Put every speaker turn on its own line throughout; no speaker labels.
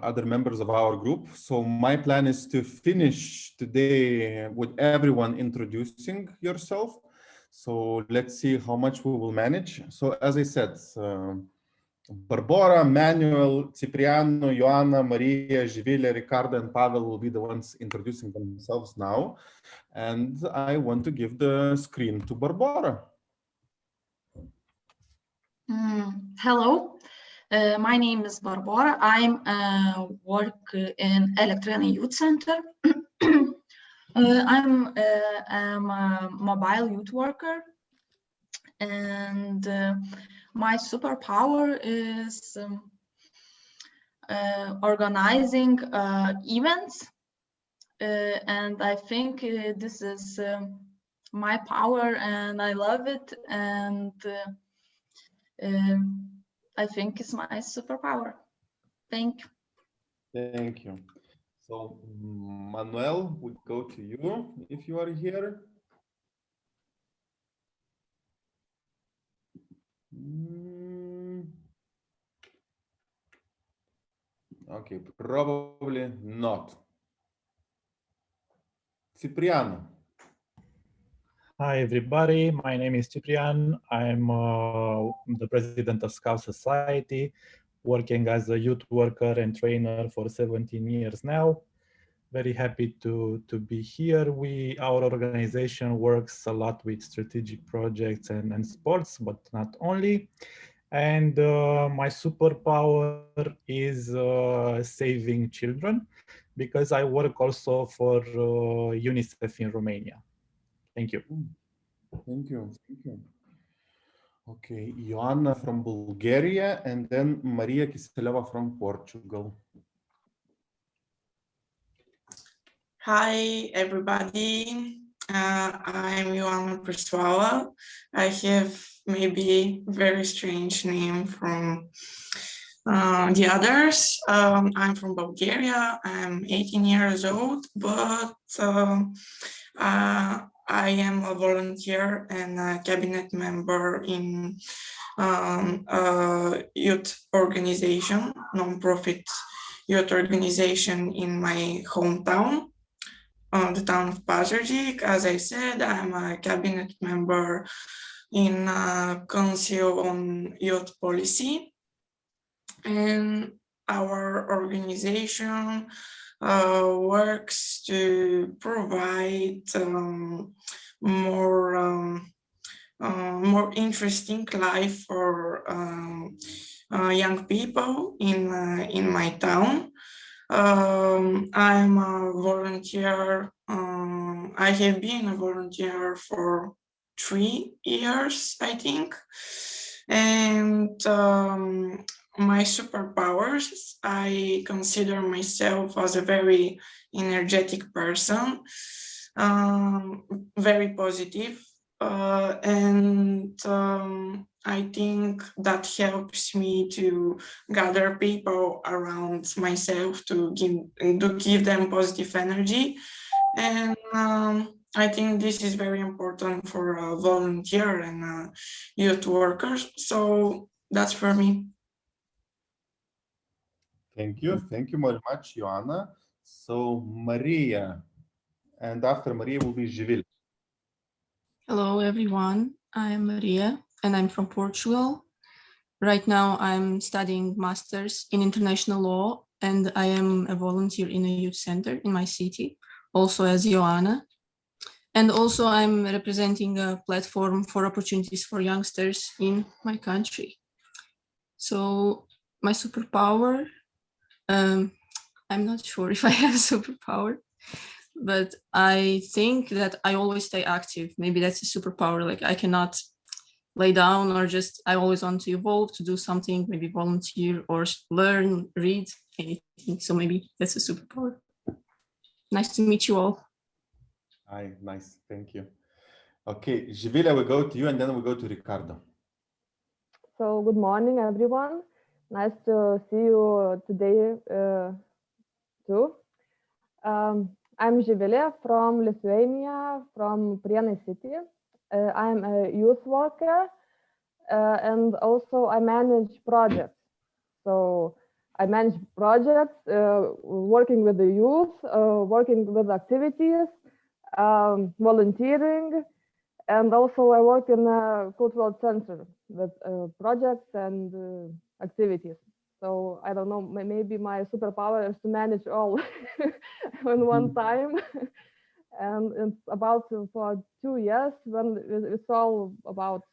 other members of our group. So my plan is to finish today with everyone introducing yourself. So let's see how much we will manage. So as I said, Barbora, Manuel, Cipriano, Ioana, Maria, Živilė, Ricardo, and Pavel will be the ones introducing themselves now. And I want to give the screen to Barbora.
Hello, my name is Barbora. I work in Lithuanian Youth Center. I'm a mobile youth worker, and my superpower is organizing events, and I think this is my power, and I love it, and I think it's my superpower. Thank you.
Thank you. So Manuel, we go to you if you are here. Okay, probably not. Cipriano.
Hi, everybody. My name is Ciprian. I'm the president of Scout Society, working as a youth worker and trainer for 17 years now. Very happy to be here. Our organization works a lot with strategic projects and sports, but not only. And my superpower is saving children, because I work also for UNICEF in Romania. Thank you.
Thank you. Thank you. Okay, Ioana from Bulgaria, and then Maria Kiseleva from Portugal.
Hi, everybody. I'm Ioana Persoala. I have maybe a very strange name from the others. I'm from Bulgaria. I'm 18 years old, but I am a volunteer and a cabinet member in a youth organization, non-profit youth organization in my hometown, the town of Pazardzhik. As I said, I'm a cabinet member in Council on Youth Policy, and our organization works to provide more interesting life for young people in my town. I'm a volunteer. I have been a volunteer for 3 years, I think, and my superpowers, I consider myself as a very energetic person, very positive, and I think that helps me to gather people around myself to give them positive energy, and I think this is very important for a volunteer and youth workers. So that's for me.
Thank you very much, Ioana. So Maria, and after Maria will be Živilė.
Hello, everyone. I'm Maria, and I'm from Portugal. Right now, I'm studying Masters in International Law, and I am a volunteer in a youth center in my city, also as Ioana. And also, I'm representing a platform for opportunities for youngsters in my country. So my superpower, I'm not sure if I have a superpower, but I think that I always stay active. Maybe that's a superpower. Like I cannot lay down, or just I always want to evolve, to do something, maybe volunteer or learn, read, anything. So maybe that's a superpower. Nice to meet you all.
Hi, nice, thank you. Okay, Živilė, we go to you, and then we go to Ricardo.
So good morning, everyone. Nice to see you today too. I'm Živilė from Lithuania, from Prienai city. I'm a youth worker, and also I manage projects. So I manage projects, working with the youth, working with activities, volunteering, and also I work in a cultural center with projects and activities. So I don't know, maybe my superpower is to manage all in one time. And it's about for 2 years when it's all about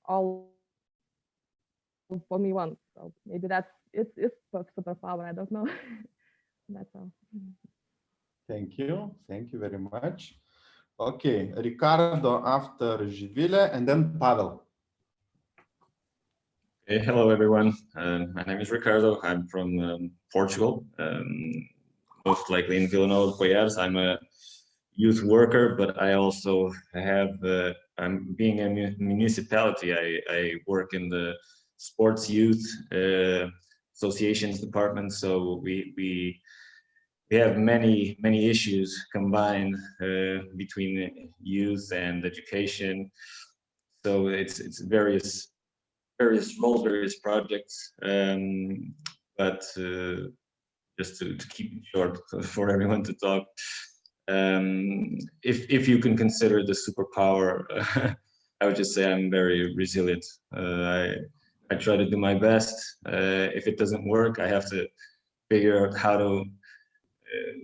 all for me once. So maybe that's it's a superpower. I don't know. That's all.
Thank you. Thank you very much. Okay, Ricardo after Jivile, and then Pavel.
Hey, hello, everyone. My name is Ricardo. I'm from Portugal, most likely in Vila Nova de Goiás. I'm a youth worker, but I also have, I'm being a municipality. I work in the sports youth associations department. So we have many issues combined between youth and education. So it's various roles, various projects, but just to keep it short for everyone to talk, if you can consider the superpower, I would just say I'm very resilient. I try to do my best. If it doesn't work, I have to figure out how to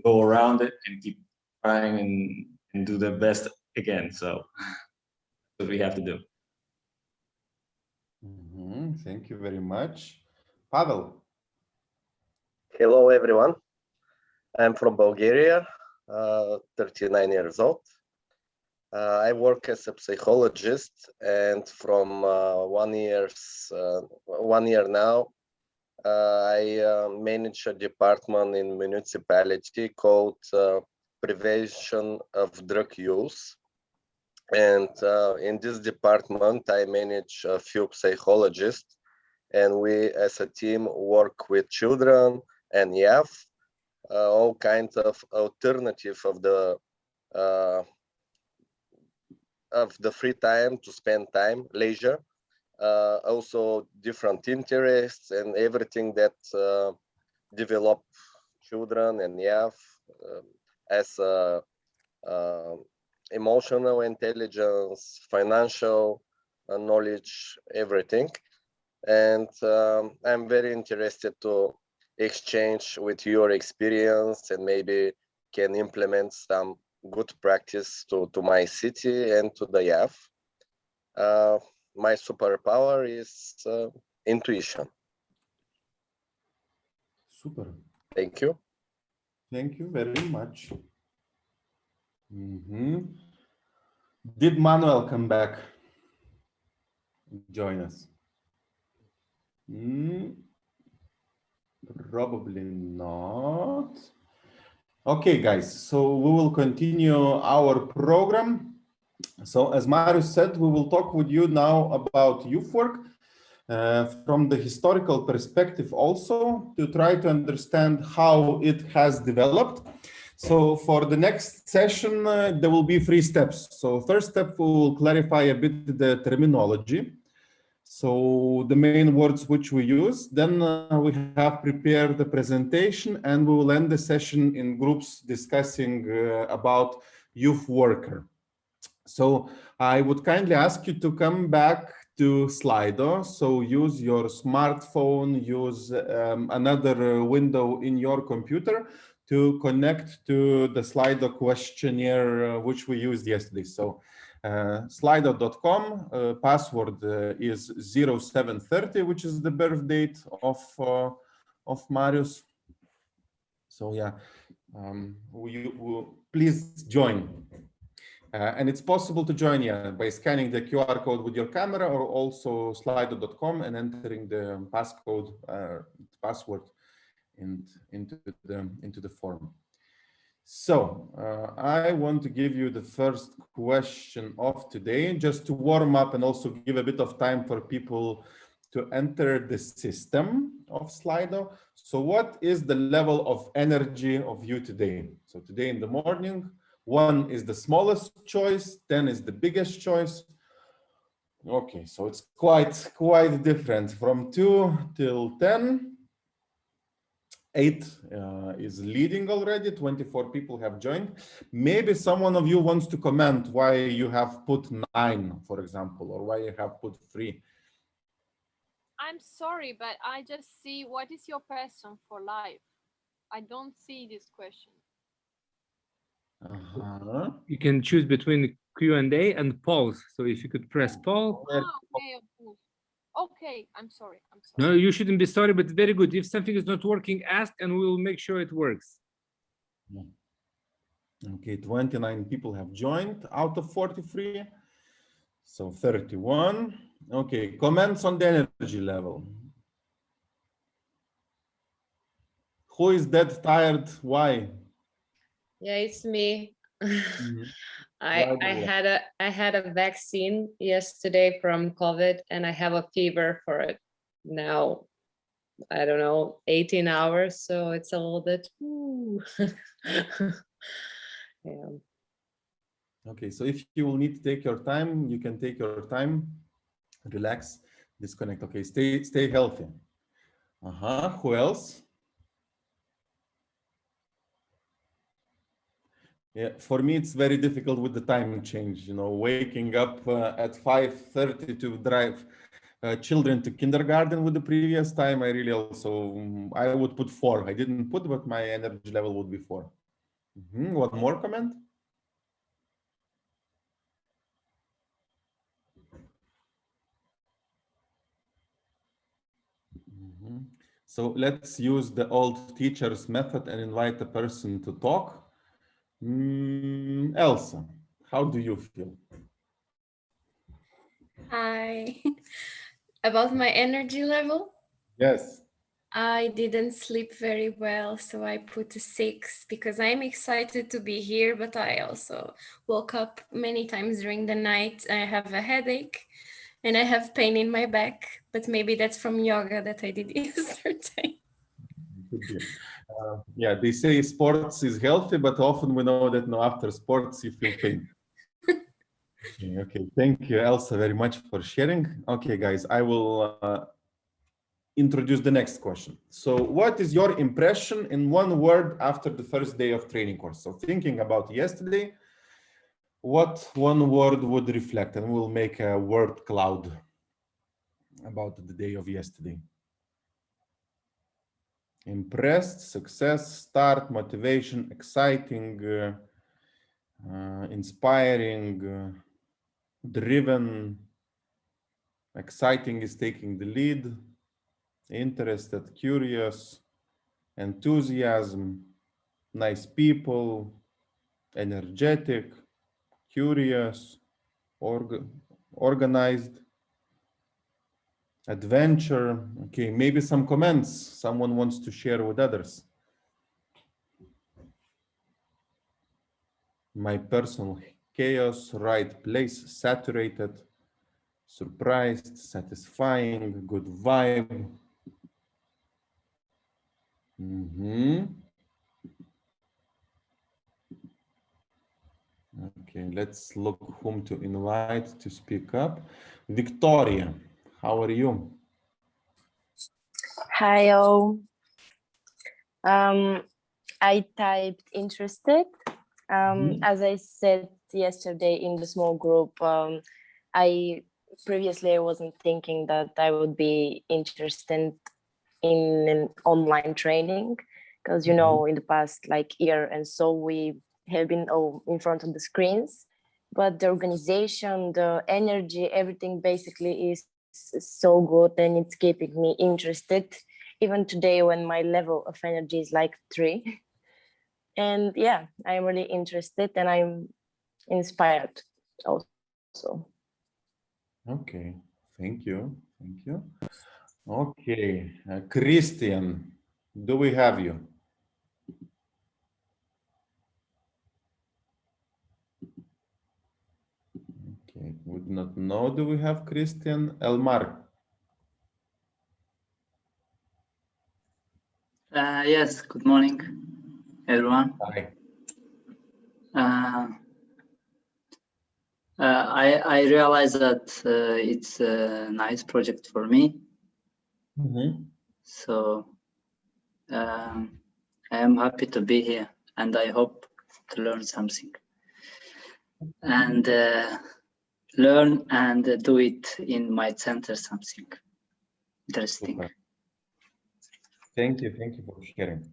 go around it and keep trying and do the best again. So that's what we have to do.
Thank you very much. Pavel.
Hello, everyone. I'm from Bulgaria, 39 years old. I work as a psychologist, and from 1 year now, I manage a department in municipality called Prevention of Drug Use. And in this department, I manage a few psychologists, and we as a team work with children and youth, all kinds of alternative of the free time to spend time, leisure, also different interests and everything that develop children and youth as emotional intelligence, financial knowledge, everything. And I'm very interested to exchange with your experience and maybe can implement some good practice to my city and to the youth. My superpower is intuition.
Super.
Thank you.
Thank you very much. Did Manuel come back? Join us? Probably not. Okay, guys, so we will continue our program. So as Marius said, we will talk with you now about youth work from the historical perspective also, to try to understand how it has developed. So for the next session, there will be 3 steps. So first step, we will clarify a bit the terminology. So the main words which we use. Then we have prepared the presentation, and we will end the session in groups discussing about youth worker. So I would kindly ask you to come back to Slido. So use your smartphone, use another window in your computer to connect to the Slido questionnaire which we used yesterday. So slido.com, password is 0730, which is the birth date of Marius. So yeah, please join. And it's possible to join by scanning the QR code with your camera, or also slido.com and entering the passcode, password into the form. So I want to give you the first question of today, just to warm up and also give a bit of time for people to enter the system of Slido. So what is the level of energy of you today? So today in the morning, 1 is the smallest choice, 10 is the biggest choice. Okay, so it's quite different from 2 till 10. 8 is leading already. 24 people have joined. Maybe someone of you wants to comment why you have put 9, for example, or why you have put 3.
I'm sorry, but I just see what is your passion for life. I don't see this question.
You can choose between Q&A and pause. So if you could press pause.
Okay, okay, I'm sorry.
No, you shouldn't be sorry, but very good. If something is not working, ask and we will make sure it works.
Okay, 29 people have joined out of 43. So 31. Okay, comments on the energy level. Who is dead tired? Why?
Yeah, it's me.
Why
I had a vaccine yesterday from COVID and I have a fever for it now. I don't know, 18 hours, so it's a little bit yeah.
Okay, so if you will need to take your time, you can take your time, relax, disconnect. Okay, stay healthy. Who else? Yeah, for me, it's very difficult with the time change, you know, waking up at 5:30 to drive children to kindergarten with the previous time. I really also, I would put 4. I didn't put, but my energy level would be 4. One more comment? So let's use the old teacher's method and invite a person to talk. Elsa, how do you feel?
Hi. About my energy level?
Yes.
I didn't sleep very well, so I put a 6 because I'm excited to be here, but I also woke up many times during the night. I have a headache and I have pain in my back, but maybe that's from yoga that I did yesterday.
Yeah, they say sports is healthy, but often we know that no, after sports you feel pain. Okay, thank you, Elsa, very much for sharing. Okay, guys, I will introduce the next question. So what is your impression in one word after the first day of training course? So thinking about yesterday, what one word would reflect, and we'll make a word cloud about the day of yesterday. Impressed, success, start, motivation, exciting, inspiring, driven. Exciting is taking the lead. Interested, curious, enthusiasm, nice people, energetic, curious, organized, adventure. Okay, maybe some comments someone wants to share with others. My personal chaos, right place, saturated, surprised, satisfying, good vibe. Okay, let's look whom to invite to speak up. Victoria, how are you?
Hi all. I typed interested. As I said yesterday in the small group, I previously wasn't thinking that I would be interested in an online training because, you know, in the past like year and so we have been all in front of the screens, but the organization, the energy, everything basically is so good and it's keeping me interested even today when my level of energy is like 3. And yeah, I'm really interested and I'm inspired also.
Okay, thank you. Thank you. Okay, Christian, do we have you? Okay, would not know. Do we have Christian? Elmar?
Yes, good morning, everyone.
Hi.
I realize that it's a nice project for me. So I am happy to be here, and I hope to learn something. And learn and do it in my center something interesting.
Super. Thank you for sharing.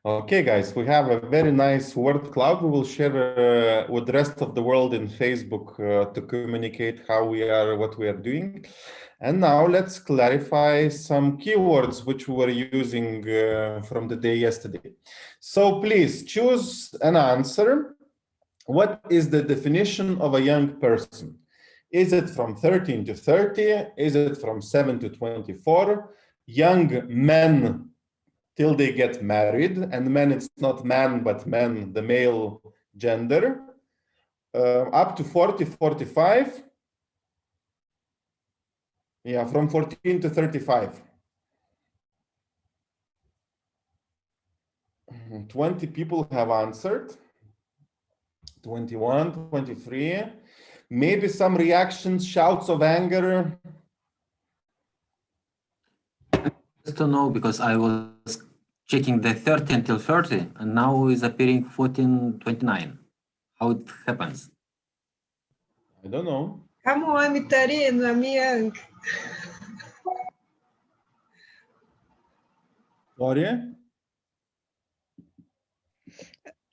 Okay, guys, we have a very nice word cloud. We will share with the rest of the world in Facebook to communicate how we are, what we are doing. And now let's clarify some keywords which we were using from the day yesterday. So please choose an answer. What is the definition of a young person? Is it from 13 to 30? Is it from 7 to 24? Young men till they get married, and men, it's not man, but men, the male gender, up to 40, 45. Yeah, from 14 to 35. 20 people have answered. 21, 23. Maybe some reactions, shouts of anger.
Just to know, because I was checking the 30 until 30, and now is appearing 14, 29. How it happens?
I don't know.
Come on, Mitarin, I'm young.
Gloria?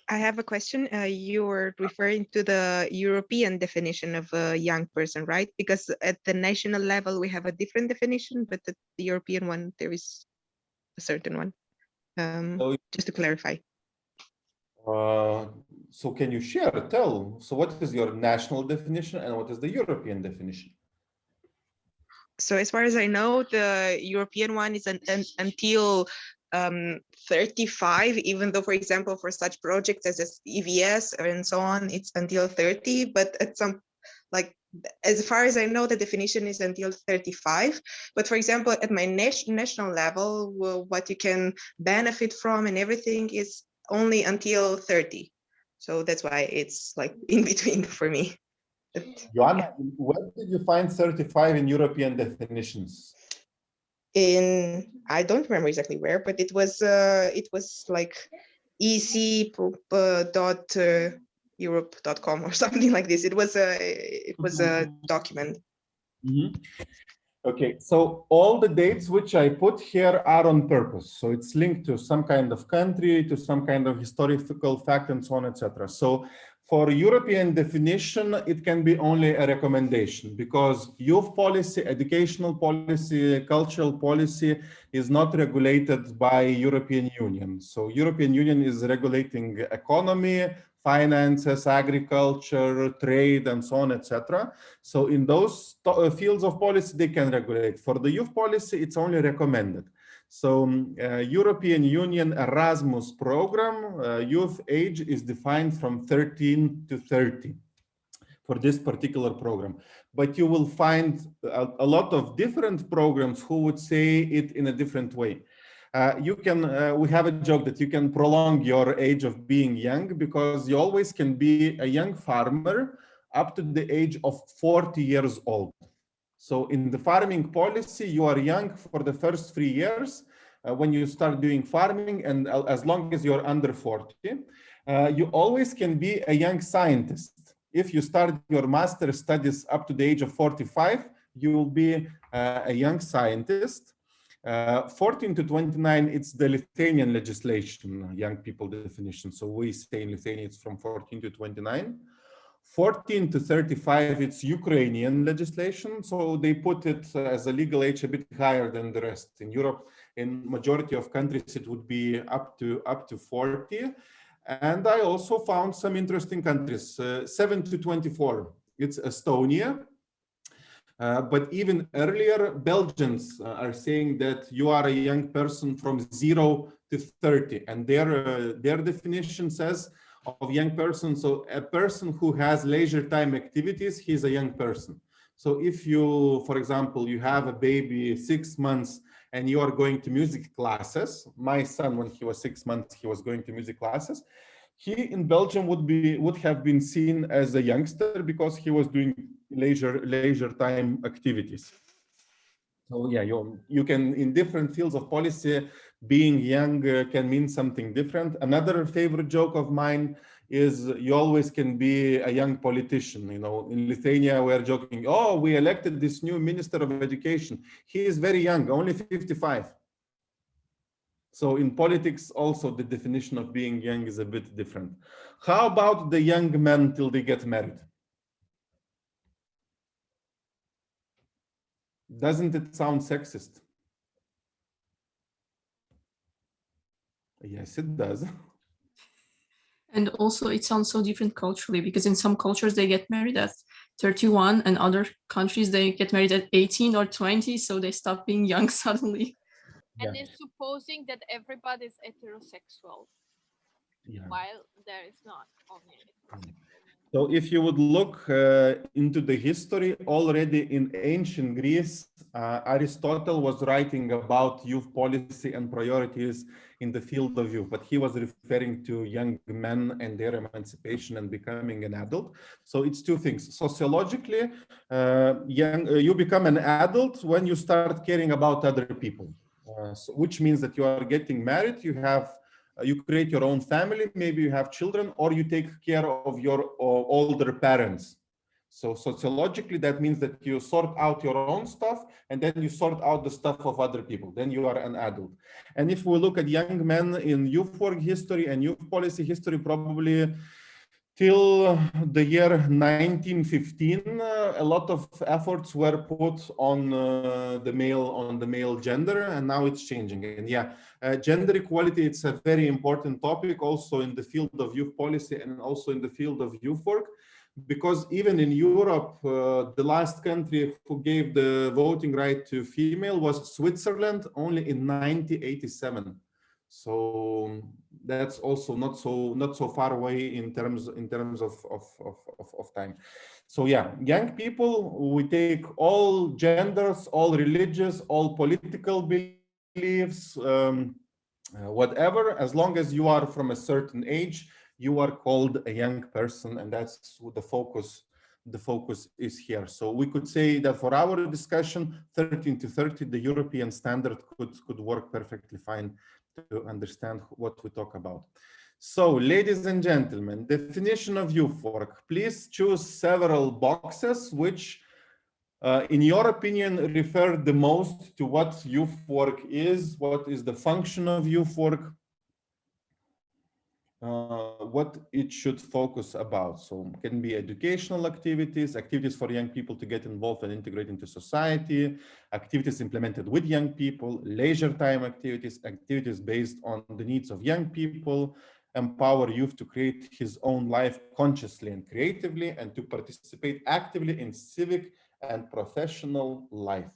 I have a question. You're referring to the European definition of a young person, right? Because at the national level, we have a different definition, but at the European one, there is a certain one. Just to clarify.
So can you share, tell, so what is your national definition and what is the European definition?
So as far as I know, the European one is until 35, even though, for example, for such projects as EVS and so on, it's until 30, but at some, like, as far as I know, the definition is until 35. But for example, at my national level, well, what you can benefit from and everything is only until 30. So that's why it's like in between for me.
Joanna, where did you find 35 in European definitions?
I don't remember exactly where, but it was like ec.europe.com or something like this. It was a document.
Mm-hmm. Okay, so all the dates which I put here are on purpose. So it's linked to some kind of country, to some kind of historical fact, and so on, etc. So for European definition, it can be only a recommendation, because youth policy, educational policy, cultural policy is not regulated by European Union. So European Union is regulating economy, finances, agriculture, trade, and so on, etc. So in those fields of policy, they can regulate. For the youth policy, it's only recommended. So European Union Erasmus program, youth age is defined from 13 to 30 for this particular program. But you will find a lot of different programs who would say it in a different way. We have a joke that you can prolong your age of being young, because you always can be a young farmer up to the age of 40 years old. So in the farming policy, you are young for the first 3 years when you start doing farming, and as long as you're under 40, you always can be a young scientist. If you start your master's studies up to the age of 45, you will be a young scientist. 14 to 29, it's the Lithuanian legislation, young people definition. So we say in Lithuania, it's from 14 to 29. 14 to 35, it's Ukrainian legislation. So they put it as a legal age a bit higher than the rest. In Europe, in majority of countries, it would be up to 40. And I also found some interesting countries. 7 to 24, it's Estonia. But even earlier, Belgians are saying that you are a young person from 0 to 30. And their definition says of young person, so a person who has leisure time activities, he's a young person. So if you, for example, you have a baby 6 months and you are going to music classes, my son, when he was 6 months, he was going to music classes. He in Belgium would have been seen as a youngster because he was doing leisure time activities. So yeah, you can, in different fields of policy, being young can mean something different. Another favorite joke of mine is you always can be a young politician. You know, in Lithuania, we're joking, oh, we elected this new minister of education. He is very young, only 55. So in politics, also the definition of being young is a bit different. How about the young men till they get married? Doesn't it sound sexist? Yes, it does.
And also it sounds so different culturally, because in some cultures they get married at 31 and other countries they get married at 18 or 20, so they stop being young suddenly.
And it's supposing that everybody is heterosexual, while there is not only heterosexual.
So if you would look into the history, already in ancient Greece, Aristotle was writing about youth policy and priorities in the field of youth, but he was referring to young men and their emancipation and becoming an adult. So it's two things. Sociologically, you become an adult when you start caring about other people, which means that you are getting married, you create your own family, maybe you have children, or you take care of your older parents. So sociologically, that means that you sort out your own stuff and then you sort out the stuff of other people. Then you are an adult. And if we look at young men in youth work history and youth policy history, probably till the year 1915, a lot of efforts were put on the male gender, and now it's changing. And yeah, gender equality, it's a very important topic also in the field of youth policy and also in the field of youth work, because even in Europe, the last country who gave the voting right to female was Switzerland, only in 1987. So that's also not so far away in terms of time. So yeah, young people, we take all genders, all religious, all political beliefs, whatever, as long as you are from a certain age, you are called a young person, and that's the focus. The focus is here. So we could say that for our discussion, 13 to 30, the European standard could work perfectly fine to understand what we talk about. So, ladies and gentlemen, definition of youth work. Please choose several boxes which, in your opinion, refer the most to what youth work is, what is the function of youth work, what it should focus about. So it can be educational activities, activities for young people to get involved and integrate into society, activities implemented with young people, leisure time activities, activities based on the needs of young people, empower youth to create his own life consciously and creatively, and to participate actively in civic and professional life.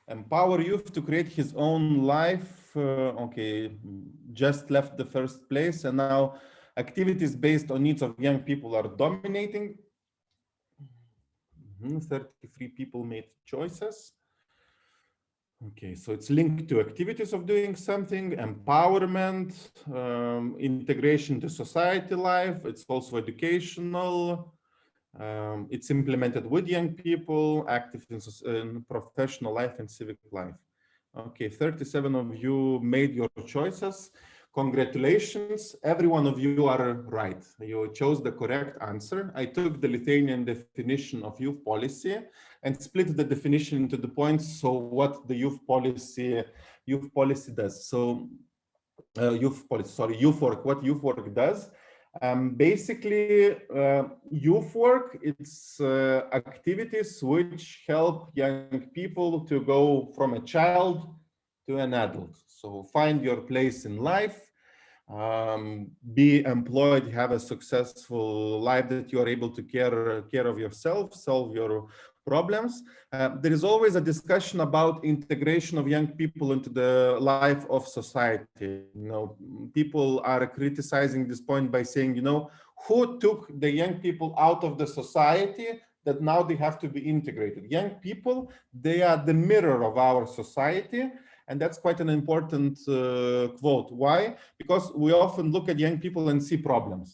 Empower youth to create his own life. Okay, just left the first place, and now activities based on needs of young people are dominating. 33 people made choices. Okay, so it's linked to activities of doing something, empowerment, integration to society life. It's also educational. It's implemented with young people, active in professional life and civic life. Okay, 37 of you made your choices. Congratulations, every one of you are right. You chose the correct answer. I took the Lithuanian definition of youth policy and split the definition into the points. So what the youth policy does. So youth work, what youth work does. Basically, youth work, it's activities which help young people to go from a child to an adult. So find your place in life, be employed, have a successful life that you are able to care of yourself, solve your problems. There is always a discussion about integration of young people into the life of society. People are criticizing this point by saying, who took the young people out of the society that now they have to be integrated? Young people, they are the mirror of our society. And that's quite an important quote. Why? Because we often look at young people and see problems.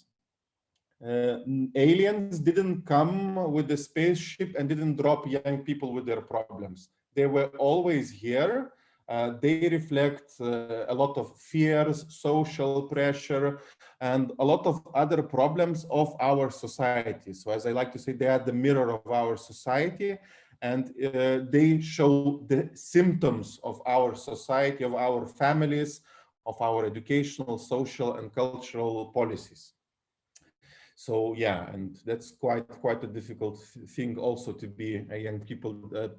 Aliens didn't come with the spaceship and didn't drop young people with their problems. They were always here. They reflect a lot of fears, social pressure, and a lot of other problems of our society. So as I like to say, they are the mirror of our society, and they show the symptoms of our society, of our families, of our educational, social, and cultural policies. So yeah, and that's quite a difficult thing also to be a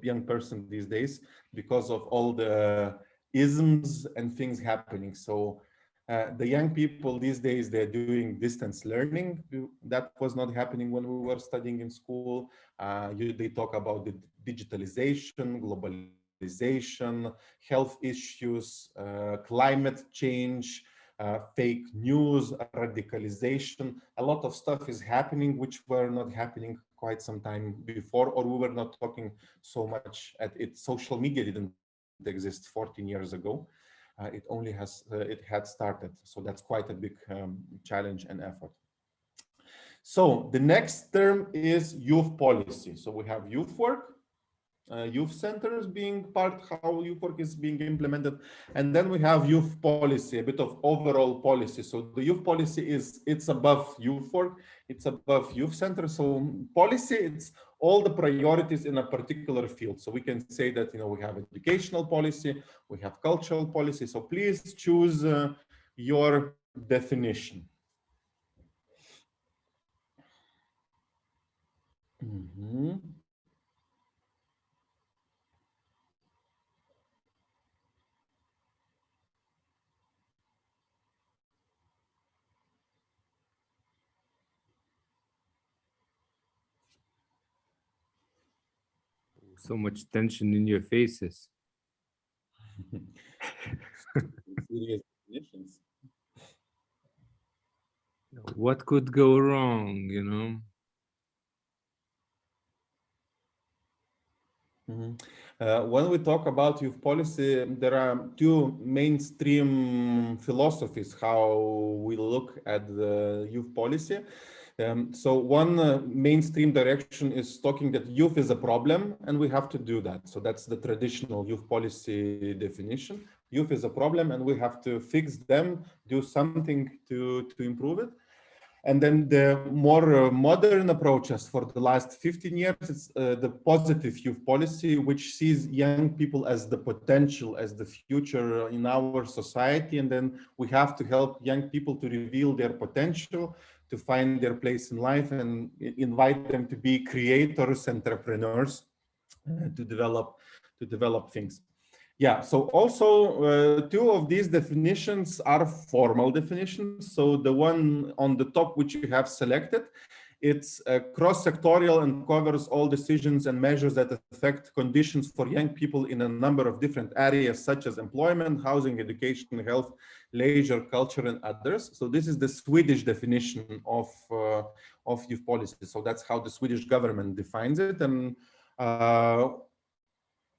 young person these days, because of all the isms and things happening. So the young people these days, they're doing distance learning. That was not happening when we were studying in school. They talk about the digitalization, globalization, health issues, climate change, fake news, radicalization. A lot of stuff is happening which were not happening quite some time before, or we were not talking so much at it. Social media didn't exist 14 years ago. It had started. So that's quite a big challenge and effort. So the next term is youth policy. So we have youth work, youth centers being part, how youth work is being implemented. And then we have youth policy, a bit of overall policy. So the youth policy it's above youth work, it's above youth centers. So policy, it's all the priorities in a particular field. So we can say that, we have educational policy, we have cultural policy. So please choose your definition. Mm-hmm.
So much tension in your faces.
Serious definitions.
What could go wrong,
Mm-hmm. When we talk about youth policy, there are two mainstream philosophies how we look at the youth policy. So one mainstream direction is talking that youth is a problem and we have to do that. So that's the traditional youth policy definition. Youth is a problem and we have to fix them, do something to improve it. And then the more modern approaches for the last 15 years, it's the positive youth policy, which sees young people as the potential, as the future in our society. And then we have to help young people to reveal their potential, to find their place in life, and invite them to be creators, entrepreneurs, to develop things. Yeah, so also two of these definitions are formal definitions. So the one on the top, which you have selected, it's cross-sectorial and covers all decisions and measures that affect conditions for young people in a number of different areas, such as employment, housing, education, health, leisure, culture, and others. So this is the Swedish definition of youth policy. So that's how the Swedish government defines it. And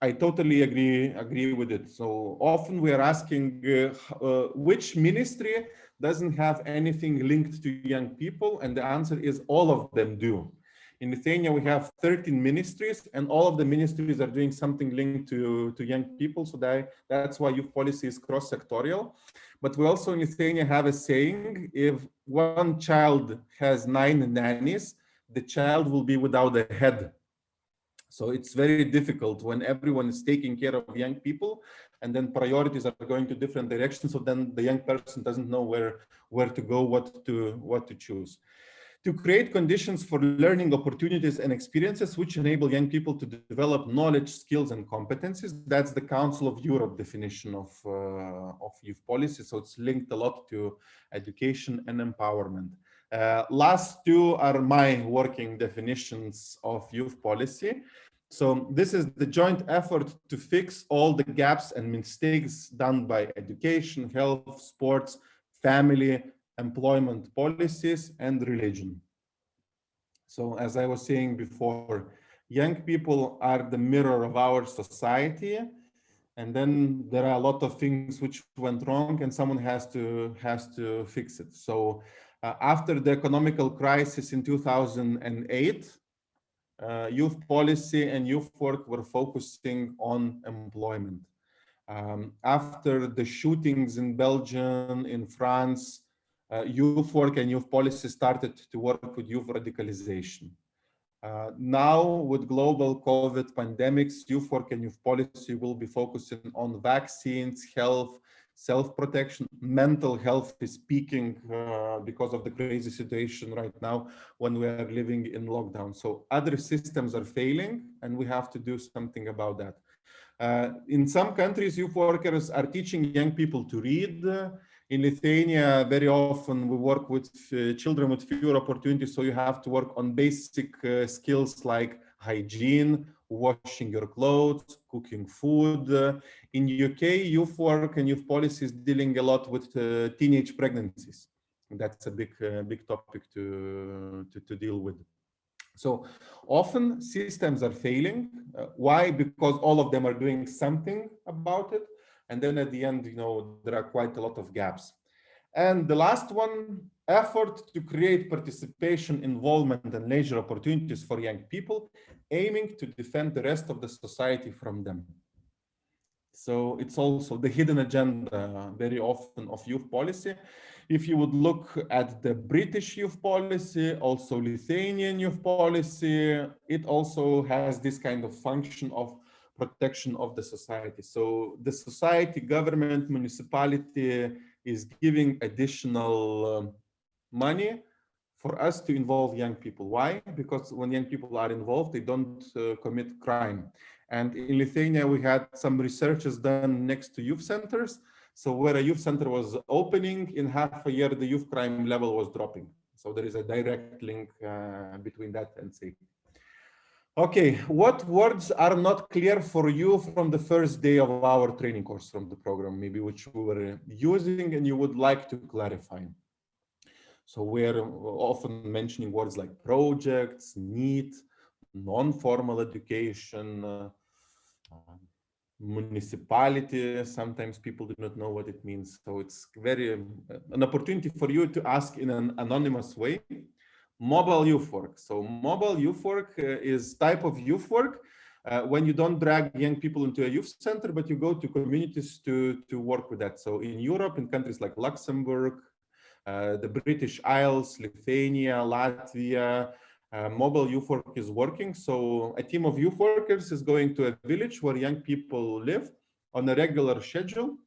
I totally agree with it. So often we are asking which ministry doesn't have anything linked to young people, and the answer is all of them do. In Lithuania, we have 13 ministries, and all of the ministries are doing something linked to young people. So that's why youth policy is cross-sectorial. But we also in Lithuania have a saying: if one child has 9 nannies, the child will be without a head. So it's very difficult when everyone is taking care of young people and then priorities are going to different directions. So then the young person doesn't know where to go, what to choose. To create conditions for learning opportunities and experiences which enable young people to develop knowledge, skills, and competencies. That's the Council of Europe definition of youth policy. So it's linked a lot to education and empowerment. Last two are my working definitions of youth policy. So this is the joint effort to fix all the gaps and mistakes done by education, health, sports, family, employment policies, and religion. So as I was saying before, young people are the mirror of our society. And then there are a lot of things which went wrong and someone has to fix it. So after the economical crisis in 2008, youth policy and youth work were focusing on employment. After the shootings in Belgium, in France, youth work and youth policy started to work with youth radicalization. Now, with global COVID pandemics, youth work and youth policy will be focusing on vaccines, health, self-protection. Mental health is peaking because of the crazy situation right now when we are living in lockdown. So other systems are failing and we have to do something about that. In some countries, youth workers are teaching young people to read. In Lithuania, very often we work with children with fewer opportunities, so you have to work on basic skills like hygiene, washing your clothes, cooking food. In UK, youth work and youth policy is dealing a lot with teenage pregnancies. That's a big topic to deal with. So often systems are failing. Why? Because all of them are doing something about it. And then at the end, there are quite a lot of gaps. And the last one, effort to create participation, involvement, and leisure opportunities for young people, aiming to defend the rest of the society from them. So it's also the hidden agenda very often of youth policy. If you would look at the British youth policy, also Lithuanian youth policy, it also has this kind of function of protection of the society. So the society, government, municipality is giving additional money for us to involve young people. Why? Because when young people are involved, they don't commit crime. And in Lithuania, we had some researches done next to youth centers. So where a youth center was opening, in half a year, the youth crime level was dropping. So there is a direct link between that and safety. Okay, what words are not clear for you from the first day of our training course from the program, maybe which we were using and you would like to clarify? So we're often mentioning words like projects, need, non-formal education, municipality. Sometimes people do not know what it means. So it's very an opportunity for you to ask in an anonymous way. Mobile youth work. So mobile youth work is type of youth work when you don't drag young people into a youth center, but you go to communities to work with that. So in Europe, in countries like Luxembourg, the British Isles, Lithuania, Latvia, mobile youth work is working. So a team of youth workers is going to a village where young people live on a regular schedule,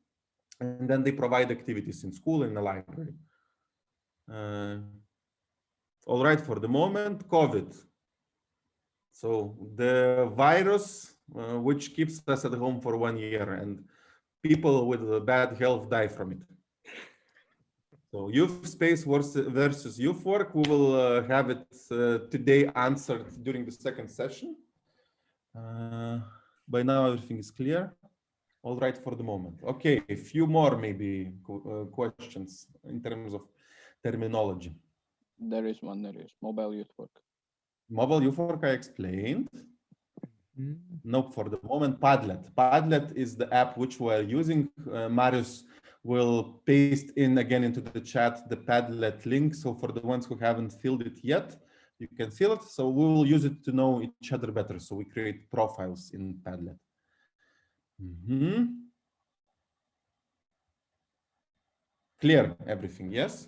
and then they provide activities in school and the library. All right, for the moment, COVID. So the virus, which keeps us at home for 1 year, and people with bad health die from it. So youth space versus youth work, we will have it today answered during the second session. By now, everything is clear. All right for the moment. Okay, a few more maybe questions in terms of terminology.
There is mobile youth work.
Mobile youth work I explained. No, for the moment, Padlet. Padlet is the app which we're using. Marius will paste in again into the chat the Padlet link. So for the ones who haven't filled it yet, you can fill it. So we will use it to know each other better. So we create profiles in Padlet. Clear everything, yes?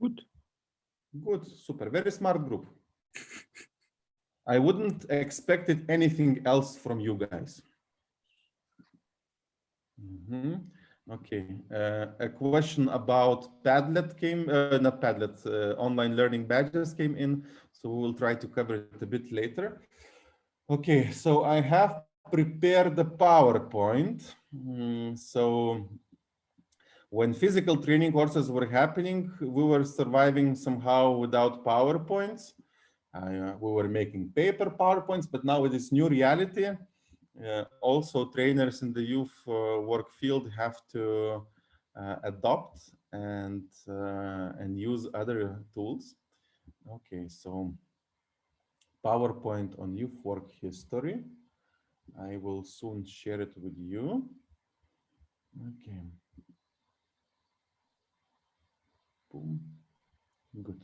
Good.
Good, super, very smart group. I wouldn't expected anything else from you guys. Okay, a question about Padlet came, not Padlet, online learning badges came in, so we will try to cover it a bit later. Okay, so I have prepared the PowerPoint. So when physical training courses were happening, we were surviving somehow without PowerPoints. We were making paper PowerPoints, but now with this new reality, also trainers in the youth work field have to adopt and use other tools. Okay, so PowerPoint on youth work history. I will soon share it with you. Okay. Boom. Good.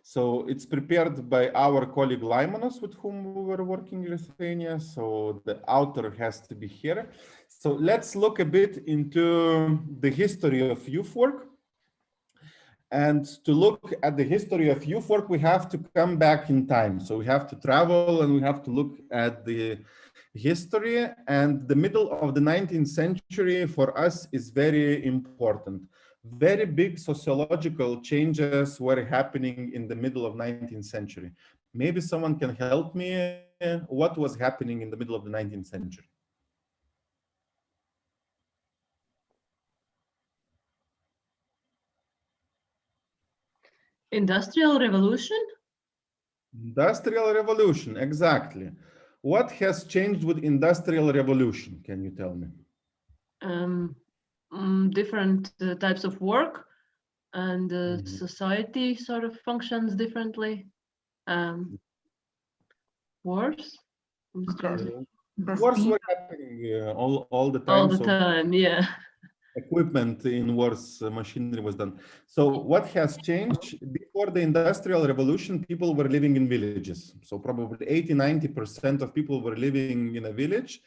So it's prepared by our colleague Laimonas, with whom we were working in Lithuania. So the author has to be here. So let's look a bit into the history of youth work. And to look at the history of youth work, we have to come back in time. So we have to travel and we have to look at the history. And the middle of the 19th century for us is very important. Very big sociological changes were happening in the middle of 19th century. Maybe someone can help me. What was happening in the middle of the 19th century?
Industrial Revolution?
Industrial Revolution, exactly. What has changed with Industrial Revolution? Can you tell me?
Different types of work, and society sort of functions differently. Wars?
Wars were happening all the time.
All the time, yeah.
Equipment in wars, machinery was done. So what has changed? Before the Industrial Revolution, people were living in villages. So probably 80–90% of people were living in a village.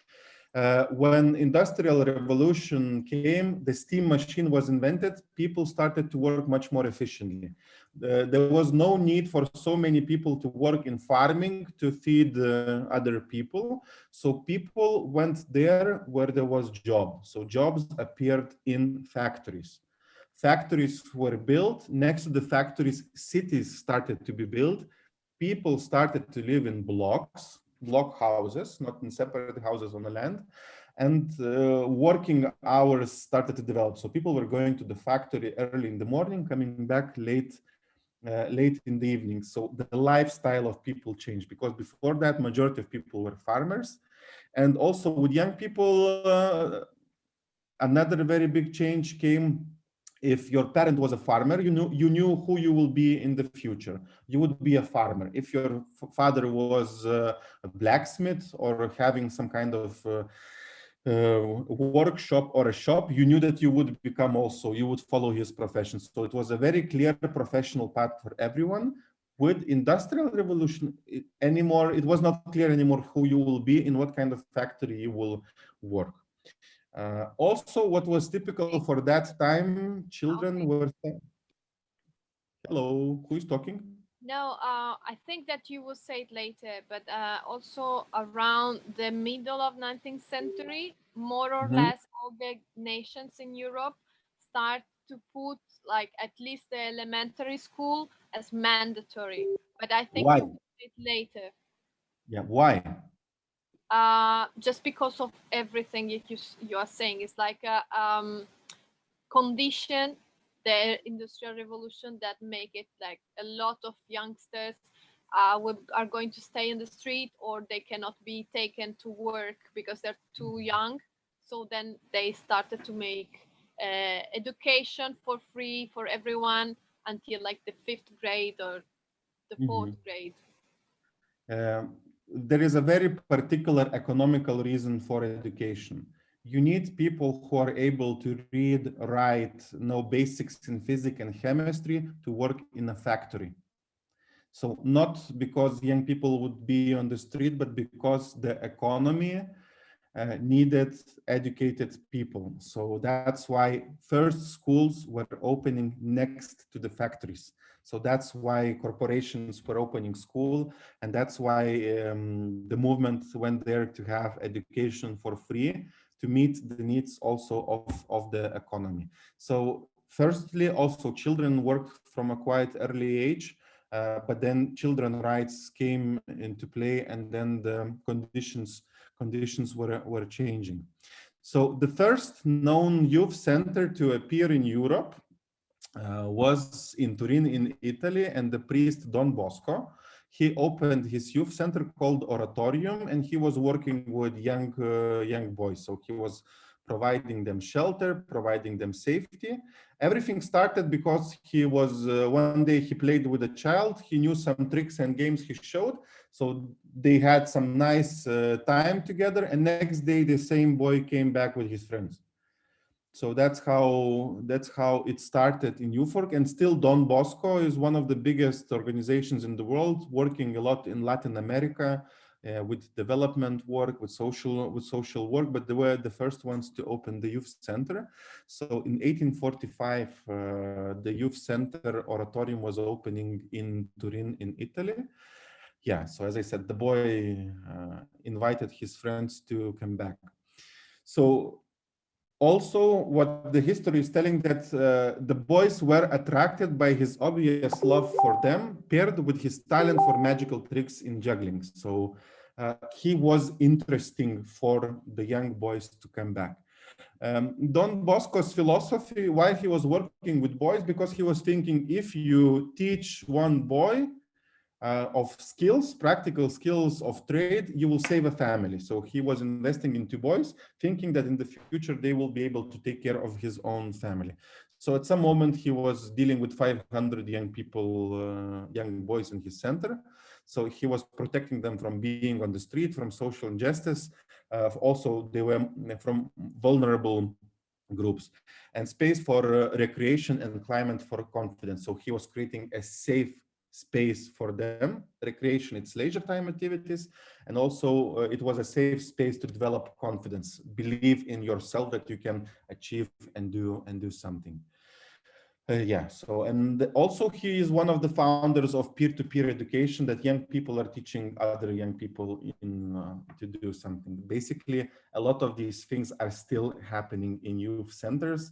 When Industrial Revolution came, the steam machine was invented. People started to work much more efficiently. There was no need for so many people to work in farming to feed other people. So people went there where there was job. So jobs appeared in factories. Factories were built. Next to the factories, cities started to be built. People started to live in blocks, block houses, not in separate houses on the land. And working hours started to develop. So people were going to the factory early in the morning, coming back late in the evening. So the lifestyle of people changed, because before that, majority of people were farmers. And also with young people, another very big change came. If your parent was a farmer, you knew who you will be in the future. You would be a farmer. If your father was a blacksmith or having some kind of workshop or a shop, you knew that you would become also, you would follow his profession. So it was a very clear professional path for everyone. With Industrial Revolution anymore, it was not clear anymore who you will be, in what kind of factory you will work. Also, what was typical for that time, children were... Hello, who is talking?
No, I think that you will say it later, but also around the middle of 19th century, more or less all the nations in Europe start to put like at least the elementary school as mandatory. But I think you will say it later.
Yeah, why?
Just because of everything you are saying. It's like a condition, the Industrial Revolution, that make it like a lot of youngsters are going to stay in the street, or they cannot be taken to work because they're too young. So then they started to make education for free for everyone until like the 5th grade or the 4th grade.
There is a very particular economical reason for education. You need people who are able to read, write, know basics in physics and chemistry to work in a factory. So not because young people would be on the street, but because the economy needed educated people. So that's why first schools were opening next to the factories. So that's why corporations were opening school, and that's why the movement went there to have education for free, to meet the needs also of the economy. So firstly, also children worked from a quite early age, but then children's rights came into play, and then the conditions were changing. So the first known youth center to appear in Europe was in Turin in Italy, and the priest Don Bosco, he opened his youth center called Oratorium, and he was working with young boys. So he was providing them shelter, providing them safety. Everything started because he was, one day he played with a child, he knew some tricks and games he showed. So they had some nice time together, and next day the same boy came back with his friends. So that's how it started in UFORC, and still Don Bosco is one of the biggest organizations in the world, working a lot in Latin America with development work, with social work. But they were the first ones to open the youth center. So in 1845, the youth center Oratorium was opening in Turin, in Italy. Yeah. So as I said, the boy invited his friends to come back. So also, what the history is telling, that the boys were attracted by his obvious love for them, paired with his talent for magical tricks in juggling. So he was interesting for the young boys to come back. Don Bosco's philosophy, why he was working with boys, because he was thinking, if you teach one boy of skills, practical skills of trade, you will save a family. So he was investing into boys, thinking that in the future they will be able to take care of his own family. So at some moment he was dealing with 500 young people, young boys in his center. So he was protecting them from being on the street, from social injustice. Also, they were from vulnerable groups, and space for recreation and climate for confidence. So he was creating a safe space for them. Recreation, it's leisure time activities, and also it was a safe space to develop confidence, believe in yourself that you can achieve and do something. Yeah, so, and also he is one of the founders of peer-to-peer education, that young people are teaching other young people to do something. Basically, a lot of these things are still happening in youth centers.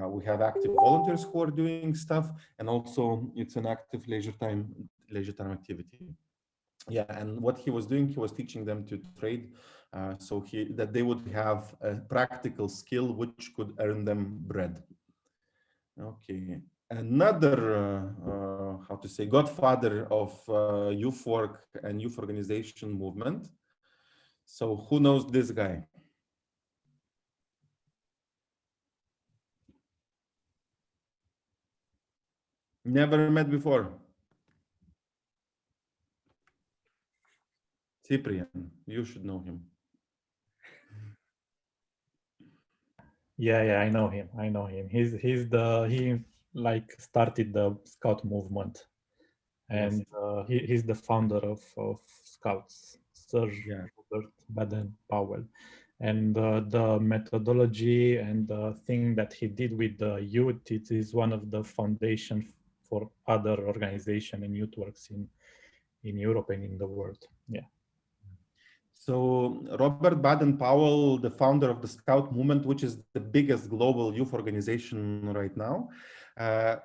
We have active volunteers who are doing stuff, and also it's an active leisure time activity. Yeah, and what he was doing, he was teaching them to trade, so that they would have a practical skill which could earn them bread. Okay, another how to say, godfather of youth work and youth organization movement. So who knows this guy? Never met before. Cyprian, you should know him.
Yeah, I know him. He like started the Scout movement, and he's the founder of Scouts, Sir Robert Baden-Powell. And the methodology and the thing that he did with the youth, it is one of the foundation for other organizations and youth works in Europe and in the world. Yeah.
So Robert Baden-Powell, the founder of the Scout movement, which is the biggest global youth organization right now.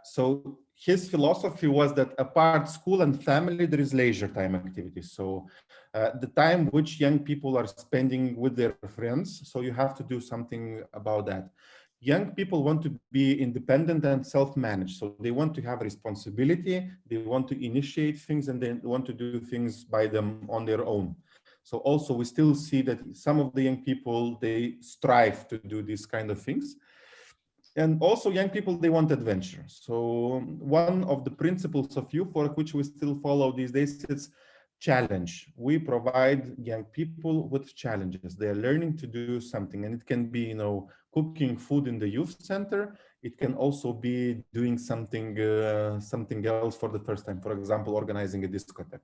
So his philosophy was that apart school and family, there is leisure time activities. So the time which young people are spending with their friends. So you have to do something about that. Young people want to be independent and self-managed. So they want to have responsibility, they want to initiate things, and they want to do things by them on their own. So also we still see that some of the young people, they strive to do these kind of things. And also young people, they want adventure. So one of the principles of youth work, which we still follow these days, is challenge. We provide young people with challenges. They are learning to do something, and it can be, you know, cooking food in the youth center. It can also be doing something else for the first time. For example, organizing a discotheque.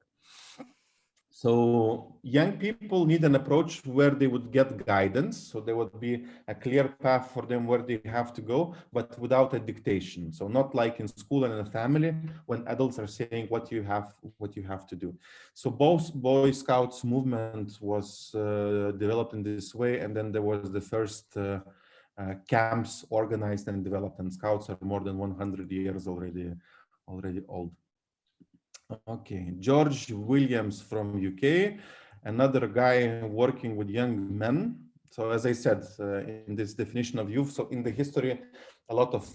So young people need an approach where they would get guidance. So there would be a clear path for them where they have to go, but without a dictation. So not like in school and in a family when adults are saying what you have to do. So both Boy Scouts movement was developed in this way, and then there was the first camps organized and developed, and Scouts are more than 100 years already old. Okay, George Williams from UK, another guy working with young men. So as I said, in this definition of youth, so in the history, a lot of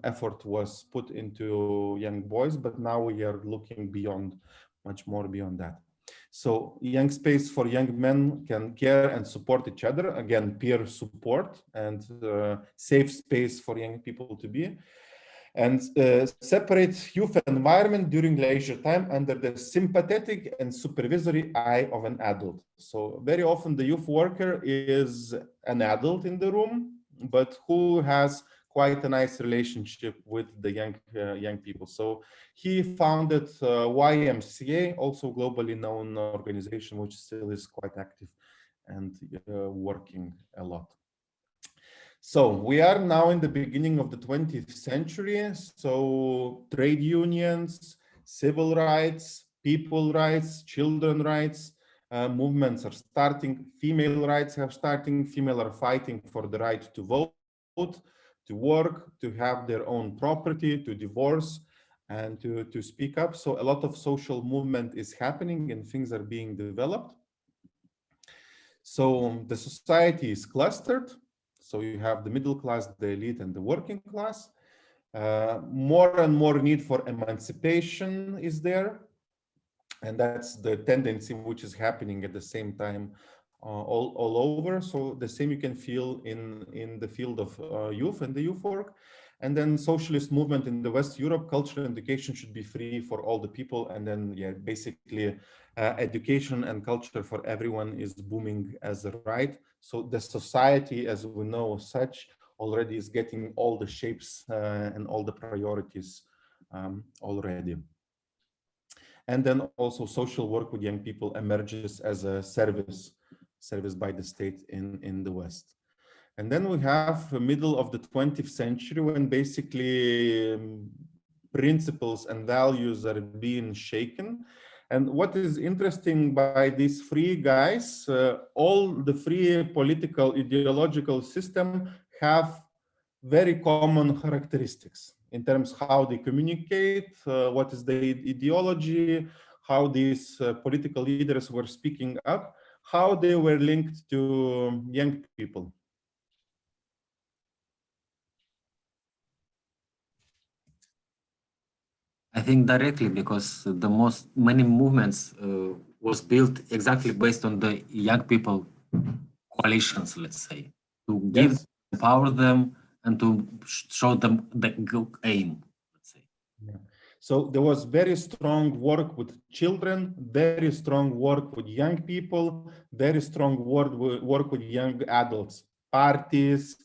effort was put into young boys, but now we are looking beyond much more beyond that. So young space for young men can care and support each other. Again, peer support and safe space for young people to be. And separate youth environment during leisure time under the sympathetic and supervisory eye of an adult. So very often the youth worker is an adult in the room, but who has quite a nice relationship with the young people. So he founded YMCA, also globally known organization, which still is quite active and working a lot. So we are now in the beginning of the 20th century. So trade unions, civil rights, people rights, children rights, movements are starting. Female rights have starting. Female are fighting for the right to vote, to work, to have their own property, to divorce, and to speak up. So a lot of social movement is happening and things are being developed. So the society is clustered. So you have the middle class, the elite, and the working class. More and more need for emancipation is there. And that's the tendency which is happening at the same time all over. So the same you can feel in the field of youth and the youth work. And then socialist movement in the West Europe, culture and education should be free for all the people. And then, yeah, basically education and culture for everyone is booming as a right. So the society, as we know, such already is getting all the shapes and all the priorities already. And then also social work with young people emerges as a service by the state in the West. And then we have the middle of the 20th century when basically principles and values are being shaken. And what is interesting by these three guys, all the three political ideological system have very common characteristics in terms of how they communicate, what is the ideology, how these political leaders were speaking up, how they were linked to young people.
I think directly, because the many movements was built exactly based on the young people coalitions, let's say, to give, empower them and to show them the aim, let's say.
Yeah. So there was very strong work with children, very strong work with young people, very strong work with young adults, parties,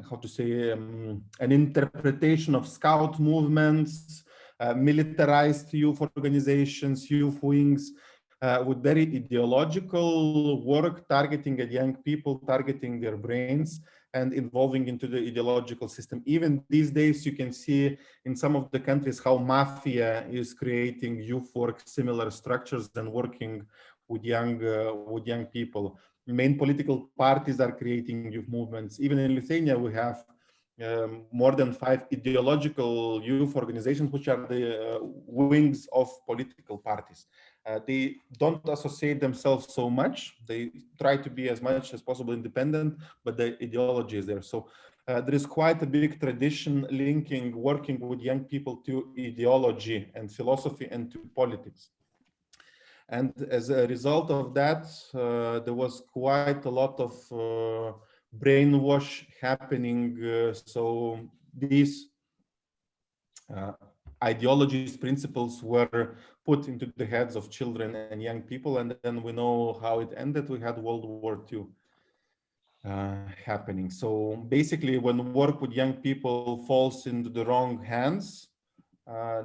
how to say, an interpretation of scout movements, militarized youth organizations, youth wings, with very ideological work targeting at young people, targeting their brains and involving into the ideological system. Even these days, you can see in some of the countries how mafia is creating youth work, similar structures and working with young people. Main political parties are creating youth movements. Even in Lithuania, we have more than 5 ideological youth organizations, which are the wings of political parties. They don't associate themselves so much. They try to be as much as possible independent, but the ideology is there. So there is quite a big tradition linking working with young people to ideology and philosophy and to politics. And as a result of that, there was quite a lot of brainwash happening. So these ideologies, principles were put into the heads of children and young people. And then we know how it ended. We had World War II happening. So basically, when work with young people falls into the wrong hands,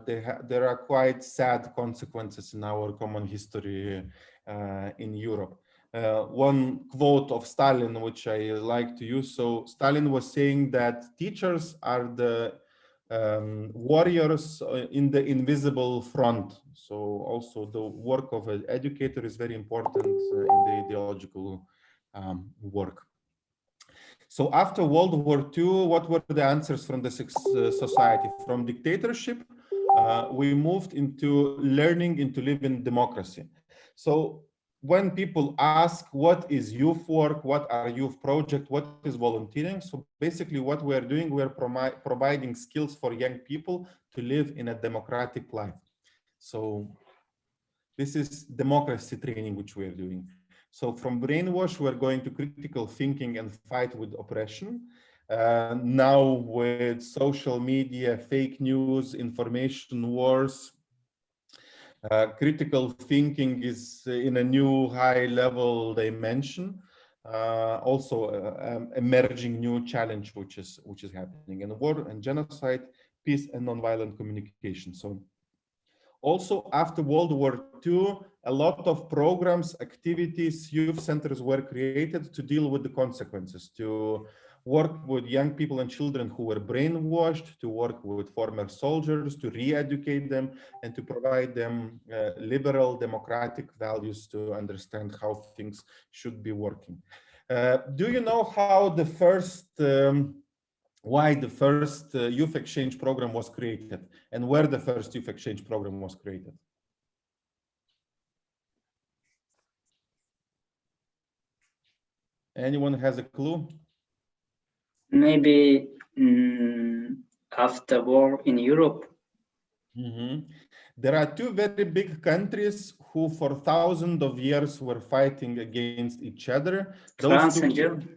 there are quite sad consequences in our common history in Europe. One quote of Stalin, which I like to use. So Stalin was saying that teachers are the warriors in the invisible front. So also the work of an educator is very important in the ideological work. So after World War II, what were the answers from the society? From dictatorship, we moved into learning into live in democracy. So when people ask what is youth work, what are youth projects, what is volunteering? So basically what we are doing, we are providing skills for young people to live in a democratic life. So this is democracy training, which we are doing. So from brainwash, we're going to critical thinking and fight with oppression. Now with social media, fake news, information wars, critical thinking is in a new high level dimension. Also emerging new challenge which is happening in war and genocide, peace and nonviolent communication. So also after World War II, a lot of programs, activities, youth centers were created to deal with the consequences, to work with young people and children who were brainwashed, to work with former soldiers, to re-educate them, and to provide them liberal democratic values to understand how things should be working. Do you know how the first why the first youth exchange program was created and where the first youth exchange program was created? Anyone has a clue?
Maybe after war in Europe.
There are two very big countries who for thousands of years were fighting against each other.
France and Germany.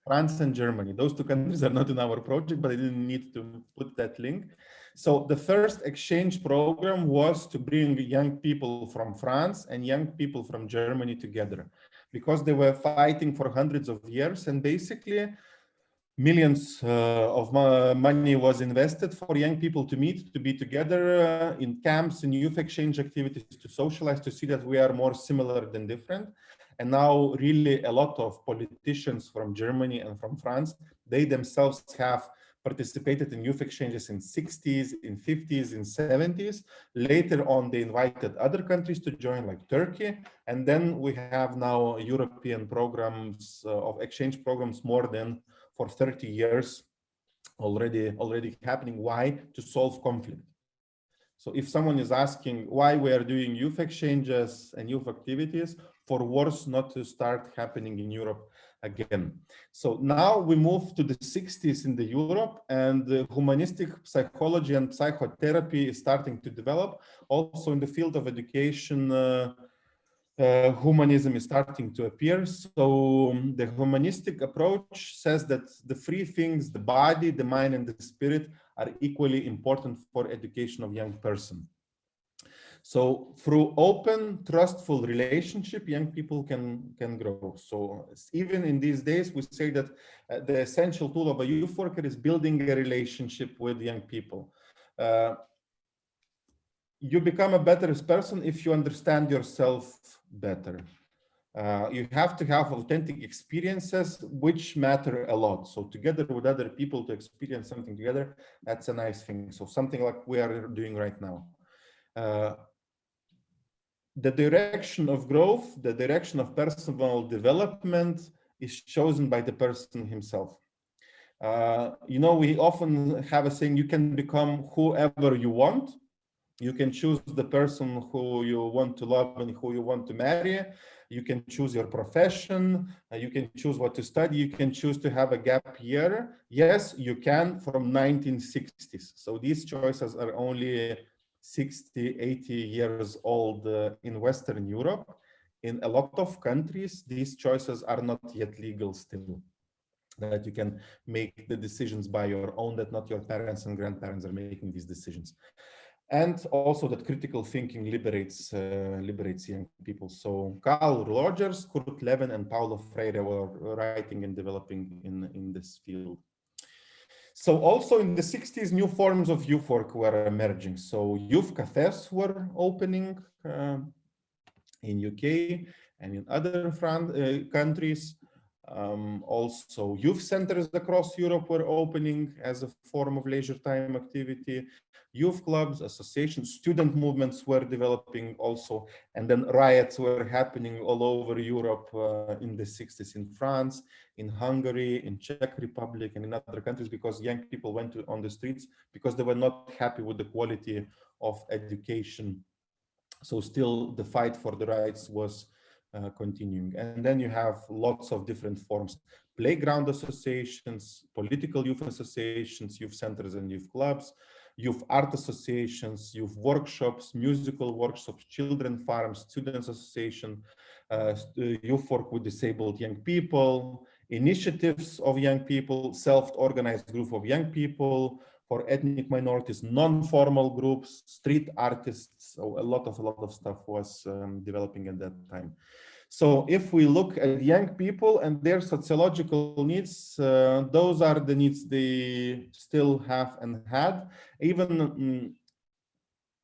France and Germany. Those two countries are not in our project, but I didn't need to put that link. So the first exchange program was to bring young people from France and young people from Germany together because they were fighting for hundreds of years, and basically millions of money was invested for young people to meet, to be together in camps, in youth exchange activities, to socialize, to see that we are more similar than different. And now really a lot of politicians from Germany and from France, they themselves have participated in youth exchanges in 60s, in 50s, in 70s. Later on, they invited other countries to join, like Turkey. And then we have now European programs of exchange programs more than for 30 years already happening. Why? To solve conflict. So if someone is asking why we are doing youth exchanges and youth activities, for wars not to start happening in Europe again. So now we move to the 60s in the Europe, and the humanistic psychology and psychotherapy is starting to develop. Also in the field of education, humanism is starting to appear. So the humanistic approach says that the three things, the body, the mind, and the spirit, are equally important for education of young person. So through open, trustful relationship, young people can grow. So even in these days, we say that the essential tool of a youth worker is building a relationship with young people. You become a better person if you understand yourself better. You have to have authentic experiences which matter a lot. So together with other people to experience something together, that's a nice thing. So something like we are doing right now. The direction of growth, the direction of personal development is chosen by the person himself. You know, we often have a saying, you can become whoever you want. You can choose the person who you want to love and who you want to marry. You can choose your profession. You can choose what to study. You can choose to have a gap year. Yes, you can from 1960s. So these choices are only 60, 80 years old in Western Europe. In a lot of countries, these choices are not yet legal still. That you can make the decisions by your own, that not your parents and grandparents are making these decisions. And also that critical thinking liberates young people. So Carl Rogers, Kurt Lewin, and Paulo Freire were writing and developing in this field. So also in the 60s, new forms of youth work were emerging. So youth cafes were opening in UK and in other countries. Also youth centers across Europe were opening as a form of leisure time activity. Youth clubs, associations, student movements were developing also. And then riots were happening all over Europe in the 60s, in France, in Hungary, in Czech Republic, and in other countries, because young people went on the streets because they were not happy with the quality of education. So still the fight for the rights was continuing. And then you have lots of different forms: playground associations, political youth associations, youth centers and youth clubs, youth art associations, youth workshops, musical workshops, children farms, students association, youth work with disabled young people, initiatives of young people, self-organized group of young people, for ethnic minorities, non-formal groups, street artists. So a lot of stuff was developing at that time. So if we look at young people and their sociological needs, those are the needs they still have and had. Even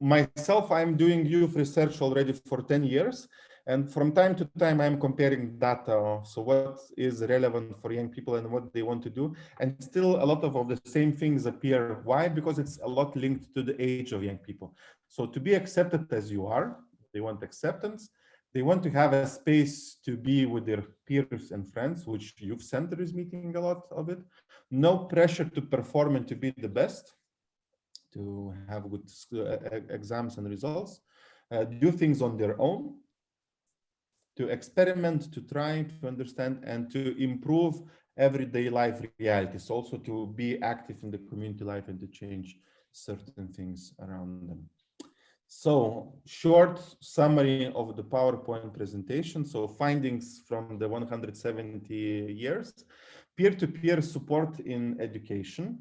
myself, I'm doing youth research already for 10 years. And from time to time, I'm comparing data. So what is relevant for young people and what they want to do. And still a lot of the same things appear. Why? Because it's a lot linked to the age of young people. So to be accepted as you are, they want acceptance. They want to have a space to be with their peers and friends, which Youth Center is meeting a lot of it. No pressure to perform and to be the best, to have good exams and results, do things on their own, to experiment, to try to understand, and to improve everyday life realities, also to be active in the community life and to change certain things around them. So, short summary of the PowerPoint presentation. So, findings from the 170 years. Peer-to-peer support in education.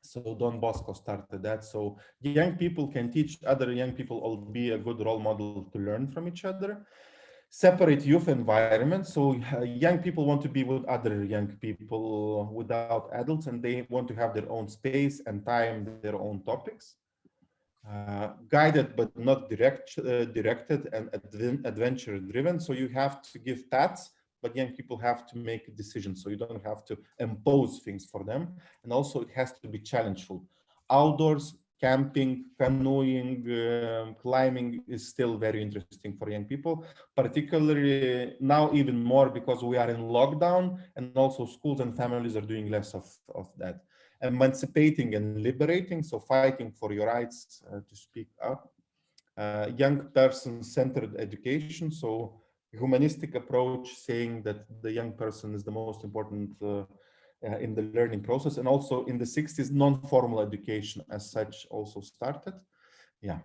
So, Don Bosco started that. So, young people can teach other young people or be a good role model to learn from each other. Separate youth environment. So young people want to be with other young people without adults, and they want to have their own space and time, their own topics. Guided but not directed and adventure driven. So you have to give paths, but young people have to make decisions. So you don't have to impose things for them. And also it has to be challengeful. Outdoors, camping, canoeing, climbing is still very interesting for young people, particularly now even more because we are in lockdown and also schools and families are doing less of that. Emancipating and liberating, so fighting for your rights to speak up. Young person-centered education, so humanistic approach saying that the young person is the most important in the learning process, and also in the 60s, non-formal education as such also started. Yeah.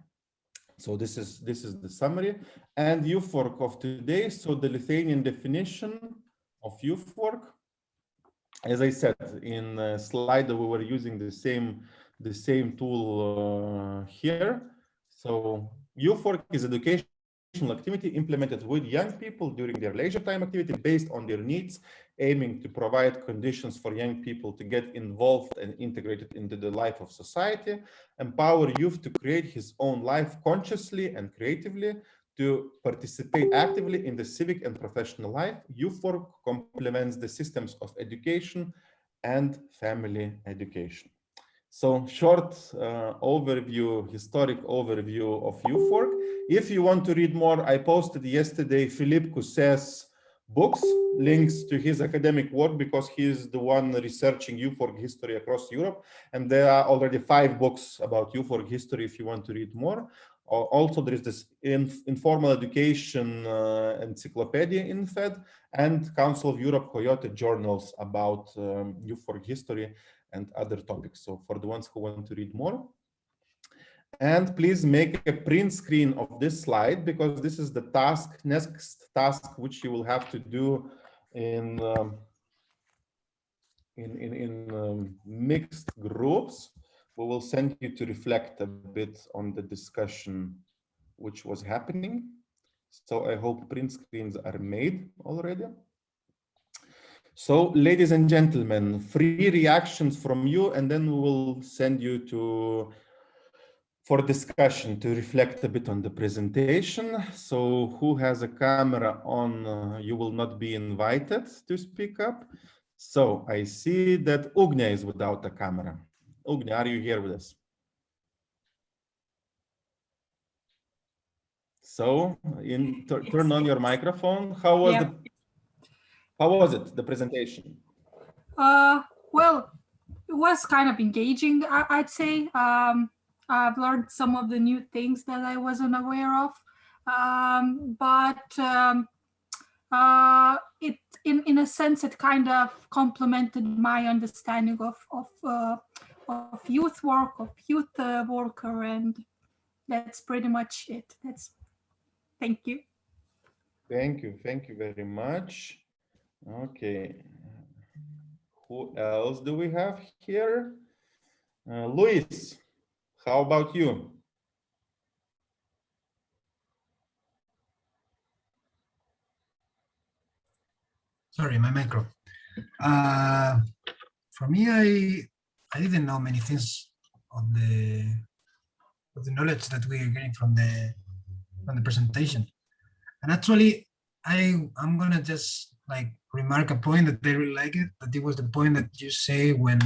So this is the summary. And youth work of today. So the Lithuanian definition of youth work. As I said in a slide, we were using the same tool here. So youth work is educational activity implemented with young people during their leisure time activity based on their needs, aiming to provide conditions for young people to get involved and integrated into the life of society, empower youth to create his own life consciously and creatively, to participate actively in the civic and professional life. Youth work complements the systems of education and family education. So short overview, historic overview of youth work. If you want to read more, I posted yesterday Philippe Cousset's books, links to his academic work, because he is the one researching youth work history across Europe. And there are already 5 books about youth work history if you want to read more. Also, there is this informal education encyclopedia in FED and Council of Europe Coyote journals about youth work history and other topics. So for the ones who want to read more. And please make a print screen of this slide, because this is the next task which you will have to do in mixed groups. We will send you to reflect a bit on the discussion which was happening. So I hope print screens are made already. So, ladies and gentlemen, 3 reactions from you, and then we will send you for discussion to reflect a bit on the presentation. So, who has a camera on? You will not be invited to speak up. So, I see that Ugnia is without a camera. Ugnia, are you here with us? So, turn on your microphone. How was it, the presentation?
Well, it was kind of engaging, I'd say. I've learned some of the new things that I wasn't aware of, in a sense, it kind of complemented my understanding of youth work, of youth worker, and that's pretty much it. Thank you.
Thank you very much. Okay, who else do we have here? Luis, how about you?
Sorry, my micro. For me, I didn't know many things of the knowledge that we are getting from the presentation. And actually, I'm gonna just like remark a point that I really like it. That it was the point that you say when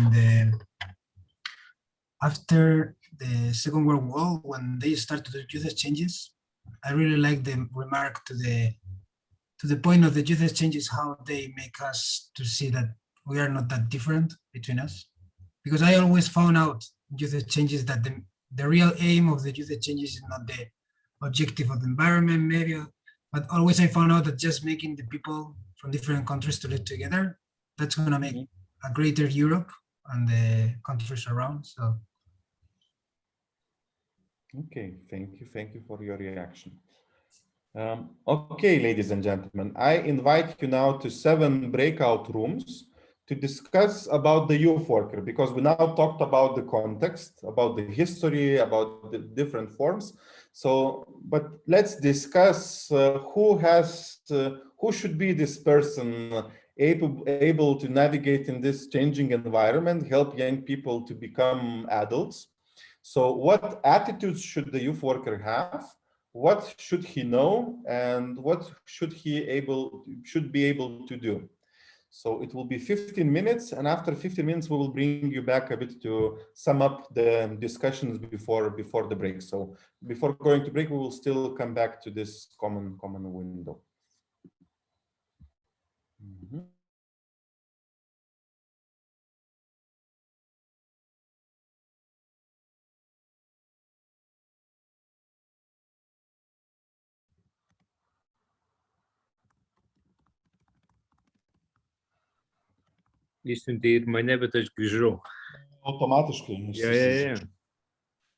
after the Second World War, when they started to do youth exchanges. I really like the remark to the point of the youth exchanges, how they make us to see that we are not that different between us. Because I always found out youth exchanges that the real aim of the youth exchanges is not the objective of the environment, maybe, but always I found out that just making the people from different countries to live together, that's going to make a greater Europe and the countries around. So.
Okay, thank you for your reaction. Okay, ladies and gentlemen, I invite you now to 7 breakout rooms to discuss about the youth worker, because we now talked about the context, about the history, about the different forms. So, but let's discuss who should be this person able to navigate in this changing environment, help young people to become adults. So what attitudes should the youth worker have? What should he know, and what should be able to do? So it will be 15 minutes, and after 15 minutes, we will bring you back a bit to sum up the discussions before the break. So before going to break, we will still come back to this common window. Mm-hmm.
Išsiuntė ir mane, bet aš grįžau.
Automatiškai.
Ja.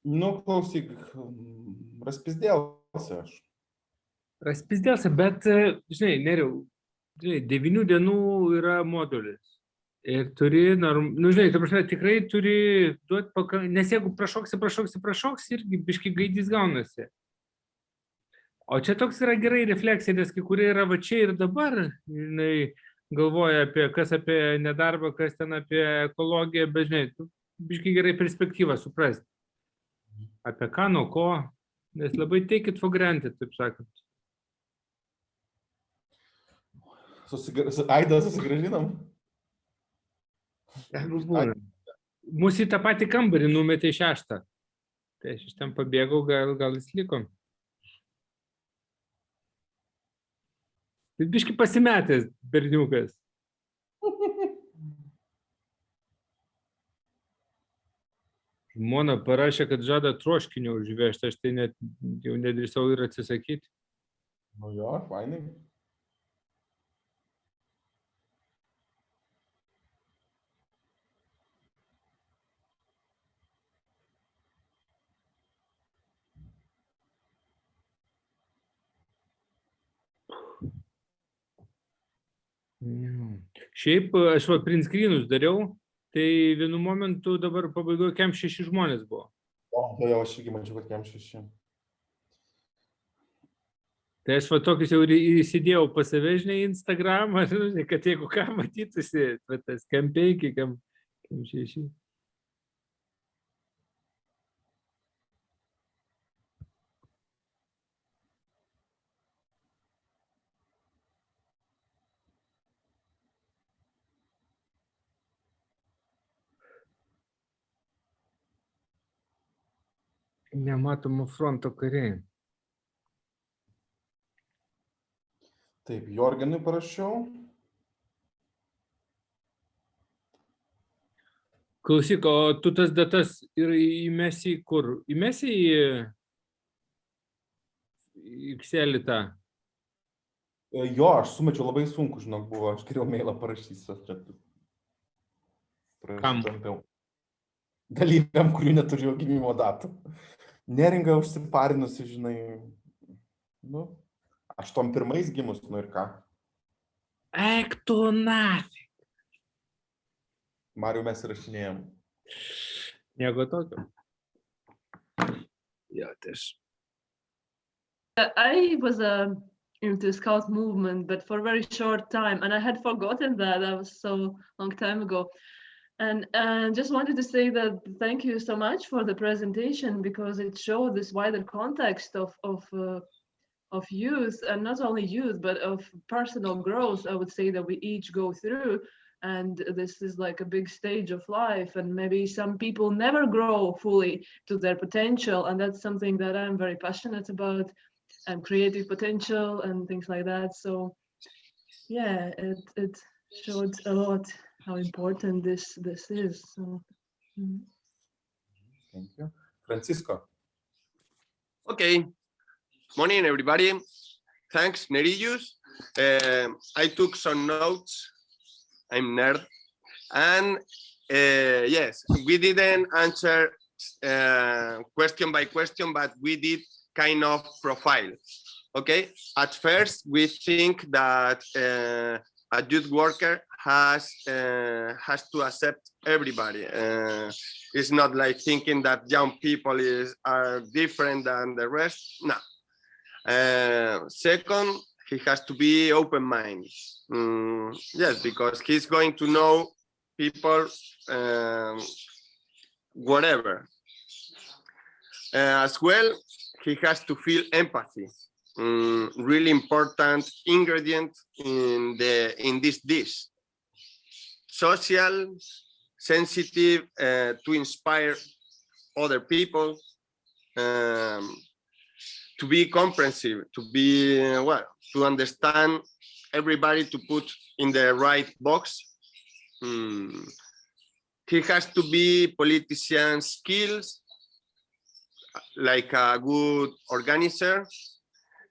Nu, klausyk, raspizdėlsi aš.
Raspizdėlsi, bet, žinai, Neriau, 9 dienų yra modulis. Ir turi, žinai, ta prasme, tikrai turi duoti pakankamai, nes jeigu prašoksi, irgi biški gaidys gaunasi. O čia toks yra gerai refleksija, nes kai kurie yra va čia ir dabar, žinai, galvoja kas apie nedarbą, kas ten apie ekologiją, bet žinai, biškai gerai perspektyvą suprasti. Apie ką, nuo ko, nes labai take it for granted, taip sakant.
Aidą susigrąžinam?
Mūsų į tą patį kambarį numetė 6. Tai aš iš ten pabėgau, gal jis liko. Biški pasimetęs berniukas. Žmona parašė, kad žada troškinio užvežti, aš tai net jau nedrįsau ir atsisakyti.
Nu jo, fainai.
Šiaip aš print screenus dariau, tai vienu momentu dabar pabaigoje kem 6 žmonės buvo.
O, tai aš irgi mačiau, kad kem 6.
Tai aš tokius jau įsidėjau pas save, žinai, Instagramą, kad jeigu ką matytųsi, tas kem 5, kem 6. Nematomo fronto kariai.
Taip, Jorgenui parašiau.
Klausyk, o tu tas datas ir įmesi kur? Įmesi į Excelį tą?
Jo, aš sumečiau, labai sunku, žinok, buvo. Aš geriau mailą parašysiu.
Kam?
dalyviam, kurių neturiu gimimo datų. Neringa užsiparinusi, žinai, nu, 81 gimus, nu ir ką.
Eik tu nafig.
Mariu, mes įrašinėjom.
Nieko tokio. Jo, tieš.
I was into Scout movement, but for a very short time, and I had forgotten that was so long time ago. And just wanted to say that thank you so much for the presentation, because it showed this wider context of youth, and not only youth, but of personal growth, I would say, that we each go through. And this is like a big stage of life, and maybe some people never grow fully to their potential, and that's something that I'm very passionate about, and creative potential and things like that. So yeah, it showed a lot how important this is. So
Thank you. Francisco.
Okay. Morning, everybody. Thanks, Nerijus. I took some notes. I'm nerd. And yes, we didn't answer question by question, but we did kind of profile. Okay. At first, we think that a youth worker has to accept everybody. It's not like thinking that young people are different than the rest. No. Second, he has to be open-minded. Yes, because he's going to know people, whatever. As well, he has to feel empathy. Really important ingredient in this dish. Social, sensitive, to inspire other people, to be comprehensive, to be to understand everybody, to put in the right box. He has to be politician skills, like a good organizer.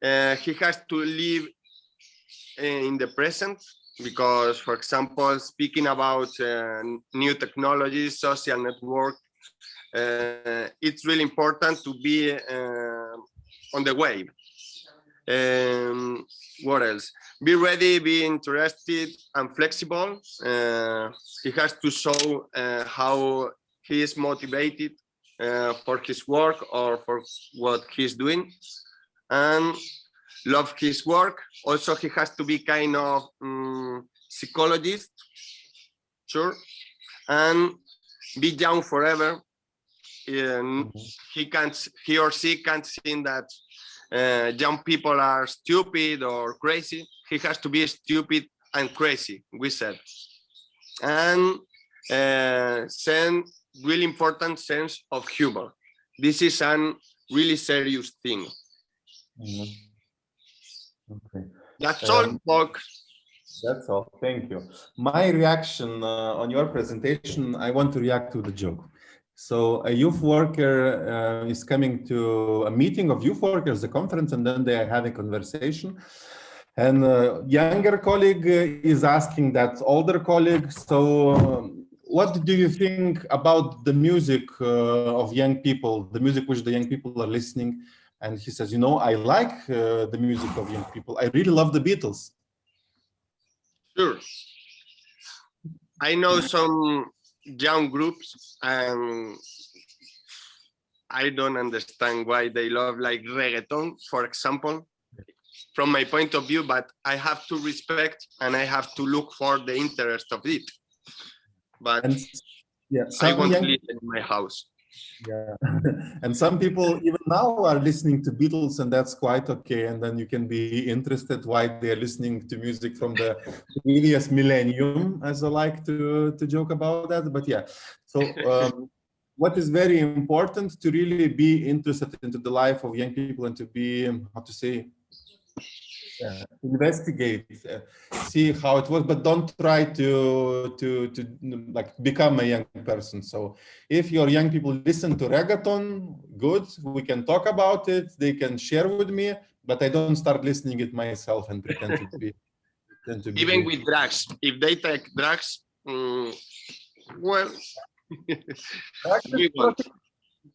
He has to live in the present, because, for example, speaking about new technologies, social network, it's really important to be on the wave. What else? Be ready, be interested and flexible. He has to show how he is motivated for his work or for what he's doing, and love his work. Also, he has to be kind of psychologist, sure, and be young forever. He or she can't think that young people are stupid or crazy. He has to be stupid and crazy, we said. And really important sense of humor. This is a really serious thing.
Okay.
That's all, folks.
That's all. Thank you. My reaction on your presentation, I want to react to the joke. So a youth worker is coming to a meeting of youth workers, a conference, and then they are having a conversation. And a younger colleague is asking that older colleague, so what do you think about the music of young people, the music which the young people are listening? And he says, you know, I like the music of young people. I really love the Beatles.
Sure. I know some young groups, and I don't understand why they love like reggaeton, for example, from my point of view, but I have to respect and I have to look for the interest of it. But
yeah,
I want to listen in my house.
Yeah, and some people even now are listening to Beatles, and that's quite okay. And then you can be interested why they're listening to music from the previous millennium, as I like to joke about that. But yeah, so what is very important to really be interested into the life of young people and to be, how to say, investigate, see how it works, but don't try to like become a young person. So if your young people listen to reggaeton, good, we can talk about it, they can share with me, but I don't start listening it myself and pretend to be
even with drugs. If they take drugs, well,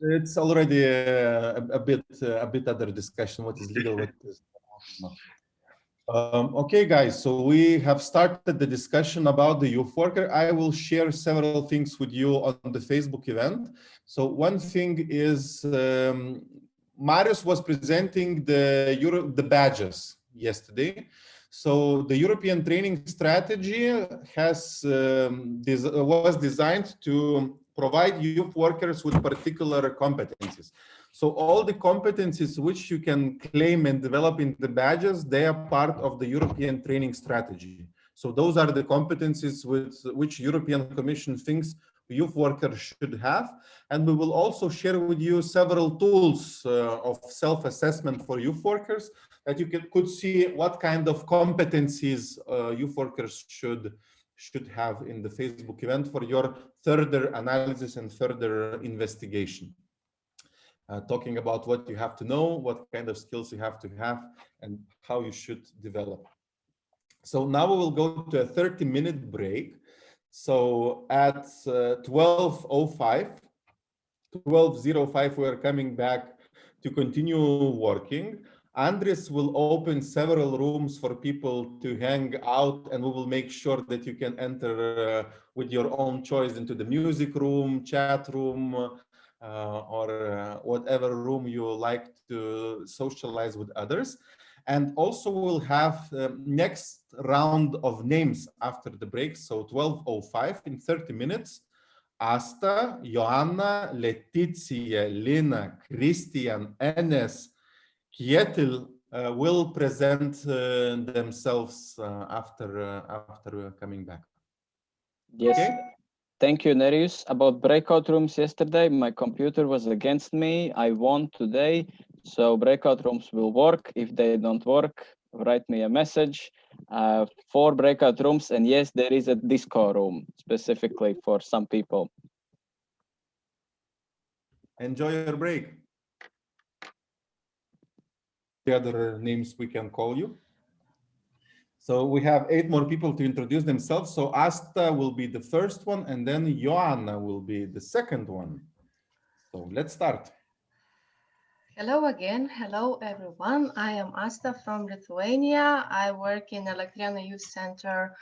It's already a bit other discussion. What is legal? What is not? Okay, guys. So we have started the discussion about the youth worker. I will share several things with you on the Facebook event. So one thing is Marius was presenting the badges yesterday. So the European training strategy was designed to provide youth workers with particular competencies. So all the competencies which you can claim and develop in the badges, they are part of the European training strategy. So those are the competencies which European Commission thinks youth workers should have. And we will also share with you several tools of self-assessment for youth workers that you could see what kind of competencies youth workers should have in the Facebook event for your further analysis and further investigation. Talking about what you have to know, what kind of skills you have to have, and how you should develop. So now we will go to a 30-minute break. So at 12:05, we are coming back to continue working. Andres will open several rooms for people to hang out, and we will make sure that you can enter with your own choice into the music room, chat room, or whatever room you like to socialize with others. And also we'll have next round of names after the break. So 12:05 in 30 minutes. Asta, Joanna, Letizia, Lina, Christian, Enes, Kjetil will present themselves after we're coming back.
Yes.
Okay?
Thank you, Nereus. About breakout rooms yesterday, my computer was against me. I won today. So breakout rooms will work. If they don't work, write me a message. 4 breakout rooms. And yes, there is a disco room specifically for some people.
Enjoy your break. The other names we can call you. So we have 8 more people to introduce themselves. So Asta will be the first one, and then Joanna will be the second one. So let's start.
Hello again. Hello, everyone. I am Asta from Lithuania. I work in Elektrėnų Youth Center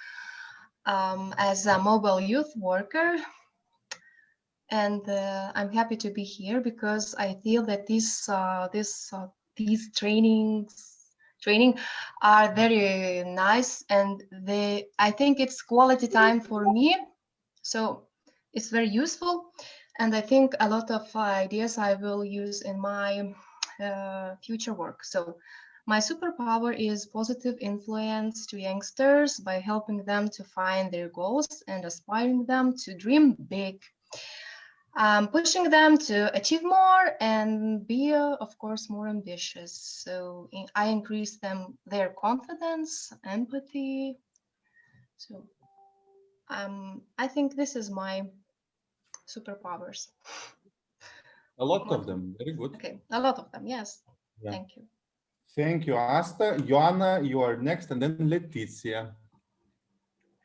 as a mobile youth worker. And I'm happy to be here because I feel that these training are very nice, and I think it's quality time for me. So it's very useful. And I think a lot of ideas I will use in my future work. So my superpower is positive influence to youngsters by helping them to find their goals and aspiring them to dream big. Pushing them to achieve more and be, of course, more ambitious. So I increase their confidence, empathy. So I think this is my superpowers.
A lot of them, very good.
Okay, a lot of them, yes.
Yeah.
Thank you.
Thank you, Asta. Joanna, you are next, and then Letizia.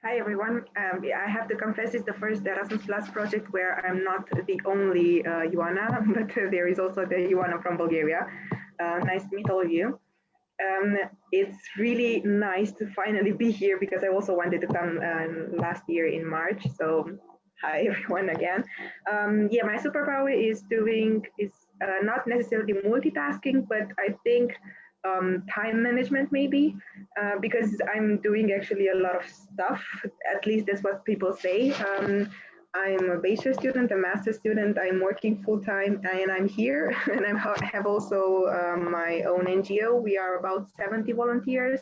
Hi, everyone. I have to confess it's the first Erasmus Plus project where I'm not the only Joanna, but there is also the Joanna from Bulgaria. Nice to meet all of you. It's really nice to finally be here because I also wanted to come last year in March. So hi, everyone again. Yeah, my superpower is not necessarily multitasking, but I think time management maybe, because I'm doing actually a lot of stuff, at least that's what people say. I'm a bachelor student, a master's student, I'm working full-time, and I'm here, and I have also my own NGO. We are about 70 volunteers.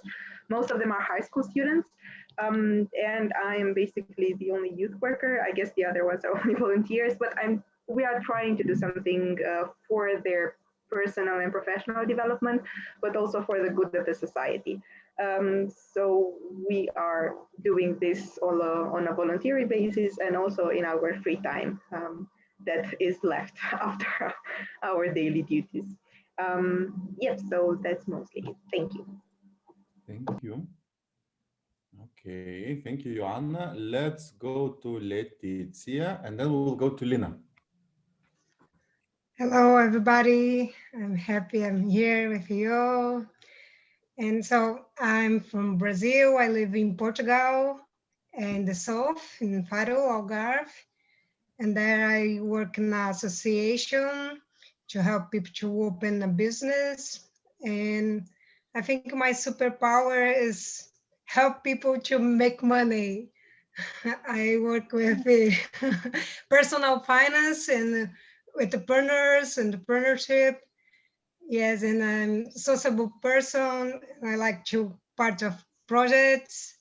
Most of them are high school students, and I am basically the only youth worker. I guess the other ones are only volunteers, but we are trying to do something for their personal and professional development, but also for the good of the society. So we are doing this on a voluntary basis and also in our free time that is left after our daily duties. Yep, so that's mostly it. Thank you.
Thank you. Okay, thank you, Joanna. Let's go to Letizia, and then we'll go to Lina.
Hello, everybody. I'm happy I'm here with you all. And so I'm from Brazil. I live in Portugal in the south, in Faro, Algarve. And there I work in an association to help people to open a business. And I think my superpower is help people to make money. I work with personal finance and entrepreneurs, entrepreneurship. Yes, and I'm a sociable person. I like to part of projects.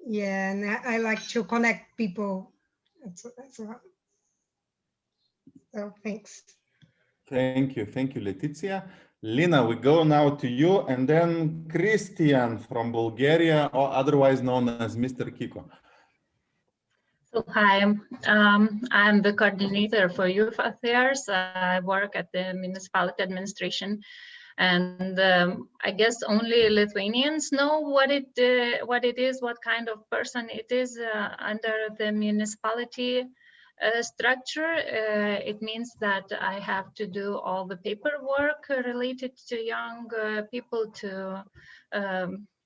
Yeah, and I like to connect people. That's all. So thanks.
Thank you, Letizia. Lina, we go now to you, and then Christian from Bulgaria, or otherwise known as Mr. Kiko.
So hi, I'm the coordinator for youth affairs. I work at the municipality administration, and I guess only Lithuanians know what it is, what kind of person it is under the municipality structure. It means that I have to do all the paperwork related to young people, to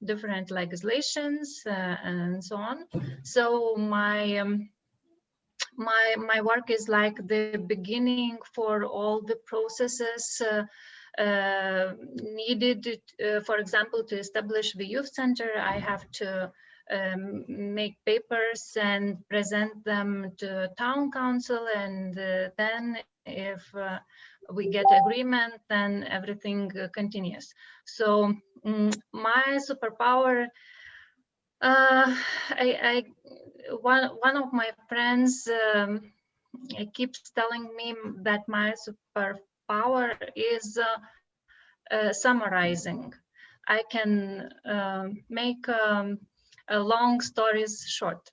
different legislations and so on. So my work is like the beginning for all the processes needed. For example, to establish the youth center, I have to make papers and present them to town council, and then if we get agreement, then everything continues. So my superpower, one of my friends keeps telling me that my superpower is summarizing. I can make long stories short.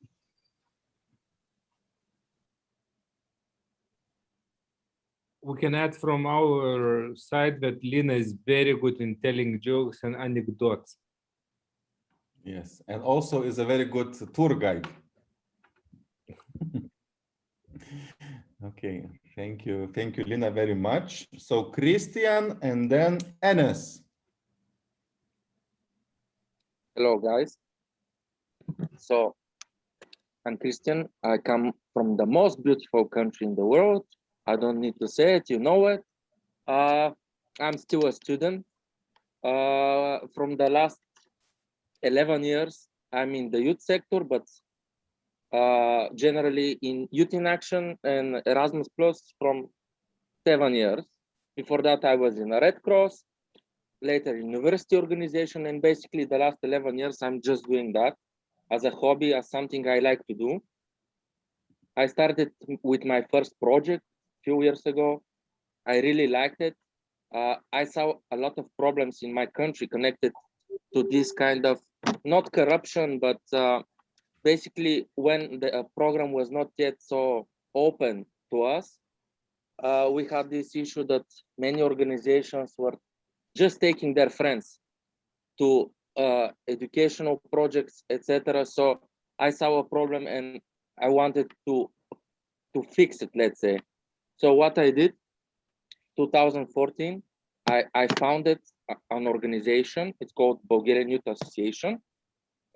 We can add from our side that Lina is very good in telling jokes and anecdotes.
Yes, and also is a very good tour guide. Okay, thank you, Lina, very much. So Christian, and then Enes.
Hello, guys. So I'm Christian. I come from the most beautiful country in the world. I don't need to say it, you know it. I'm still a student. From the last 11 years, I'm in the youth sector, but generally in Youth in Action and Erasmus Plus from 7 years. Before that, I was in a Red Cross, later university organization, and basically the last 11 years, I'm just doing that as a hobby, as something I like to do. I started with my first project a few years ago. I really liked it. I saw a lot of problems in my country connected to this kind of, not corruption, but basically when the program was not yet so open to us, we had this issue that many organizations were just taking their friends to educational projects, etc. So I saw a problem and I wanted to fix it, let's say. So what I did, 2014, I founded an organization. It's called Bulgarian Youth Association.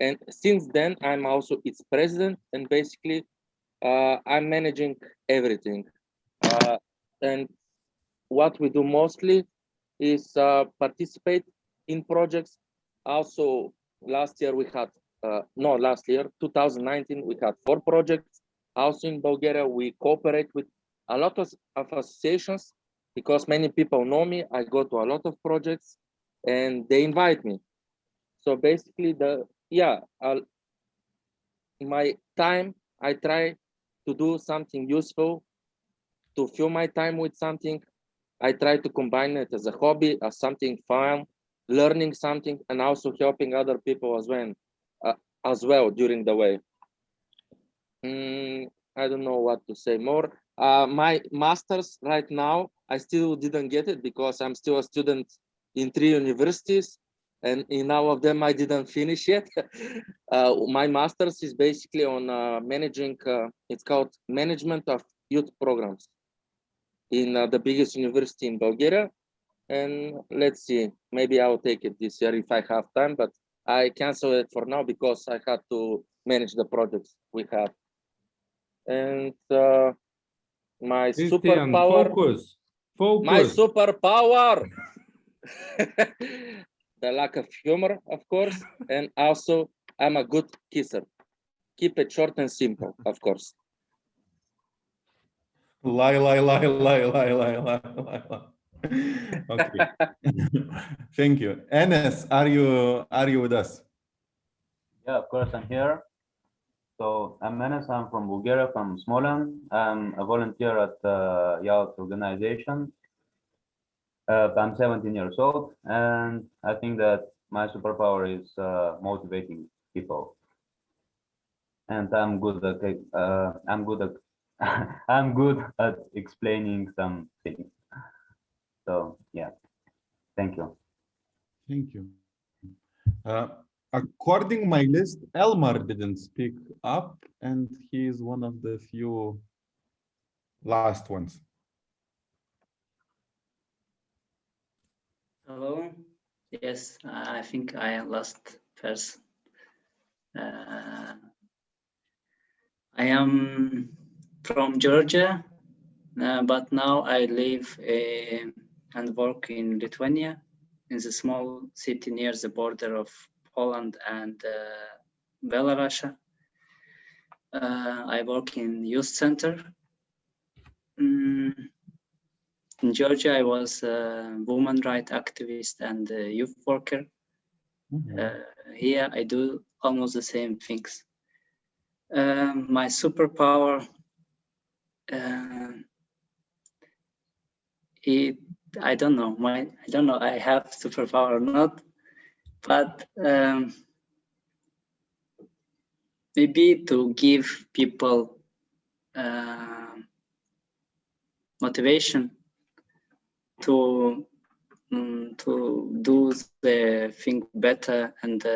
And since then, I'm also its president, and basically I'm managing everything. And what we do mostly is participate in projects. Also, last year we had, 2019, we had 4 projects. Also in Bulgaria, we cooperate with a lot of associations because many people know me. I go to a lot of projects and they invite me. So basically, my time, I try to do something useful, to fill my time with something. I try to combine it as a hobby, as something fun, learning something, and also helping other people as well during the way. I don't know what to say more. My master's right now, I still didn't get it because I'm still a student in 3 universities. and in all of them I didn't finish yet. My master's is basically on managing, it's called Management of Youth Programs in the biggest university in Bulgaria. And let's see, maybe I'll take it this year if I have time, but I cancel it for now because I had to manage the projects we have. And my
Christian,
superpower, my superpower, the lack of humor, of course, and also I'm a good kisser. Keep it short and simple, of course.
Lie. Okay. Thank you. Enes, are you with us?
Yeah, of course, I'm here. So I'm Enes, I'm from Bulgaria, from Smolensk. I'm a volunteer at the youth organization. I'm 17 years old, and I think that my superpower is motivating people. And I'm good at I'm good at explaining some things. So yeah, thank you.
Thank you. According my list, Elmar didn't speak up, and he is one of the few last ones.
Hello. Yes, I think I am last person. I am from Georgia, but now I live and work in Lithuania, in the small city near the border of Poland and Belarus. I work in youth center. In Georgia, I was a woman rights activist and a youth worker. Here, I do almost the same things. My superpower, I don't know. I don't know. I have superpower or not, but maybe to give people motivation to do the thing better and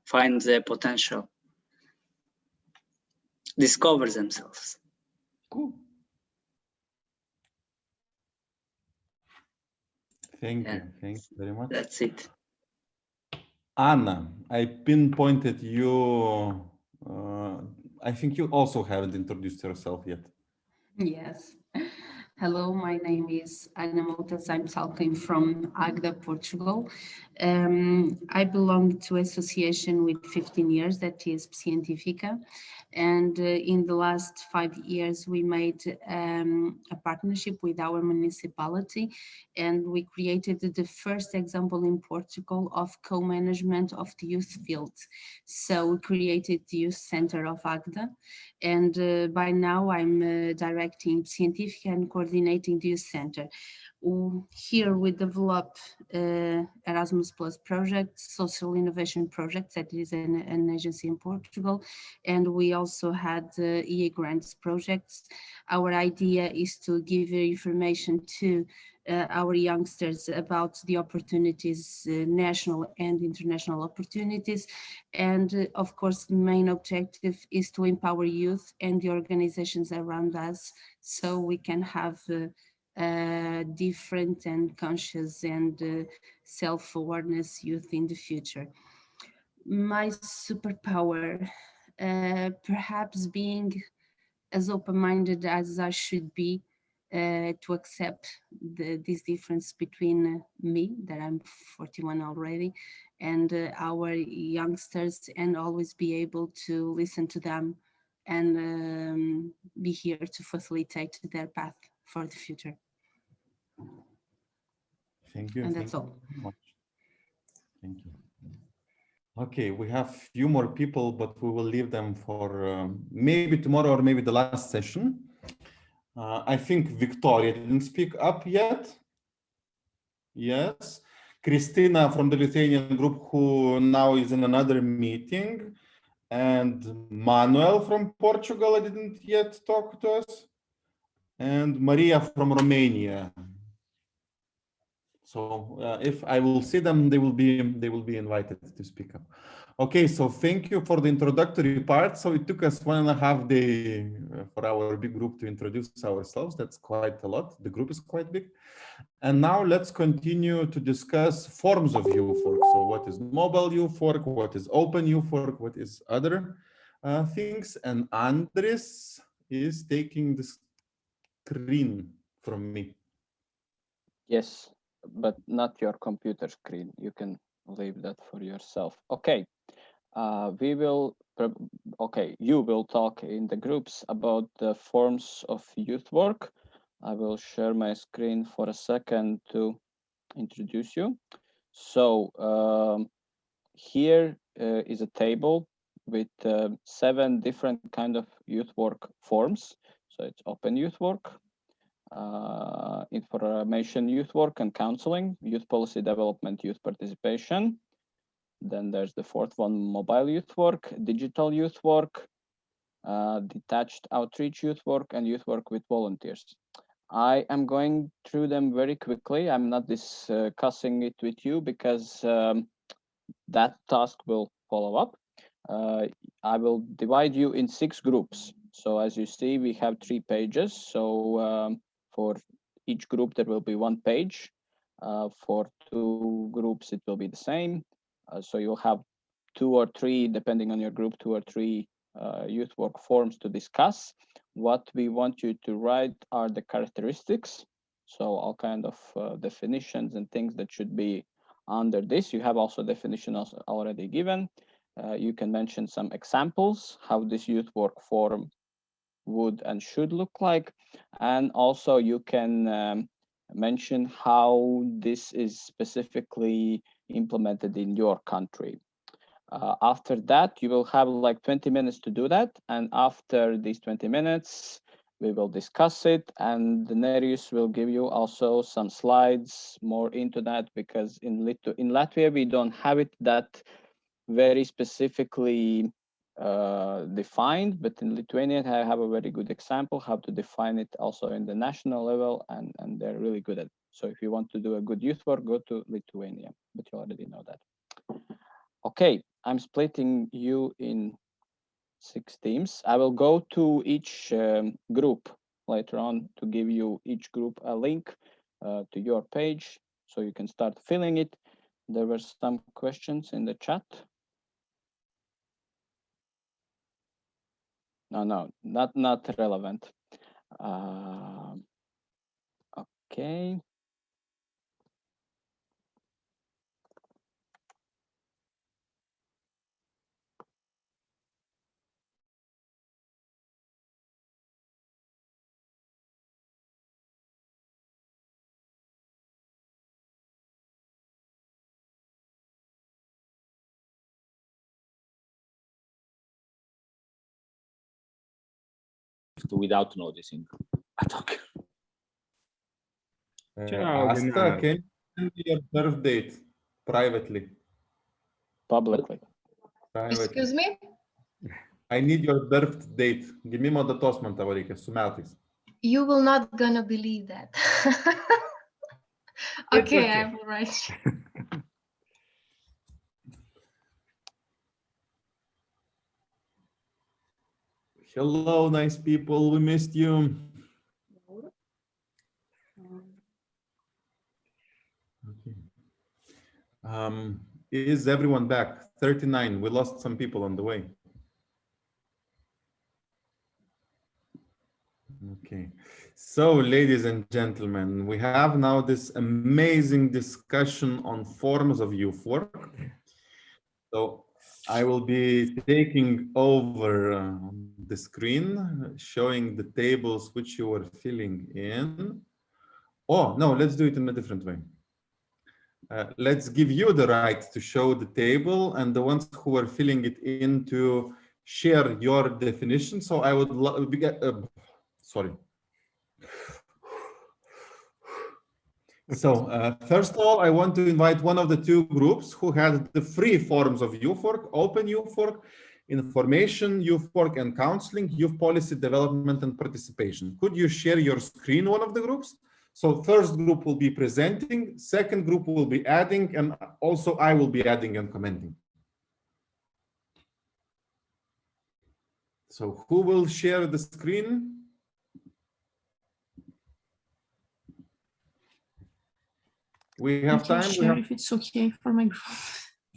find their potential, discover themselves.
Cool. Thank you very much.
That's it.
Anna, I pinpointed you. I think you also haven't introduced yourself yet.
Yes. Hello, my name is Ana Moutas. I'm talking from Agda, Portugal. I belong to association with 15 years, that is Científica. And in the last 5 years, we made a partnership with our municipality, and we created the first example in Portugal of co-management of the youth field. So we created the youth center of Agda, and by now I'm directing Científica and coordinating the youth center. Here we develop Erasmus Plus projects, social innovation projects, that is an agency in Portugal, and we also had EA grants projects. Our idea is to give information to our youngsters about the opportunities, national and international opportunities. And of course, the main objective is to empower youth and the organizations around us so we can have different and conscious and self-awareness youth in the future. My superpower, perhaps being as open-minded as I should be, to accept this difference between me, that I'm 41 already, and our youngsters, and always be able to listen to them and be here to facilitate their path for the future.
Thank you.
And that's all.
Thank you. Okay, we have few more people, but we will leave them for maybe tomorrow or maybe the last session. I think Victoria didn't speak up yet. Yes. Christina from the Lithuanian group, who now is in another meeting. And Manuel from Portugal, I didn't yet talk to us. And Maria from Romania. So if I will see them, they will be invited to speak up. Okay, so thank you for the introductory part. So it took us 1.5 days for our big group to introduce ourselves. That's quite a lot. The group is quite big. And now let's continue to discuss forms of youth work. So what is mobile youth work? What is open youth work? What is other things? And Andres is taking the screen from me.
Yes, but not your computer screen. You can leave that for yourself. Okay, we will, okay, you will talk in the groups about the forms of youth work. I will share my screen for a second to introduce you. So here is a table with 7 different kind of youth work forms. So it's open youth work, information youth work and counseling, youth policy development, youth participation. Then there's the 4th one, mobile youth work, digital youth work, detached outreach youth work, and youth work with volunteers. I am going through them very quickly. I'm not discussing it with you because that task will follow up. I will divide you in 6 groups. So as you see, we have 3 pages. So for each group, there will be 1 page. For 2 groups, it will be the same. So you'll have 2 or 3, depending on your group, 2 or 3 youth work forms to discuss. What we want you to write are the characteristics. So all kind of definitions and things that should be under this. You have also definitions already given. You can mention some examples, how this youth work form would and should look like. And also you can mention how this is specifically implemented in your country. After that, you will have like 20 minutes to do that. And after these 20 minutes, we will discuss it. And Nerijus will give you also some slides more into that, because in Latvia, we don't have it that very specifically defined, but in Lithuania, I have a very good example how to define it also in the national level, and they're really good at it. So if you want to do a good youth work, go to Lithuania, but you already know that. Okay, I'm splitting you in 6 teams. I will go to each group later on to give you each group a link to your page so you can start filling it. There were some questions in the chat. No, not relevant. Okay.
Without noticing.
Asta, can you send me your birth date privately?
Publicly.
Privately.
Excuse me?
I need your birth date. Gimimo datos man tavo reikia su metais.
You will not gonna believe that. Okay, I will write.
Hello, nice people. We missed you. Okay. Is everyone back? 39. We lost some people on the way. Okay. So, ladies and gentlemen, we have now this amazing discussion on forms of youth work. So, I will be taking over the screen, showing the tables which you were filling in. Oh, no, let's do it in a different way. Let's give you the right to show the table, and the ones who are filling it in to share your definition. So I would sorry. So first of all, I want to invite one of the 2 groups who had the 3 forms of youth work: open youth work, information youth work and counseling, youth policy development and participation. Could you share your screen, one of the groups, So first group will be presenting, second group will be adding, and also I will be adding and commenting. So who will share the screen? We have time.
Share if it's okay for my group.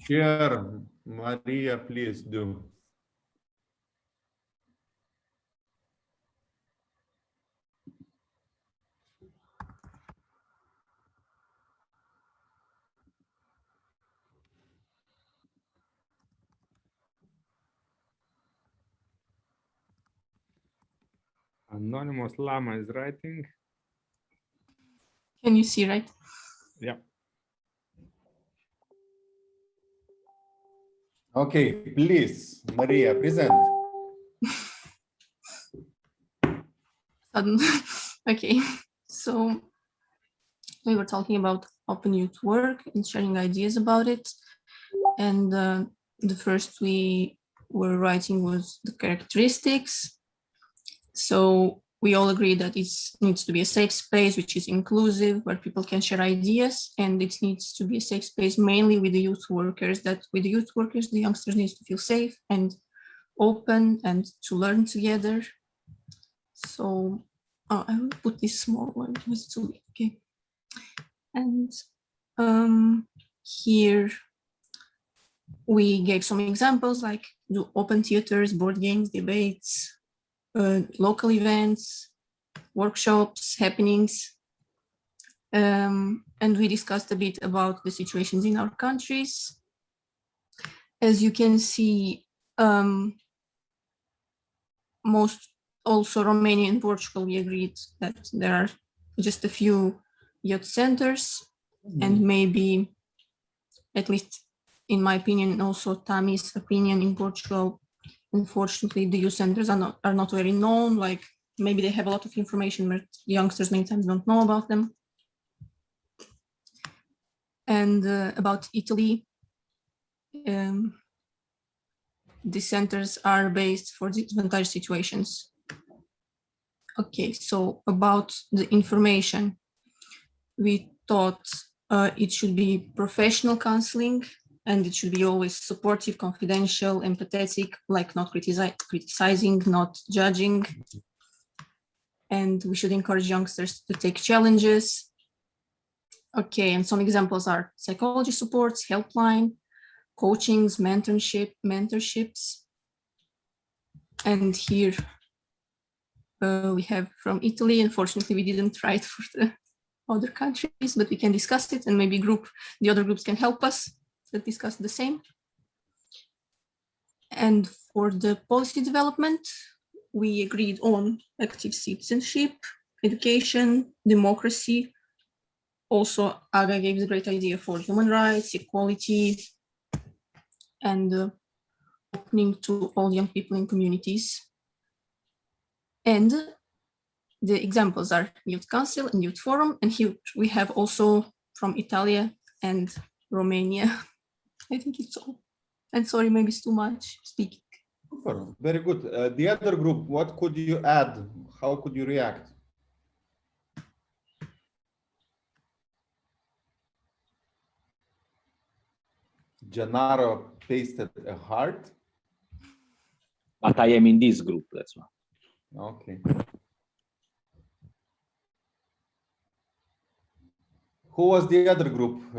Share, Maria, please do.
Anonymous Lama is writing.
Can you see, right?
Yeah.
Okay, please, Maria, present.
Okay, so we were talking about open youth work and sharing ideas about it. And the first we were writing was the characteristics. So we all agree that it needs to be a safe space, which is inclusive, where people can share ideas, and it needs to be a safe space mainly with the youth workers, that with the youth workers, the youngsters need to feel safe and open and to learn together. So I will put this small one, it was too big, okay. And here we gave some examples like do open theaters, board games, debates, local events, workshops, happenings. And we discussed a bit about the situations in our countries. As you can see, most also Romania and Portugal, we agreed that there are just a few youth centers, and maybe, at least in my opinion, and also Tami's opinion, in Portugal, unfortunately, the youth centers are not very known. Like maybe they have a lot of information, but youngsters many times don't know about them. And about Italy, the centers are based for disadvantaged situations. Okay, so about the information, we thought it should be professional counseling, and it should be always supportive, confidential, empathetic, like not criticizing, not judging. And we should encourage youngsters to take challenges. Okay, and some examples are psychology supports, helpline, coachings, mentorships. And here we have from Italy. Unfortunately, we didn't write for the other countries, but we can discuss it, and maybe the other groups can help us to discuss the same. And for the policy development, we agreed on active citizenship, education, democracy. Also, Aga gave a great idea for human rights, equality, and opening to all young people in communities. And the examples are Youth Council and Youth Forum, and here we have also from Italia and Romania. I think it's all. And sorry, maybe it's too much speaking.
Super, very good. The other group, what could you add? How could you react? Gennaro pasted a heart.
But I am in this group, that's why.
Okay. Who was the other group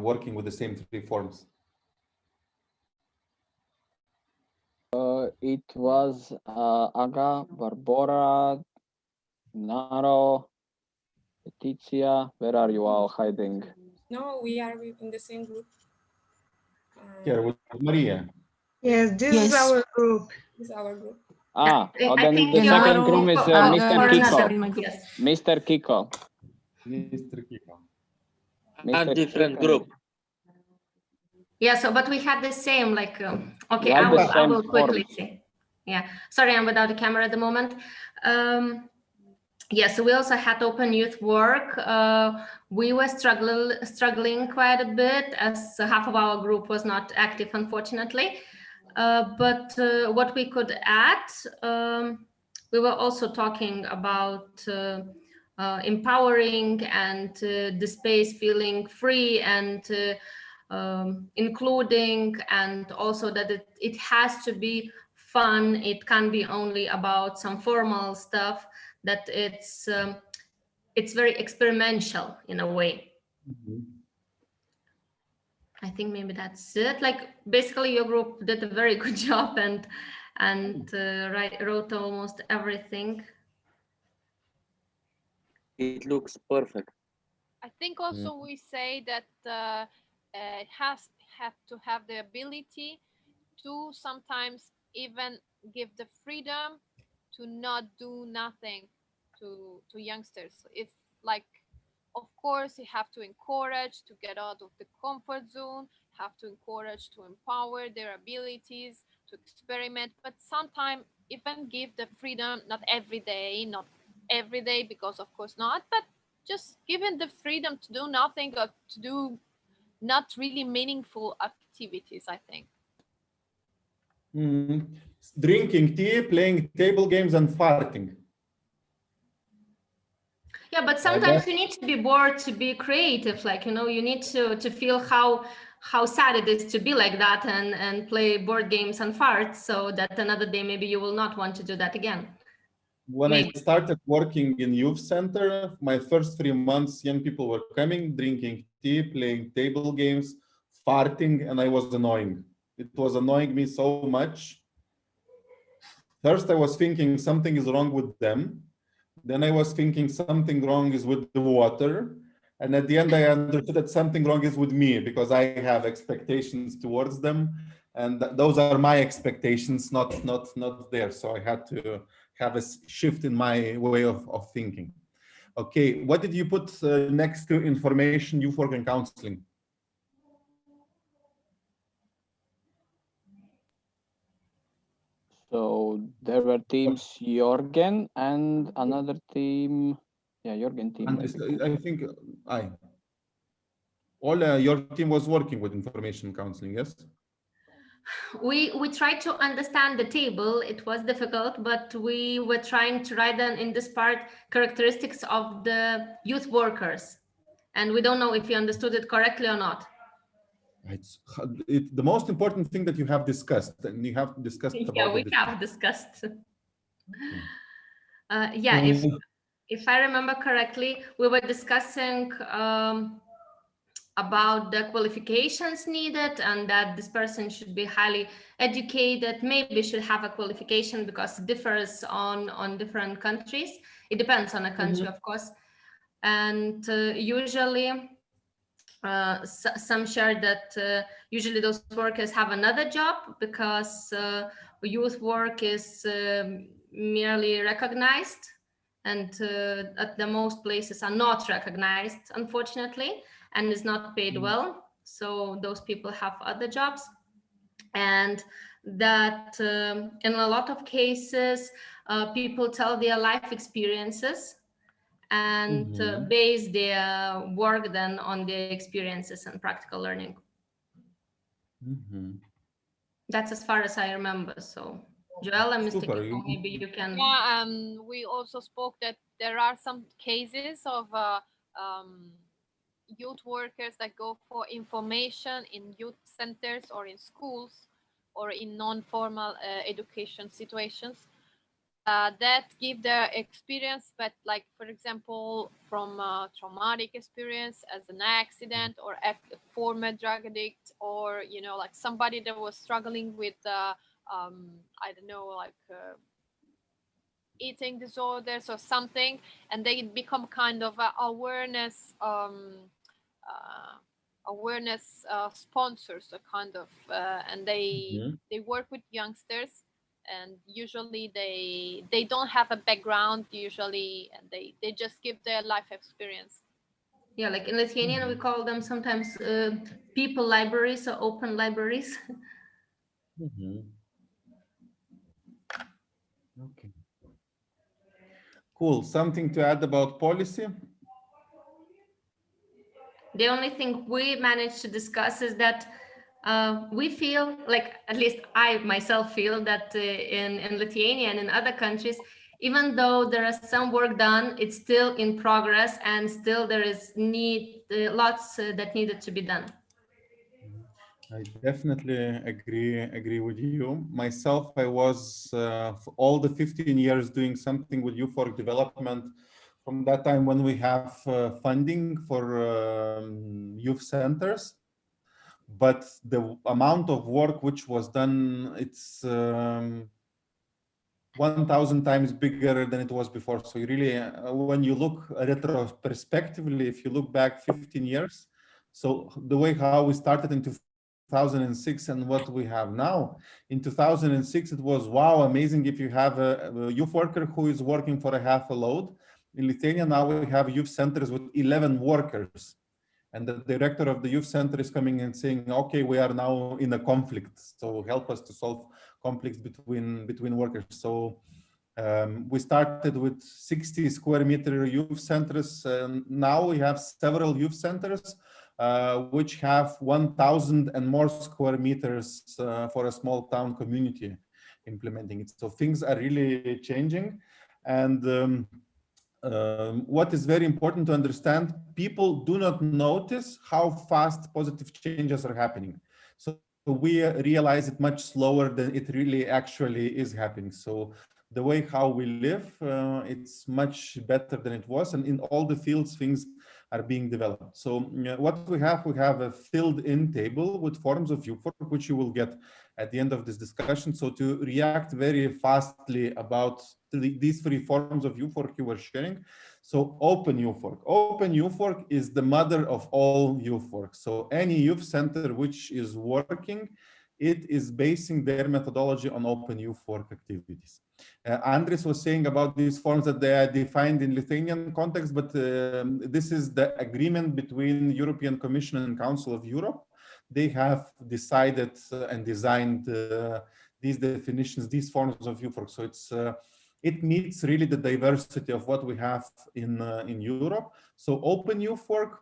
working with the same three forms?
It was Aga, Barbora, Naro, Letizia. Where are you all hiding?
No, we are in the same group.
Here with Maria.
Yes, this is our group.
This is our group.
Ah, then the second group is Mr. Kiko.
Yes.
Mr. Kiko.
Mr. Kiko.
A different group.
Yeah, so but we had the same, like, okay,
You have the
I will
same
quickly
form.
say. Yeah, sorry, I'm without a camera at the moment. Yeah, so we also had open youth work. We were struggling quite a bit, as half of our group was not active, unfortunately. But what we could add, we were also talking about empowering, and the space feeling free and including, and also that it has to be fun. It can't be only about some formal stuff, that it's very experimental in a way. I think maybe that's it. Like basically your group did a very good job and wrote almost everything.
It looks perfect.
I think also we say that it have to have the ability to sometimes even give the freedom to not do nothing to youngsters. If like, of course, you have to encourage to get out of the comfort zone, have to encourage to empower their abilities, to experiment, but sometimes even give the freedom, not every day, because of course not, but just given the freedom to do nothing or to do not really meaningful activities, I think.
Drinking tea, playing table games, and farting.
Yeah, but sometimes you need to be bored to be creative. Like, you know, you need to feel how sad it is to be like that and play board games and fart, so that another day maybe you will not want to do that again.
When I started working in youth center, my first 3 months, young people were coming, drinking tea, playing table games, farting, and I was annoying. It was annoying me so much. First, I was thinking something is wrong with them. Then I was thinking something wrong is with the water. And at the end, I understood that something wrong is with me because I have expectations towards them. And those are my expectations, not theirs. So I had to have a shift in my way of thinking. Okay, what did you put next to information, youth work, and counseling?
So there were teams Jorgen and another team. Yeah, Jorgen team.
I think Ola, your team was working with information counseling, yes?
We tried to understand the table. It was difficult, but we were trying to write down in this part characteristics of the youth workers. And we don't know if you understood it correctly or not.
It's the most important thing that you have discussed, and you have discussed about
Yeah, we have discussed. Yeah, if I remember correctly, we were discussing about the qualifications needed, and that this person should be highly educated, maybe should have a qualification because it differs on different countries. It depends on a country, of course. And usually some share that usually those workers have another job because youth work is merely recognized, and at the most places are not recognized, unfortunately, and is not paid well. So those people have other jobs, and that in a lot of cases people tell their life experiences and base their work then on their experiences and practical learning. That's as far as I remember. So Joel, I'm mistaken, maybe you can.
Yeah, we also spoke that there are some cases of youth workers that go for information in youth centers or in schools or in non-formal education situations that give their experience, but like, for example, from a traumatic experience as an accident or a former drug addict, or, you know, like somebody that was struggling with, I don't know, like eating disorders or something, and they become kind of awareness sponsors, a kind of, and they work with youngsters, and usually they don't have a background usually, and they just give their life experience.
Yeah, like in Lithuanian we call them sometimes people libraries or open libraries.
Okay. Cool. Something to add about policy?
The only thing we managed to discuss is that we feel, like at least I myself feel, that in Lithuania and in other countries, even though there is some work done, it's still in progress, and still there is lots that needed to be done.
I definitely agree with you. Myself, I was for all the 15 years doing something with youth work development. From that time when we have funding for youth centers, but the amount of work which was done, it's 1,000 times bigger than it was before. So you really, when you look retrospectively, if you look back 15 years, so the way how we started in 2006 and what we have now. In 2006, it was, wow, amazing if you have a youth worker who is working for a half a load. In Lithuania, now we have youth centers with 11 workers. And the director of the youth center is coming and saying, okay, we are now in a conflict. So help us to solve conflicts between workers. So we started with 60 square meter youth centers. Now we have several youth centers which have 1,000 and more square meters for a small town community implementing it. So things are really changing. And what is very important to understand, people do not notice how fast positive changes are happening. So we realize it much slower than it really actually is happening. So the way how we live, it's much better than it was. And in all the fields, things are being developed. So what we have a filled-in table with forms of youth work, which you will get at the end of this discussion. So to react very fastly about these three forms of youth work you were sharing. So open youth work. Open youth work is the mother of all youth work. So any youth center which is working, it is basing their methodology on open youth work activities. Andres was saying about these forms that they are defined in Lithuanian context, but this is the agreement between European Commission and Council of Europe. They have decided and designed these definitions, these forms of youth work. So it meets really the diversity of what we have in Europe. So open youth work,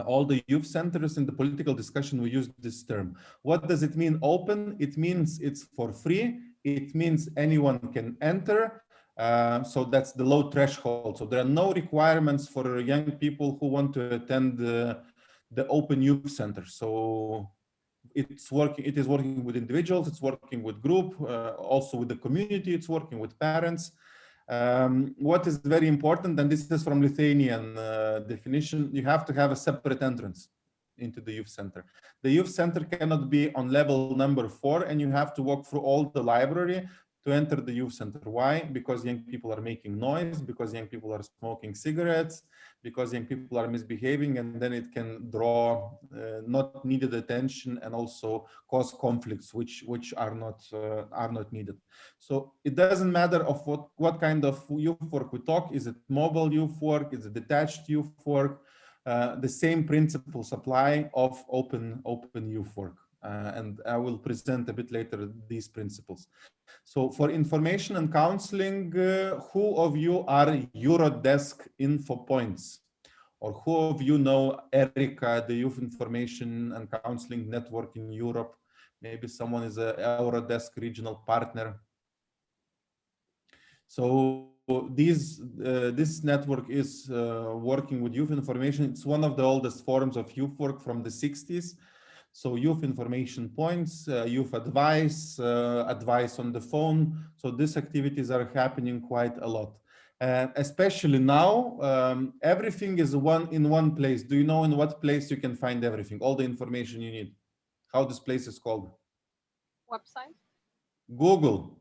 all the youth centers in the political discussion, we use this term. What does it mean open? It means it's for free. It means anyone can enter. So that's the low threshold. So there are no requirements for young people who want to attend the open youth center. So it is working with individuals, it's working with group, also with the community, it's working with parents. What is very important, and this is from Lithuanian definition, you have to have a separate entrance into the youth center. The youth center cannot be on level number 4, and you have to walk through all the library to enter the youth center. Why? Because young people are making noise, because young people are smoking cigarettes, because young people are misbehaving, and then it can draw not needed attention and also cause conflicts which are not needed. So it doesn't matter of what kind of youth work we talk. Is it mobile youth work? Is it detached youth work? The same principles apply of open youth work. And I will present a bit later these principles. So for information and counseling, who of you are Eurodesk info points? Or who of you know Erica, the Youth Information and Counseling Network in Europe? Maybe someone is a Eurodesk regional partner. So this network is working with youth information. It's one of the oldest forms of youth work from the 60s. So youth information points, youth advice, advice on the phone. So these activities are happening quite a lot. Especially now, everything is in one place. Do you know in what place you can find everything, all the information you need? How this place is called?
Website?
Google.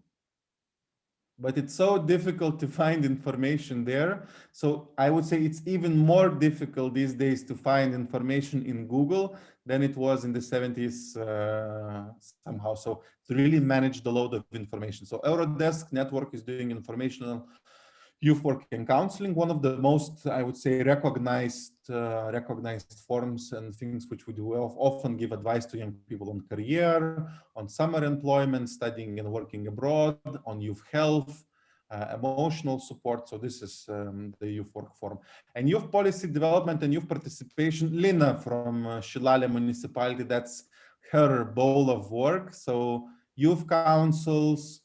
But it's so difficult to find information there. So I would say it's even more difficult these days to find information in Google than it was in the 70s somehow. So to really manage the load of information. So Eurodesk network is doing informational youth work and counseling, one of the most, I would say, recognized forms and things which we do. We often give advice to young people on career, on summer employment, studying and working abroad, on youth health, emotional support. So this is the youth work forum. And youth policy development and youth participation, Lina from Šilalė municipality, that's her bowl of work. So youth councils,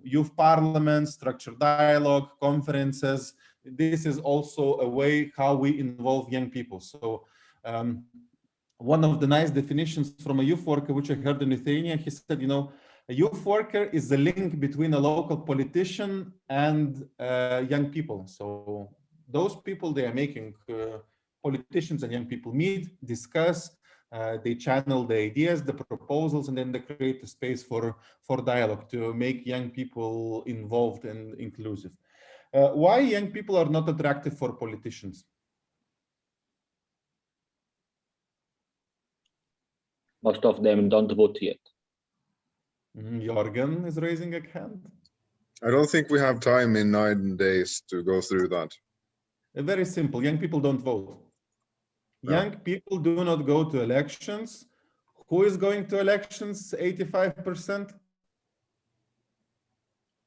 youth parliaments, structured dialogue, conferences. This is also a way how we involve young people. So one of the nice definitions from a youth worker, which I heard in Lithuania, he said, you know, a youth worker is the link between a local politician and young people. So those people, they are making politicians and young people meet, discuss, they channel the ideas, the proposals, and then they create a space for dialogue to make young people involved and inclusive. Why young people are not attractive for politicians?
Most of them don't vote yet.
Jorgen is raising a hand.
I don't think we have time in 9 days to go through that.
Very simple. Young people don't vote. Young people do not go to elections. Who is going to elections 85%?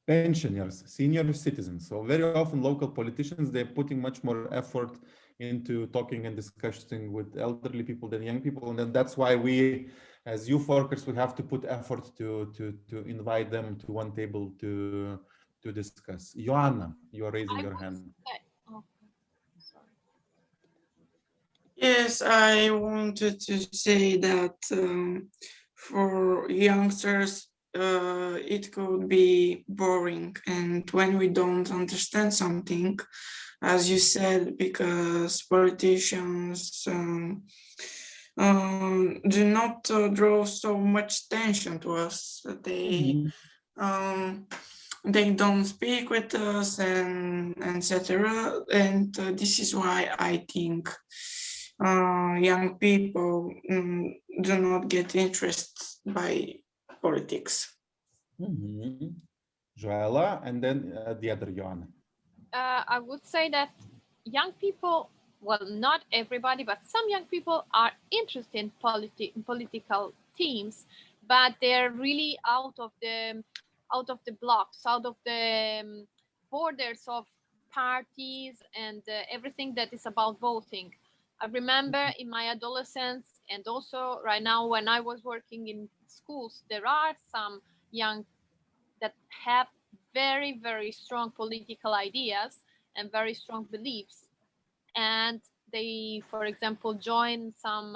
Pensioners, senior citizens. So very often local politicians, they're putting much more effort into talking and discussing with elderly people than young people. And then that's why we, as youth workers, we have to put effort to invite them to one table to discuss. Joanna, you are raising your hand.
Yes, I wanted to say that for youngsters, it could be boring. And when we don't understand something, as you said, because politicians do not draw so much attention to us, they don't speak with us, and etc. And this is why I think young people do not get interested by politics.
Joella, and then the other Joanna.
I would say that young people, well, not everybody, but some young people are interested in political teams, but they're really out of the blocks, out of the borders of parties and everything that is about voting. I remember in my adolescence, and also right now when I was working in schools, there are some young that have very, very strong political ideas and very strong beliefs. And they, for example, join some,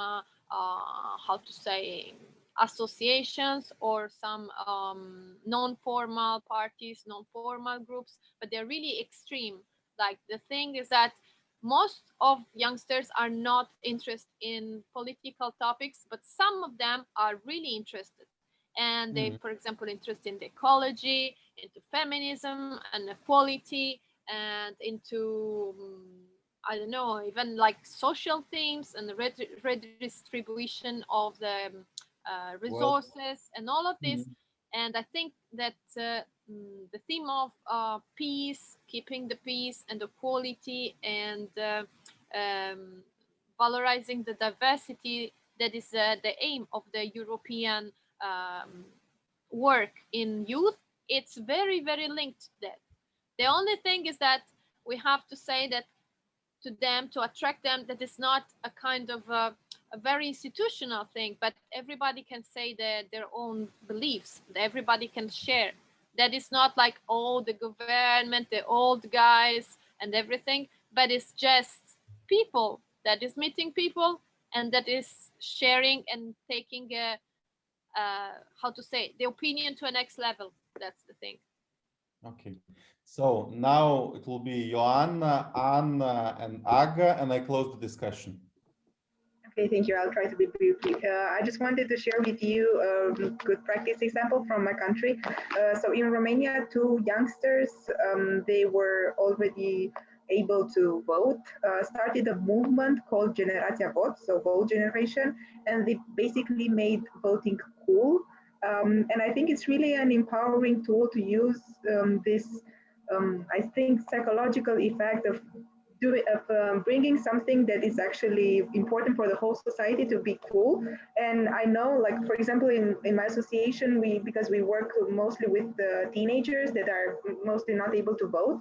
how to say, associations or some non-formal parties, non-formal groups, but they're really extreme. Like the thing is that most of youngsters are not interested in political topics, but some of them are really interested. And they, for example, interested in the ecology, into feminism and equality, and into, I don't know, even like social themes and the redistribution of the resources and all of this. And I think that the theme of peace, keeping the peace and equality and valorizing the diversity, that is the aim of the European work in youth. It's very, very linked to that. The only thing is that we have to say that to them, to attract them, that is not a kind of a very institutional thing, but everybody can say their own beliefs. Everybody can share. That is not like, oh, the government, the old guys and everything, but it's just people that is meeting people and that is sharing and taking how to say, the opinion to a next level. That's the thing.
Okay, so now it will be Joanna, Anna, and Aga, and I close the discussion.
Okay, thank you. I'll try to be brief. I just wanted to share with you a good practice example from my country. So in Romania, two youngsters, they were already able to vote, started a movement called Generația Vot, so Vote Generation, and they basically made voting cool. And I think it's really an empowering tool to use this, I think, psychological effect of bringing something that is actually important for the whole society to be cool. And I know, like, for example, in my association, because we work mostly with the teenagers that are mostly not able to vote,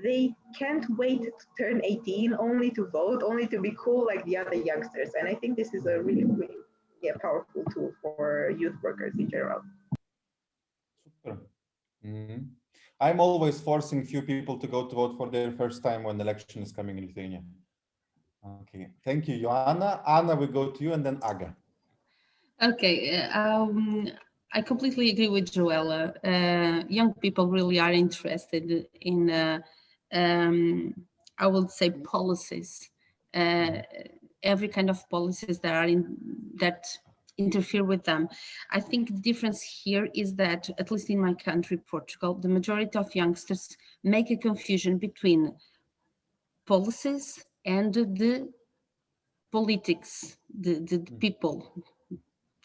they can't wait to turn 18 only to vote, only to be cool like the other youngsters. And I think this is a really, really powerful tool for youth workers in general.
Super. Mhm. I'm always forcing few people to go to vote for their first time when the election is coming in Lithuania. Okay, thank you, Joanna. Anna, we go to you, and then Aga.
Okay, I completely agree with Joella. Young people really are interested in, I would say, policies. Every kind of policies that are that interfere with them. I think the difference here is that, at least in my country, Portugal, the majority of youngsters make a confusion between policies and the politics, the people.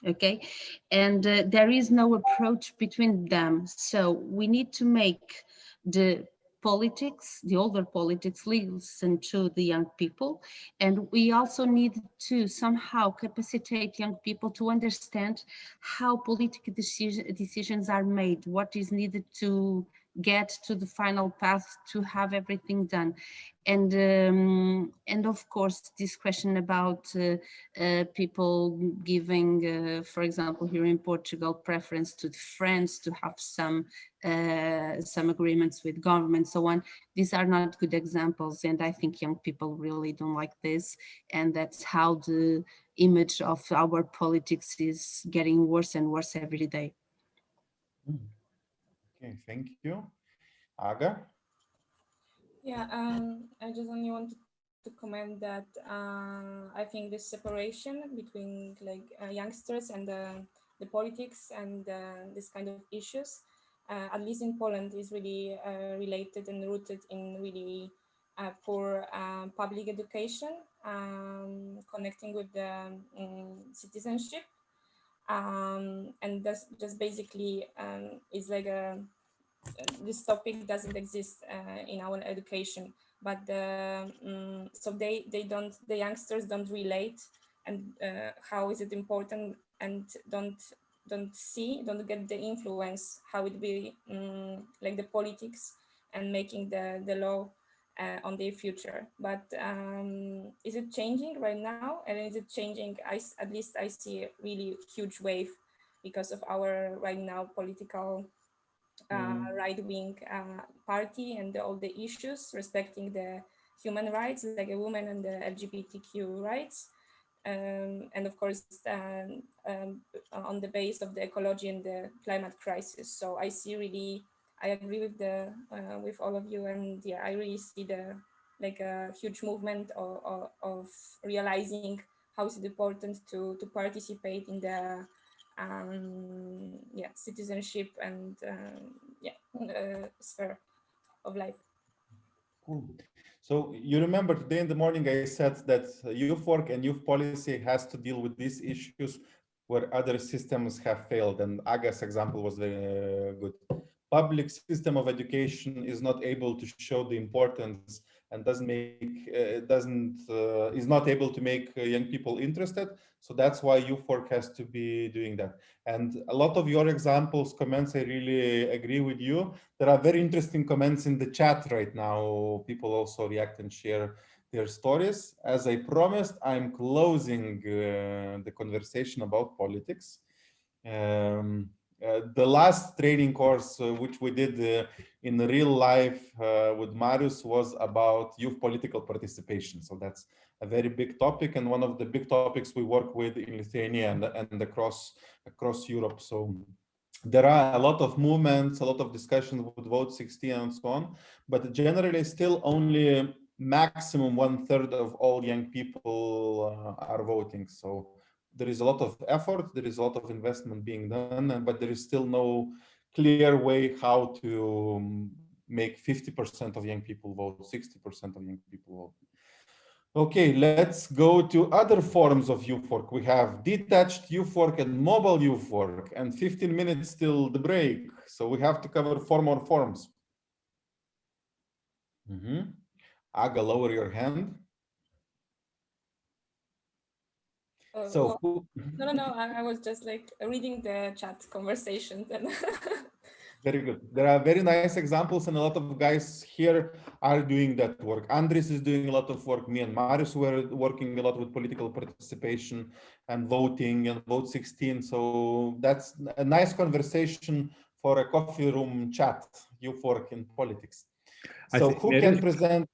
Okay, and there is no approach between them, so we need to make the politics, the older politics, listen to the young people, and we also need to somehow capacitate young people to understand how political decisions are made, what is needed to get to the final path to have everything done. And of course this question about people giving, for example, here in Portugal, preference to friends to have some agreements with government, so on. These are not good examples, and I think young people really don't like this, and that's how the image of our politics is getting worse and worse every day.
Okay, thank you. Aga?
Yeah, I just only wanted to comment that I think this separation between like youngsters and the politics and this kind of issues, at least in Poland, is really related and rooted in really poor public education, connecting with the citizenship, and that's just basically is like this topic doesn't exist in our education, but so the youngsters don't relate, and how is it important, and don't get the influence how it be like the politics and making the law on their future. But is it changing right now, and is it changing? At least I see a really huge wave because of our right now political right-wing party and all the issues respecting the human rights, like a woman and the LGBTQ rights, and of course on the base of the ecology and the climate crisis. So I agree with all of you, and yeah, I really see like a huge movement of realizing how is it important to participate in the citizenship and sphere of life.
Cool. So you remember today in the morning I said that youth work and youth policy has to deal with these issues where other systems have failed, and Aga's example was very good. Public system of education is not able to show the importance and is not able to make young people interested. So that's why youth work has to be doing that. And a lot of your examples, comments, I really agree with you. There are very interesting comments in the chat right now. People also react and share their stories. As I promised, I'm closing the conversation about politics. The last training course which we did in real life with Marius was about youth political participation. So that's a very big topic, and one of the big topics we work with in Lithuania and across Europe. So there are a lot of movements, a lot of discussions with Vote 16 and so on, but generally still only maximum 1/3 of all young people are voting. So there is a lot of effort, there is a lot of investment being done, but there is still no clear way how to make 50% of young people vote, 60% of young people vote. Okay, let's go to other forms of youth work. We have detached youth work and mobile youth work, and 15 minutes till the break. So we have to cover 4 more forms. Aga, lower your hand. So
No, I was just like reading the chat conversations and
very good. There are very nice examples, and a lot of guys here are doing that work. Andres is doing a lot of work. Me and Marius were working a lot with political participation and voting and Vote 16. So that's a nice conversation for a coffee room chat. Youth work in politics.
I
So
think
who
there
can
is-
present?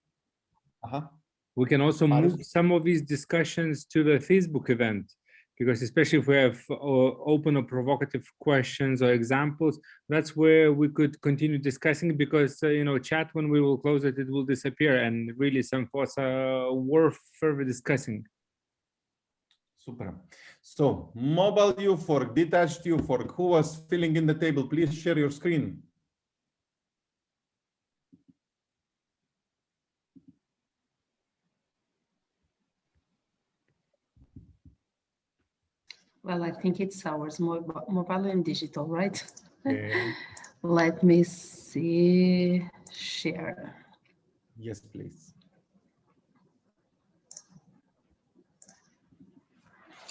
We can also
Marius?
move some of these discussions to the Facebook event, because especially if we have open or provocative questions or examples, that's where we could continue discussing, because you know, chat, when we will close it, it will disappear, and really some thoughts are worth further discussing.
Super. So mobile youth work, detached youth work, who was filling in the table? Please share your screen.
Well, I think it's ours, mobile and digital, right?
Okay.
Let me see, share.
Yes, please.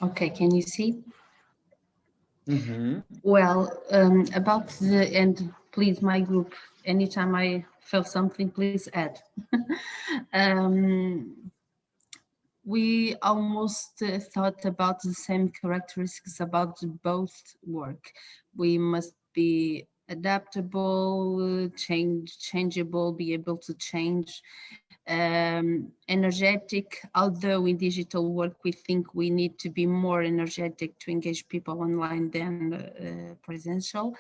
Okay, can you see?
Mm-hmm.
Well, about the, and please, my group, anytime I felt something, please add. We almost thought about the same characteristics about both work. We must be adaptable, changeable, be able to change, energetic, although in digital work we think we need to be more energetic to engage people online than presential,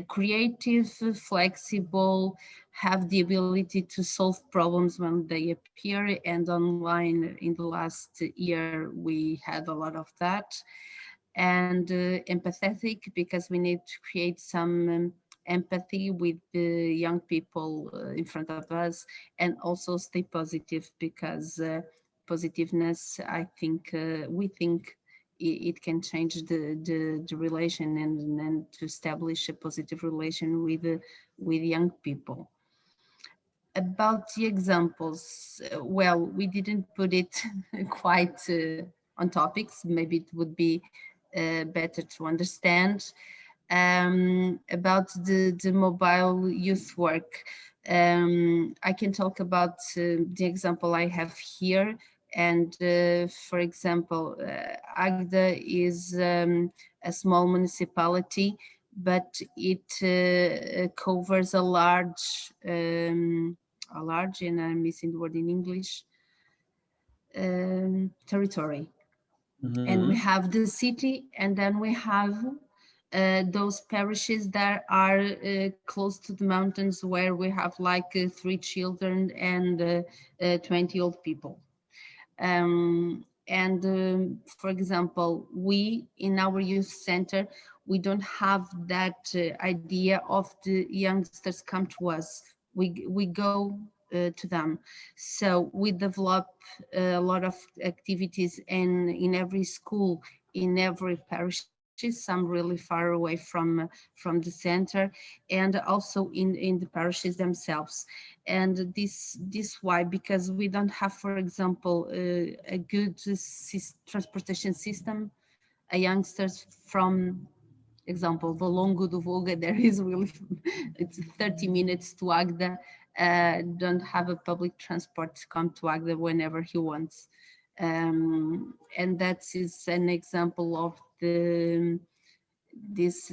creative, flexible, have the ability to solve problems when they appear, and online in the last year we had a lot of that, and empathetic, because we need to create some empathy with the young people in front of us, and also stay positive, because positiveness, I think, we think it can change the relation, and to establish a positive relation with young people. About the examples, well, we didn't put it quite on topics. Maybe it would be better to understand. About the mobile youth work, I can talk about the example I have here. And for example, Agda is a small municipality, but it covers a large, and I'm missing the word in English, territory.
Mm-hmm.
And we have the city, and then we have those parishes that are close to the mountains, where we have like 3 children and 20 old people. For example, we in our youth center, we don't have that idea of the youngsters come to us. We go to them. So we develop a lot of activities in every school, in every parish, some really far away from the center, and also in the parishes themselves. And this why? Because we don't have, for example, a good transportation system. A youngsters from example, the Longo do Volga, there is really, it's 30 minutes to Agda, don't have a public transport to come to Agda whenever he wants. And that is an example of this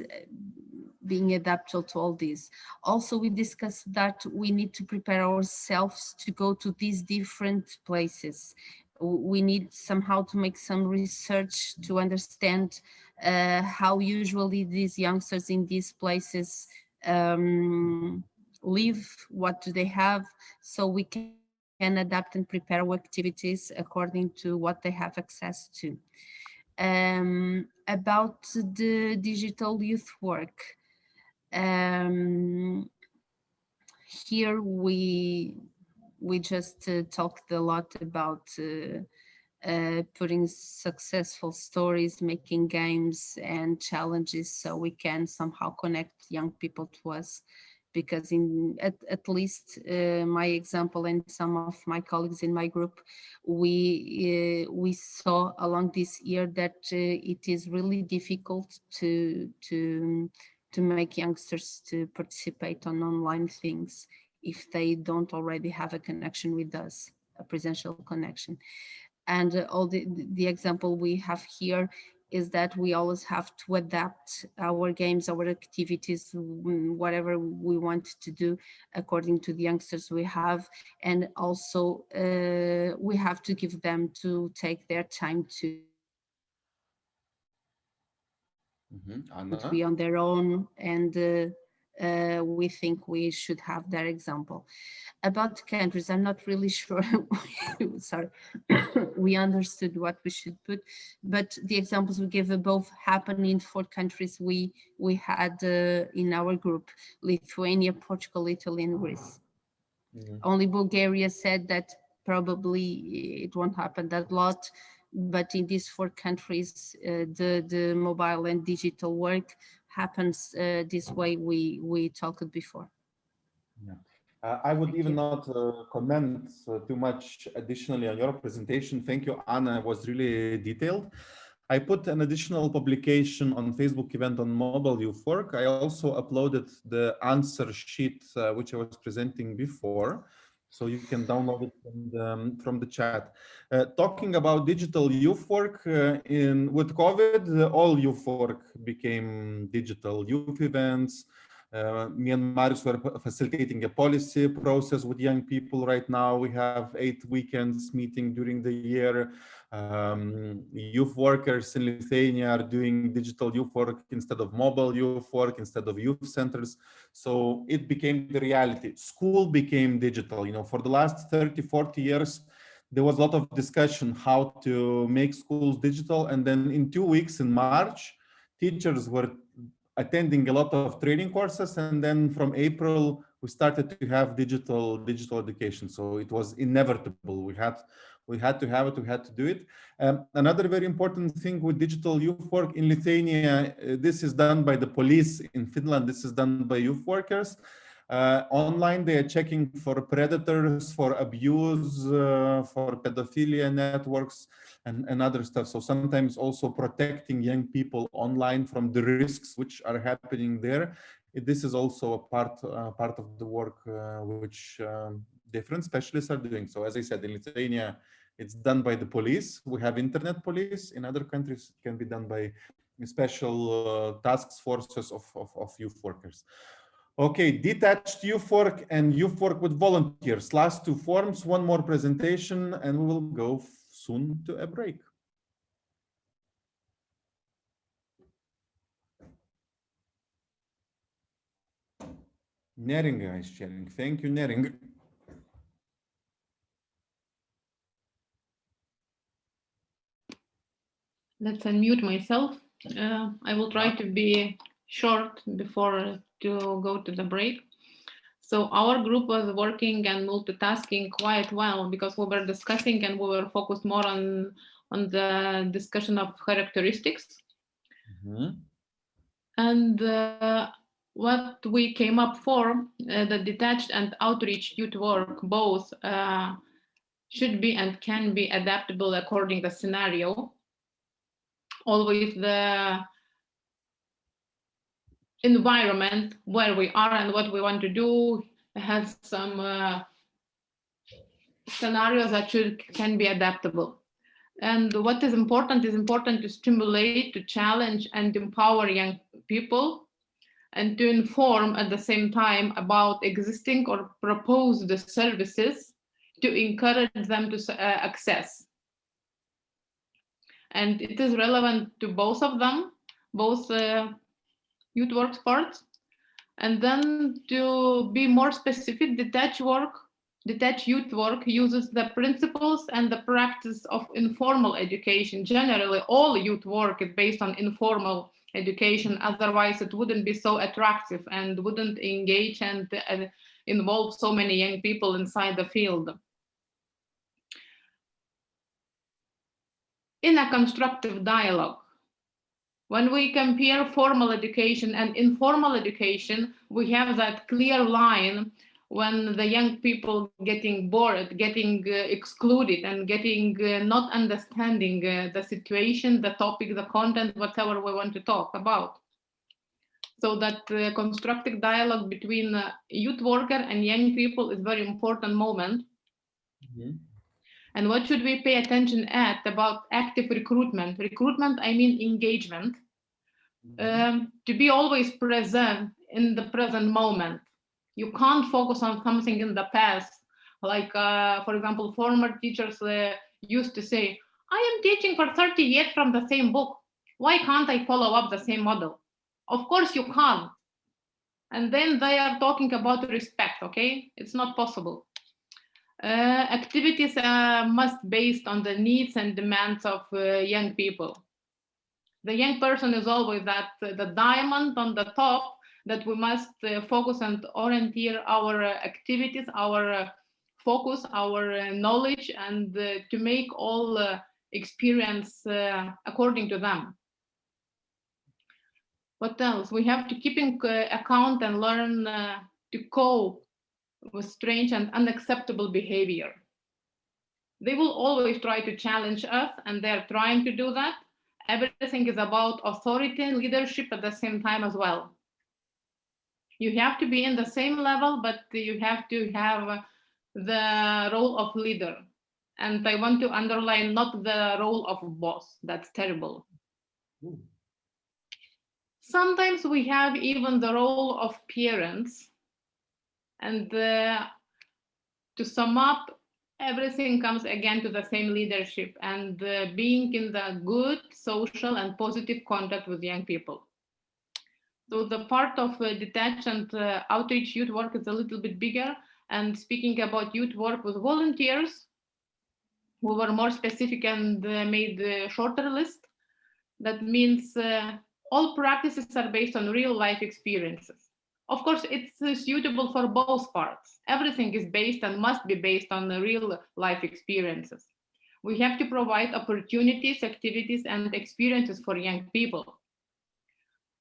being adaptable to all this. Also, we discussed that we need to prepare ourselves to go to these different places. We need somehow to make some research to understand how usually these youngsters in these places live, what do they have, so we can adapt and prepare our activities according to what they have access to. About the digital youth work, here we just talked a lot about putting successful stories, making games and challenges, so we can somehow connect young people to us. Because at least my example and some of my colleagues in my group, we saw along this year that it is really difficult to make youngsters to participate on online things if they don't already have a connection with us, a presential connection. And all the example we have here is that we always have to adapt our games, our activities, whatever we want to do according to the youngsters we have. And also we have to give them to take their time to be on their own, and we think we should have their example. About countries, I'm not really sure. Sorry, we understood what we should put, but the examples we gave above happen in 4 countries we had in our group: Lithuania, Portugal, Italy, and Greece. Only Bulgaria said that probably it won't happen that lot, but in these 4 countries, the mobile and digital work happens this way we talked before.
Yeah. I would even not comment too much additionally on your presentation. Thank you, Anna. It was really detailed. I put an additional publication on Facebook event on mobile youth work. I also uploaded the answer sheet, which I was presenting before. So you can download it from the chat. Talking about digital youth work, with COVID, all youth work became digital. Youth events. Me and Marius were facilitating a policy process with young people right now. We have 8 weekends meeting during the year. Youth workers in Lithuania are doing digital youth work instead of mobile youth work, instead of youth centers. So it became the reality. School became digital. You know, for the last 30, 40 years, there was a lot of discussion how to make schools digital. And then in 2 weeks in March, teachers were attending a lot of training courses, and then from April we started to have digital education. So it was inevitable. We had to have it. We had to do it. Another very important thing with digital youth work in Lithuania, this is done by the police. In Finland, this is done by youth workers. Online, they are checking for predators, for abuse, for pedophilia networks, and other stuff. So sometimes also protecting young people online from the risks which are happening there. This is also a part of the work which different specialists are doing. So as I said, in Lithuania, it's done by the police. We have internet police. In other countries, it can be done by special task forces of youth workers. Okay, detached youth work and youth work with volunteers. Last 2 forms, 1 more presentation, and we will go soon to a break. Neringa is sharing. Thank you, Neringa.
Let's unmute myself. I will try to be short before to go to the break. So our group was working and multitasking quite well because we were discussing and we were focused more on the discussion of characteristics. And what we came up for, the detached and outreach youth work both should be and can be adaptable according to the scenario. Always the environment where we are and what we want to do has some scenarios that can be adaptable. And what is important to stimulate, to challenge and empower young people, and to inform at the same time about existing or proposed services to encourage them to access. And it is relevant to both of them, both youth work parts. And then to be more specific, detached youth work uses the principles and the practice of informal education. Generally, all youth work is based on informal education, otherwise it wouldn't be so attractive and wouldn't engage and involve so many young people inside the field. In a constructive dialogue, when we compare formal education and informal education, we have that clear line when the young people getting bored, getting excluded, and getting not understanding the situation, the topic, the content, whatever we want to talk about. So that constructive dialogue between youth worker and young people is very important moment.
And what should we pay attention at about active recruitment? Recruitment, I mean engagement. To be always present in the present moment. You can't focus on something in the past. Like, for example, former teachers used to say, I am teaching for 30 years from the same book. Why can't I follow up the same model? Of course you can't. And then they are talking about respect, okay? It's not possible. Activities must be based on the needs and demands of young people. The young person is always that the diamond on the top that we must focus and orienteer our activities, our focus, our knowledge, and to make all experience according to them. What else? We have to keep in account and learn to cope with strange and unacceptable behavior. They will always try to challenge us, and they're trying to do that. Everything is about authority and leadership at the same time as well. You have to be in the same level, but you have to have the role of leader. And I want to underline not the role of boss. That's terrible. Sometimes we have even the role of parents. And to sum up, everything comes again to the same leadership and being in the good social and positive contact with young people. So the part of detached and outreach youth work is a little bit bigger. And speaking about youth work with volunteers, we were more specific and made a shorter list. That means all practices are based on real life experiences. Of course, it's suitable for both parts. Everything is based and must be based on the real life experiences. We have to provide opportunities, activities, and experiences for young people.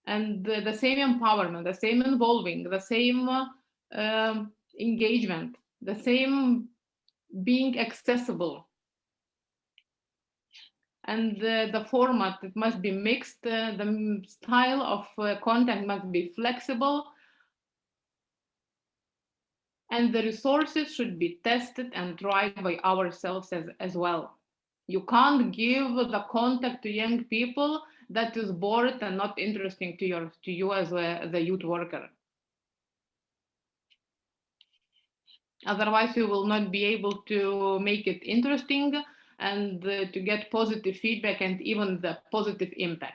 And the same empowerment, the same involving, the same engagement, the same being accessible. And the format, it must be mixed. The style of content must be flexible. And the resources should be tested and tried by ourselves as well. You can't give the contact to young people that is bored and not interesting to you as the youth worker. Otherwise, you will not be able to make it interesting and to get positive feedback and even the positive impact.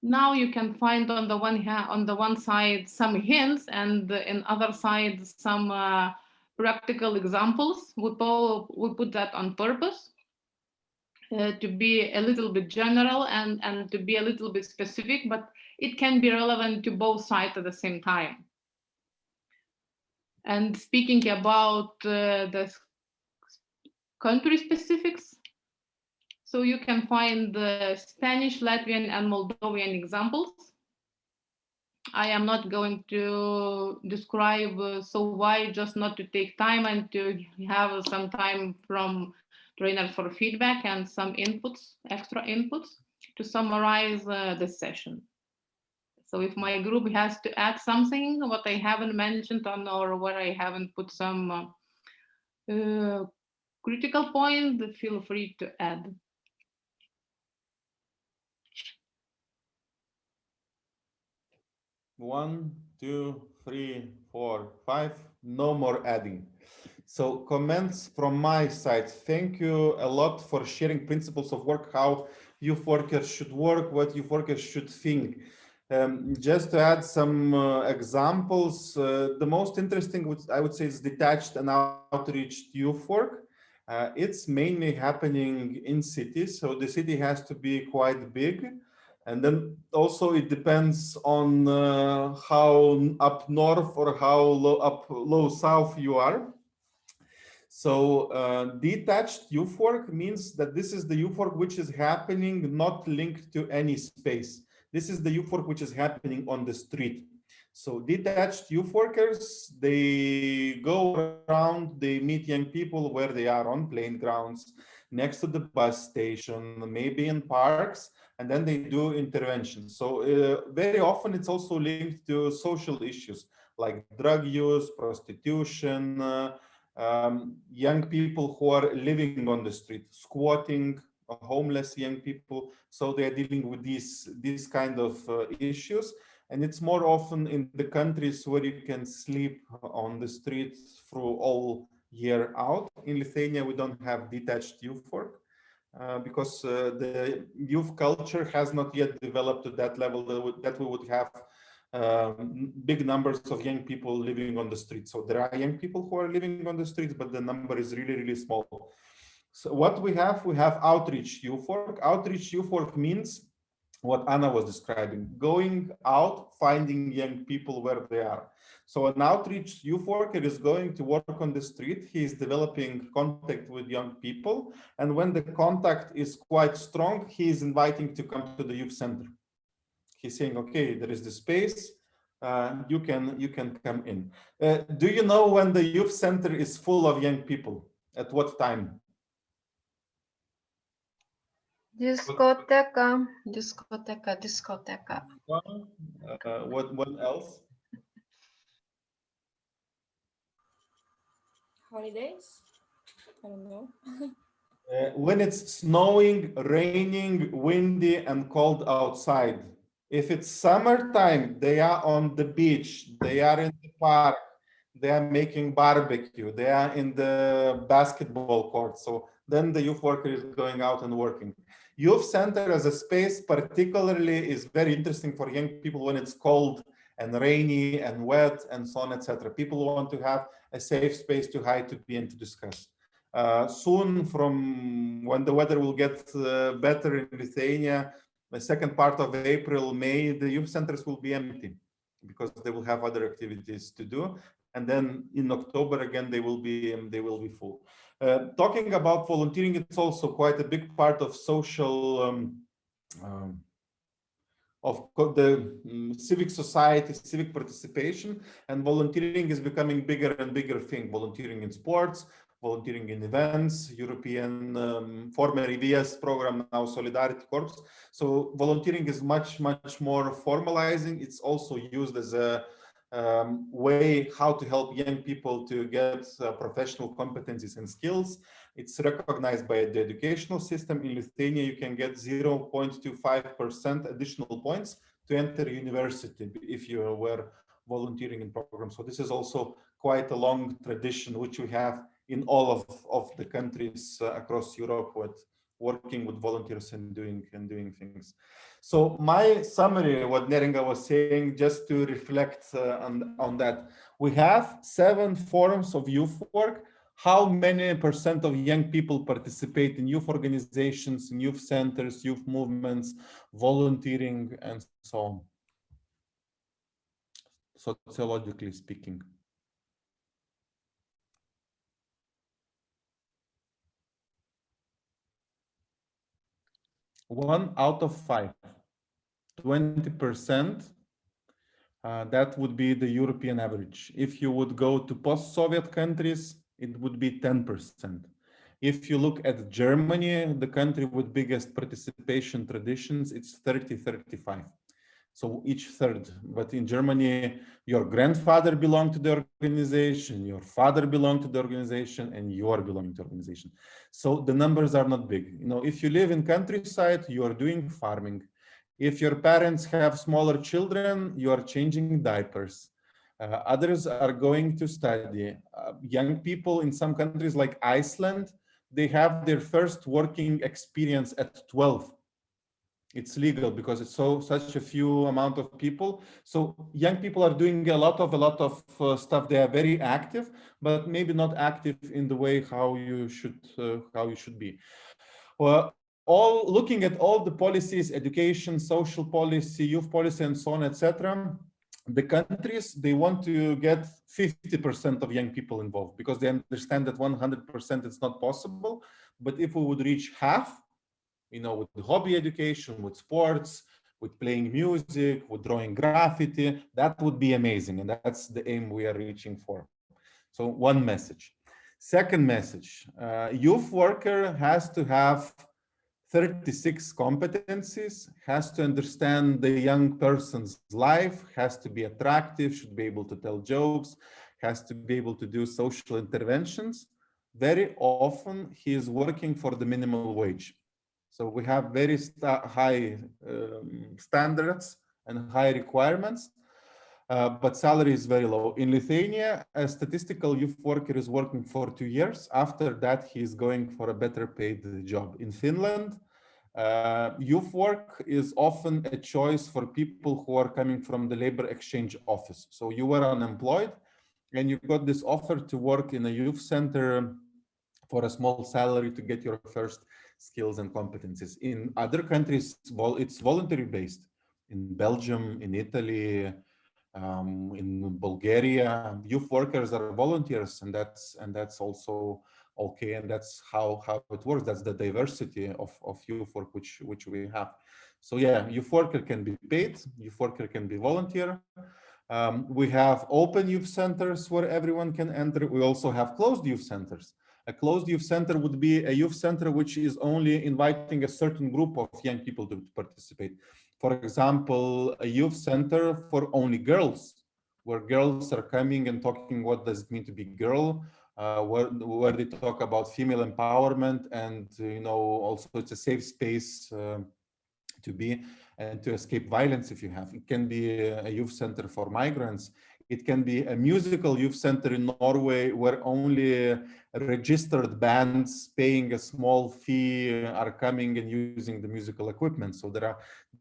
Now you can find on the one side some hints, and in other side some practical examples. We put that on purpose to be a little bit general and to be a little bit specific, but it can be relevant to both sides at the same time. And speaking about the country specifics, so you can find the Spanish, Latvian, and Moldovan examples. I am not going to describe so wide, just not to take time and to have some time from trainers for feedback and some inputs, extra inputs, to summarize this session. So if my group has to add something, what I haven't mentioned on or where I haven't put some critical point, feel free to add.
One, two, three, four, five. No more adding. So comments from my side. Thank you a lot for sharing principles of work, how youth workers should work, what youth workers should think. Just to add some examples, the most interesting, I would say, is detached and outreach youth work. It's mainly happening in cities, so the city has to be quite big. And then also it depends on how up north or how low south you are. So detached youth work means that this is the youth work which is happening not linked to any space. This is the youth work which is happening on the street. So detached youth workers, they go around, they meet young people where they are, on playgrounds, next to the bus station, maybe in parks, and then they do interventions. So very often it's also linked to social issues. like drug use, prostitution, young people who are living on the street, squatting, homeless young people. So they are dealing with these kind of issues. And it's more often in the countries where you can sleep on the streets through all year out. In Lithuania, we don't have detached youth work because the youth culture has not yet developed to that level that we would have big numbers of young people living on the streets. So there are young people who are living on the streets, but the number is really, really small. So what we have outreach youth work. Outreach youth work means what Anna was describing, going out, finding young people where they are. So an outreach youth worker is going to work on the street. He is developing contact with young people. And when the contact is quite strong, he is inviting to come to the youth center. He's saying, okay, there is the space, you can come in. Do you know when the youth center is full of young people? At what time?
Discoteca, discoteca, discoteca.
What else?
Holidays? I don't know.
When it's snowing, raining, windy, and cold outside. If it's summertime, they are on the beach, they are in the park, they are making barbecue, they are in the basketball court. So then the youth worker is going out and working. Youth center as a space particularly is very interesting for young people when it's cold and rainy and wet and so on, etc. People want to have a safe space to hide, to be and to discuss. Soon, from when the weather will get better in Lithuania, the second part of April, May, the youth centers will be empty because they will have other activities to do. And then in October again, they will be full. Talking about volunteering, it's also quite a big part of social of the civic society, civic participation, and volunteering is becoming bigger and bigger thing. Volunteering in sports, volunteering in events, European former EVS program, now Solidarity Corps. So volunteering is much more formalizing. It's also used as a way how to help young people to get professional competencies and skills. It's recognized by the educational system. In Lithuania, you can get 0.25% additional points to enter university if you were volunteering in programs. So this is also quite a long tradition, which we have in all of the countries across Europe with working with volunteers and doing things. So my summary, what Neringa was saying, just to reflect on that, we have 7 forms of youth work. How many % of young people participate in youth organizations, in youth centers, youth movements, volunteering, and so on, sociologically speaking? One out of 5, 20%. That would be the European average. If you would go to post-Soviet countries, it would be 10%. If you look at Germany, the country with biggest participation traditions, it's 30-35. So each third. But in Germany, your grandfather belonged to the organization, your father belonged to the organization, and you are belonging to the organization. So the numbers are not big. You know, if you live in countryside, you are doing farming. If your parents have smaller children, you are changing diapers. Others are going to study. Young people in some countries like Iceland, they have their first working experience at 12. It's legal because it's such a few amount of people. So young people are doing a lot of stuff. They are very active, but maybe not active in the way how you should be. Well, looking at all the policies, education, social policy, youth policy, and so on, etc. The countries, they want to get 50% of young people involved because they understand that 100% it's not possible. But if we would reach half, you know, with hobby education, with sports, with playing music, with drawing graffiti, that would be amazing. And that's the aim we are reaching for. So one message. Second message, youth worker has to have 36 competencies, has to understand the young person's life, has to be attractive, should be able to tell jokes, has to be able to do social interventions. Very often he is working for the minimal wage. So we have very high standards and high requirements, but salary is very low. In Lithuania, a statistical youth worker is working for 2 years. After that, he is going for a better paid job. In Finland, youth work is often a choice for people who are coming from the labor exchange office. So you were unemployed and you got this offer to work in a youth center for a small salary to get your first skills and competencies. In other countries, it's voluntary based. In Belgium, in Italy, in Bulgaria, youth workers are volunteers, and that's also okay, and that's how it works. That's the diversity of youth work which we have. So yeah, youth worker can be paid, youth worker can be volunteer. We have open youth centers where everyone can enter. We also have closed youth centers. A closed youth center would be a youth center which is only inviting a certain group of young people to participate. For example, a youth center for only girls, where girls are coming and talking what does it mean to be girl, where they talk about female empowerment, and also it's a safe space to be and to escape violence if you have. It can be a youth center for migrants. It can be a musical youth center in Norway where only registered bands paying a small fee are coming and using the musical equipment. So there are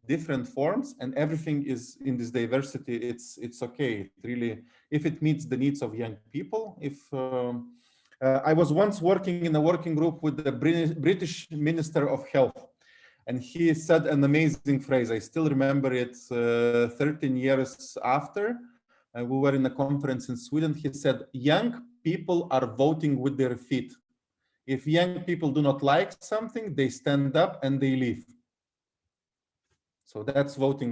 different forms, and everything is in this diversity. It's okay. Really, if it meets the needs of young people. If I was once working in a working group with the British Minister of Health, and he said an amazing phrase. I still remember it 13 years after. We were in a conference in Sweden. He said, young people are voting with their feet. If young people do not like something, they stand up and they leave. So that's voting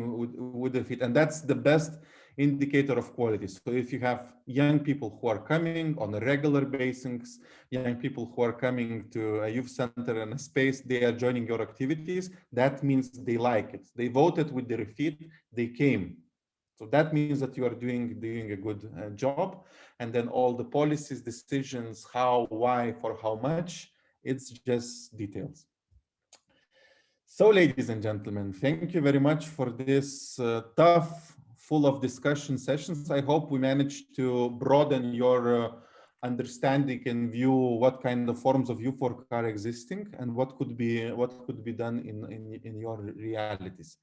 with their feet. And that's the best indicator of quality. So if you have young people who are coming on a regular basis, young people who are coming to a youth center and a space, they are joining your activities, that means they like it. They voted with their feet, they came. So that means that you are doing a good job. And then all the policies, decisions, how, why, for how much, it's just details. So ladies and gentlemen, thank you very much for this tough, full of discussion sessions. I hope we managed to broaden your understanding and view what kind of forms of youth work are existing and what could be done in your realities.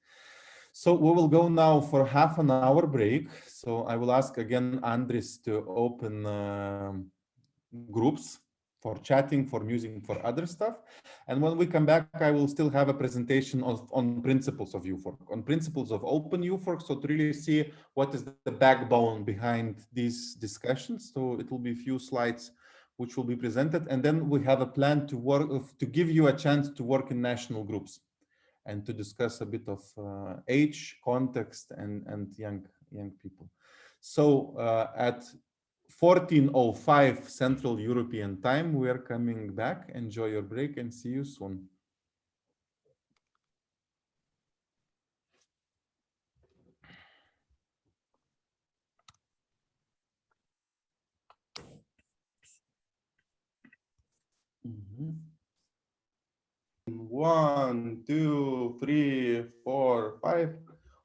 So we will go now for half an hour break. So I will ask again Andres to open groups for chatting, for music, for other stuff. And when we come back, I will still have a presentation on principles of youth work, on principles of open youth work. So to really see what is the backbone behind these discussions. So it will be a few slides which will be presented. And then we have a plan to work, to give you a chance to work in national groups and to discuss a bit of age, context, and young people. So at 14:05 Central European Time, we are coming back. Enjoy your break and see you soon. Mm-hmm. 1, 2, 3, 4, 5.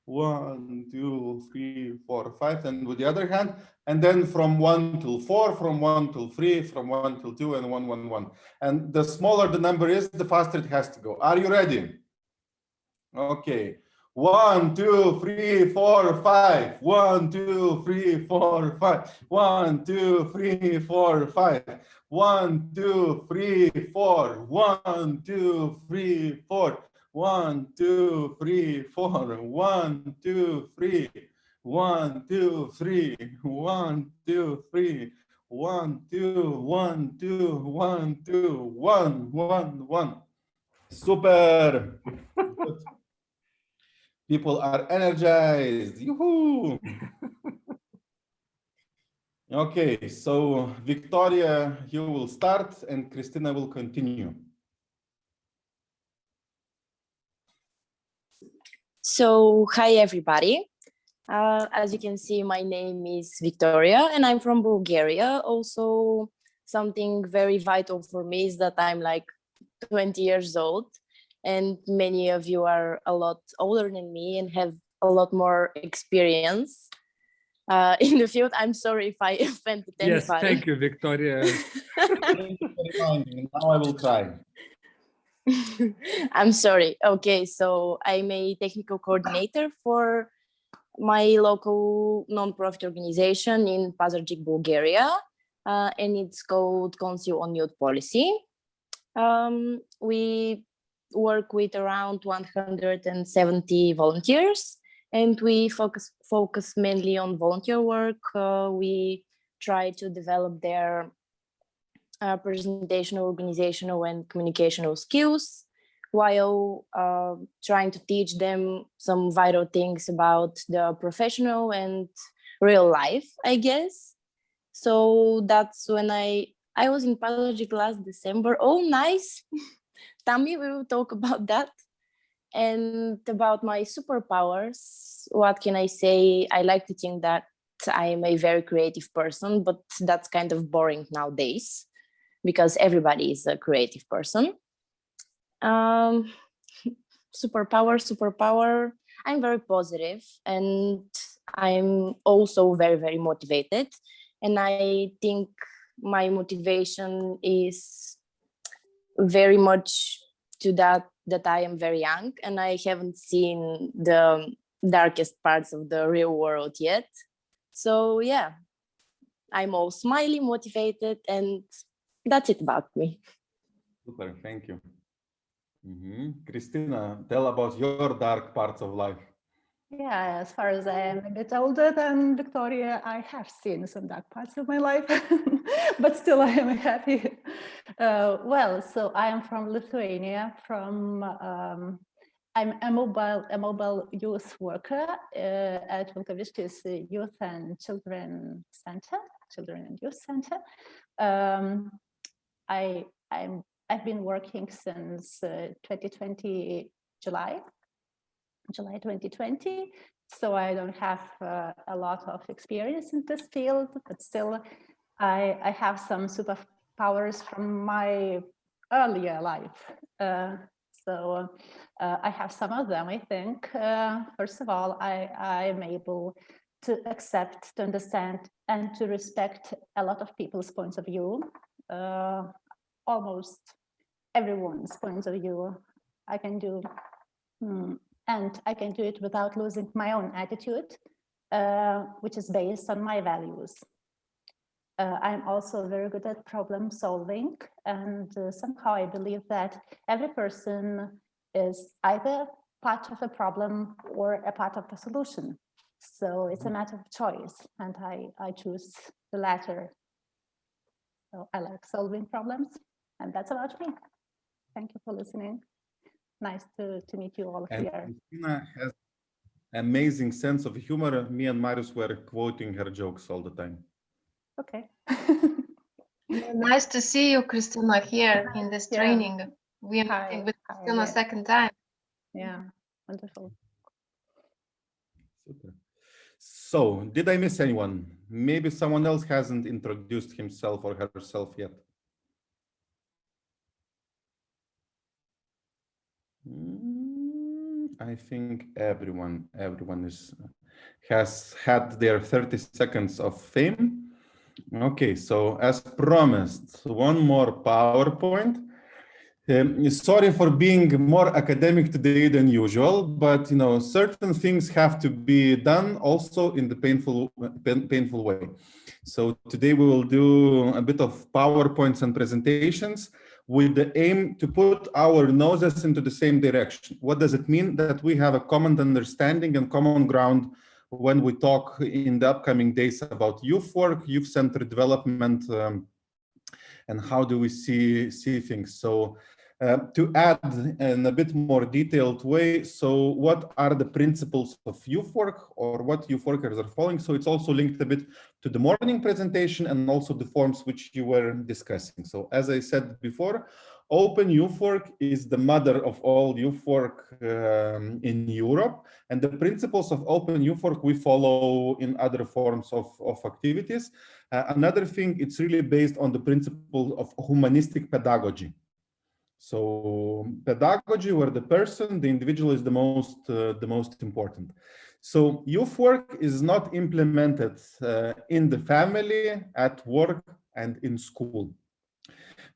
1, 2, 3, 4, 5, and with the other hand, and then from 1 till 4, from 1 till 3, from 1 till 2, and 1, 1, 1. And the smaller the number is, the faster it has to go. Are you ready? Okay. 1, 2, 3, 4, 5. 1, 2, 3, 4, 5. 1, 2, 3, 4, 5. 1, 2, 3, 4. 1, 2, 3, 4. 1, 2, 3, 4. 1, 2, 3. 1, 2, 3. 1, 2, 3. 1, 2, 1, 2, 1, 2, 1, 1, 1. Super. Good. People are energized. Yoo-hoo! Okay, so Victoria, you will start and Christina will continue.
So, hi everybody. As you can see, my name is Victoria and I'm from Bulgaria. Also, something very vital for me is that I'm like 20 years old and many of you are a lot older than me and have a lot more experience in the field. I'm sorry if I offended anybody.
Yes, thank you, Victoria.
Now I will cry.
I'm sorry. Okay, so I'm a technical coordinator for my local nonprofit organization in Pazardzhik, Bulgaria, and it's called Council on Youth Policy. We work with around 170 volunteers, and we focus mainly on volunteer work. We try to develop their presentational, organizational, and communicational skills, while trying to teach them some vital things about the professional and real life, I guess. So that's when I was in Pedagogy last December. Oh, nice. Tammy, we will talk about that. And about my superpowers, what can I say? I like to think that I am a very creative person, but that's kind of boring nowadays because everybody is a creative person. Superpower. I'm very positive and I'm also very, very motivated. And I think my motivation is very much to that I am very young and I haven't seen the darkest parts of the real world yet. So yeah, I'm all smiley, motivated, and that's it about me.
Super, thank you. Christina, tell about your dark parts of life.
Yeah, as far as I am a bit older than Victoria, I have seen some dark parts of my life, but still I am happy. Well, so I am from Lithuania, I'm a mobile youth worker at Vilkaviškis Youth and Children and Youth Center. I've been working since 2020 July 2020, so I don't have a lot of experience in this field, but still I have some superpowers from my earlier life. So I have some of them, I think. First of all, I am able to accept, to understand, and to respect a lot of people's points of view. Almost everyone's points of view I can do. And I can do it without losing my own attitude, which is based on my values. I'm also very good at problem solving, and somehow I believe that every person is either part of a problem or a part of the solution. So it's a matter of choice, and I choose the latter. So I like solving problems, and that's about me. Thank you for listening. Nice to meet you all here.
Christina has amazing sense of humor. Me and Marius were quoting her jokes all the time.
Okay.
Nice to see you, Christina, here in this training. We are meeting with Christina second time.
Yeah, wonderful.
Super. So, did I miss anyone? Maybe someone else hasn't introduced himself or herself yet. I think everyone has had their 30 seconds of fame. Okay, so as promised, one more PowerPoint. Sorry for being more academic today than usual, but certain things have to be done also in the painful way. So today we will do a bit of PowerPoints and presentations with the aim to put our noses into the same direction. What does it mean? That we have a common understanding and common ground when we talk in the upcoming days about youth work, youth-centered development, and how do we see things. So to add in a bit more detailed way, so what are the principles of youth work or what youth workers are following? So it's also linked a bit to the morning presentation and also the forms which you were discussing. So as I said before, Open youth work is the mother of all youth work in Europe, and the principles of open youth work we follow in other forms of activities. Another thing, it's really based on the principle of humanistic pedagogy. So pedagogy, where the person, the individual, is the most important. So youth work is not implemented in the family, at work, and in school.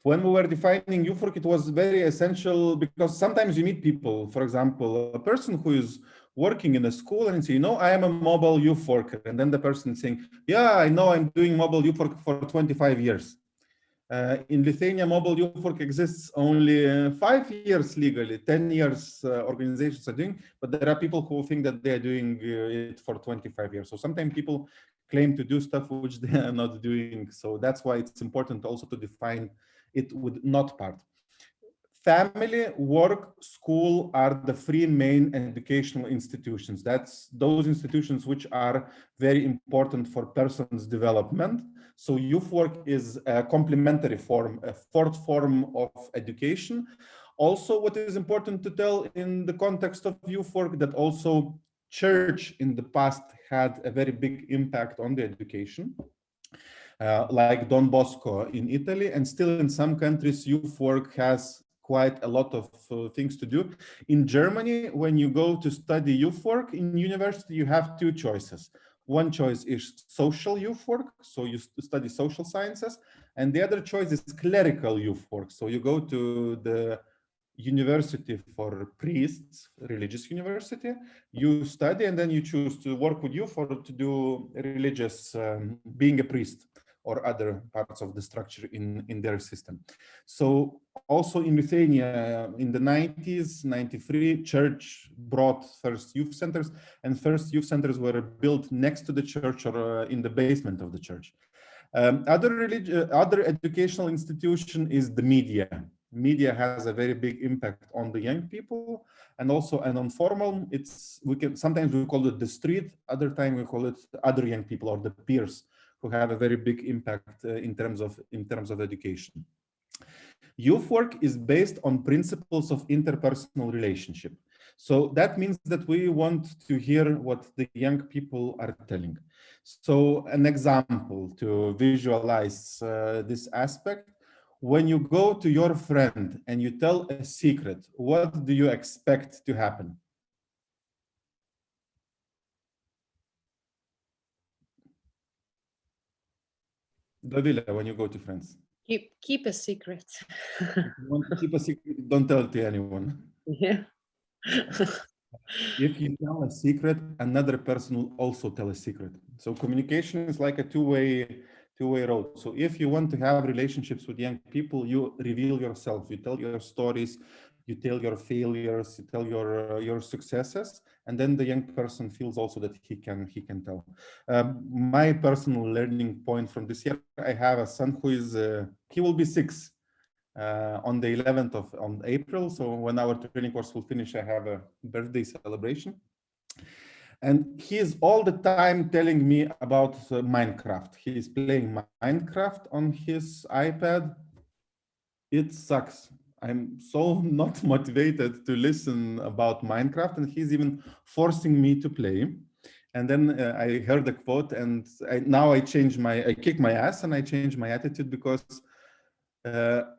When we were defining youth work, it was very essential because sometimes you meet people, for example, a person who is working in a school and say, I am a mobile youth worker. And then the person saying, yeah, I know I'm doing mobile youth work for 25 years. In Lithuania, mobile youth work exists only 5 years legally, 10 years organizations are doing, but there are people who think that they are doing it for 25 years. So sometimes people claim to do stuff which they are not doing. So that's why it's important also to define it with not part. Family, work, school are the three main educational institutions. That's those institutions which are very important for person's development. So youth work is a complementary form, a fourth form of education. Also, what is important to tell in the context of youth work, that also church in the past had a very big impact on the education. Like Don Bosco in Italy, and still in some countries, youth work has quite a lot of things to do. In Germany, when you go to study youth work in university, you have two choices. One choice is social youth work, so you study social sciences, and the other choice is clerical youth work. So you go to the university for priests, religious university, you study, and then you choose to work with youth or to do religious, being a priest, or other parts of the structure in their system. So also in Lithuania, in the 90s, 93, church brought first youth centers, and first youth centers were built next to the church or in the basement of the church. Other educational institution is the media. Media has a very big impact on the young people, and also an informal, sometimes we call it the street, other time we call it other young people or the peers, who have a very big impact in terms of education. Youth work is based on principles of interpersonal relationship. So that means that we want to hear what the young people are telling. So an example to visualize this aspect: when you go to your friend and you tell a secret, what do you expect to happen? Davila, when you go to friends.
Keep a secret.
If you want to keep a secret, don't tell it to anyone.
Yeah.
If you tell a secret, another person will also tell a secret. So communication is like a two-way road. So if you want to have relationships with young people, you reveal yourself, you tell your stories, you tell your failures, you tell your successes, and then the young person feels also that he can tell. My personal learning point from this year, I have a son who is he will be 6 on the 11th of April. So when our training course will finish, I have a birthday celebration. And he is all the time telling me about Minecraft. He is playing Minecraft on his iPad. It sucks. I'm so not motivated to listen about Minecraft, and he's even forcing me to play. And then I heard the quote, and now I kick my ass and I change my attitude, because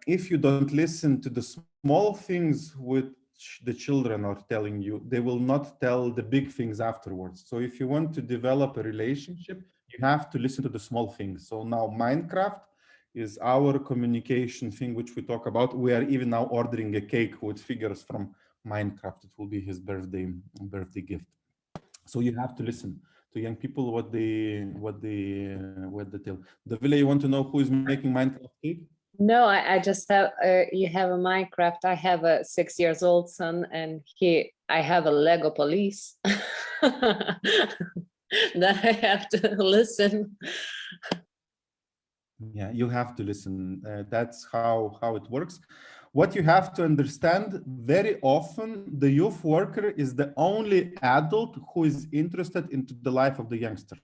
if you don't listen to the small things which the children are telling you, they will not tell the big things afterwards. So if you want to develop a relationship, you have to listen to the small things. So now Minecraft is our communication thing, which we talk about. We are even now ordering a cake with figures from Minecraft. It will be his birthday gift. So you have to listen to young people, what they tell. Davila, you want to know who is making Minecraft cake?
No, I just have, you have a Minecraft. I have a 6-year-old son, and I have a Lego police that I have to listen.
Yeah, you have to listen. That's how it works. What you have to understand, very often the youth worker is the only adult who is interested into the life of the youngster,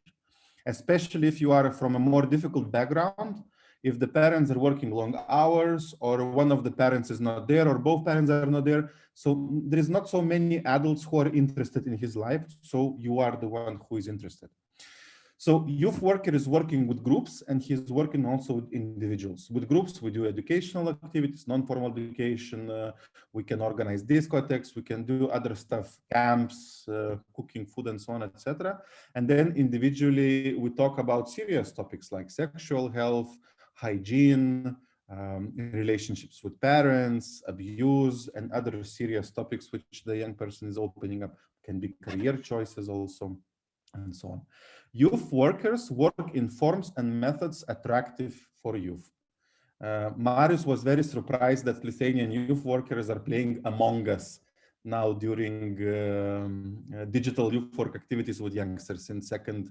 especially if you are from a more difficult background. if the parents are working long hours, or one of the parents is not there, or both parents are not there. So there is not so many adults who are interested in his life. So you are the one who is interested. So youth worker is working with groups, and he's working also with individuals. With groups, we do educational activities, non-formal education. We can organize discotheques, we can do other stuff, camps, cooking food, and so on, etc. And then individually, we talk about serious topics like sexual health, hygiene, relationships with parents, abuse, and other serious topics which the young person is opening up. Can be career choices also, and so on. Youth workers work in forms and methods attractive for youth. Marius was very surprised that Lithuanian youth workers are playing Among Us now during digital youth work activities with youngsters in second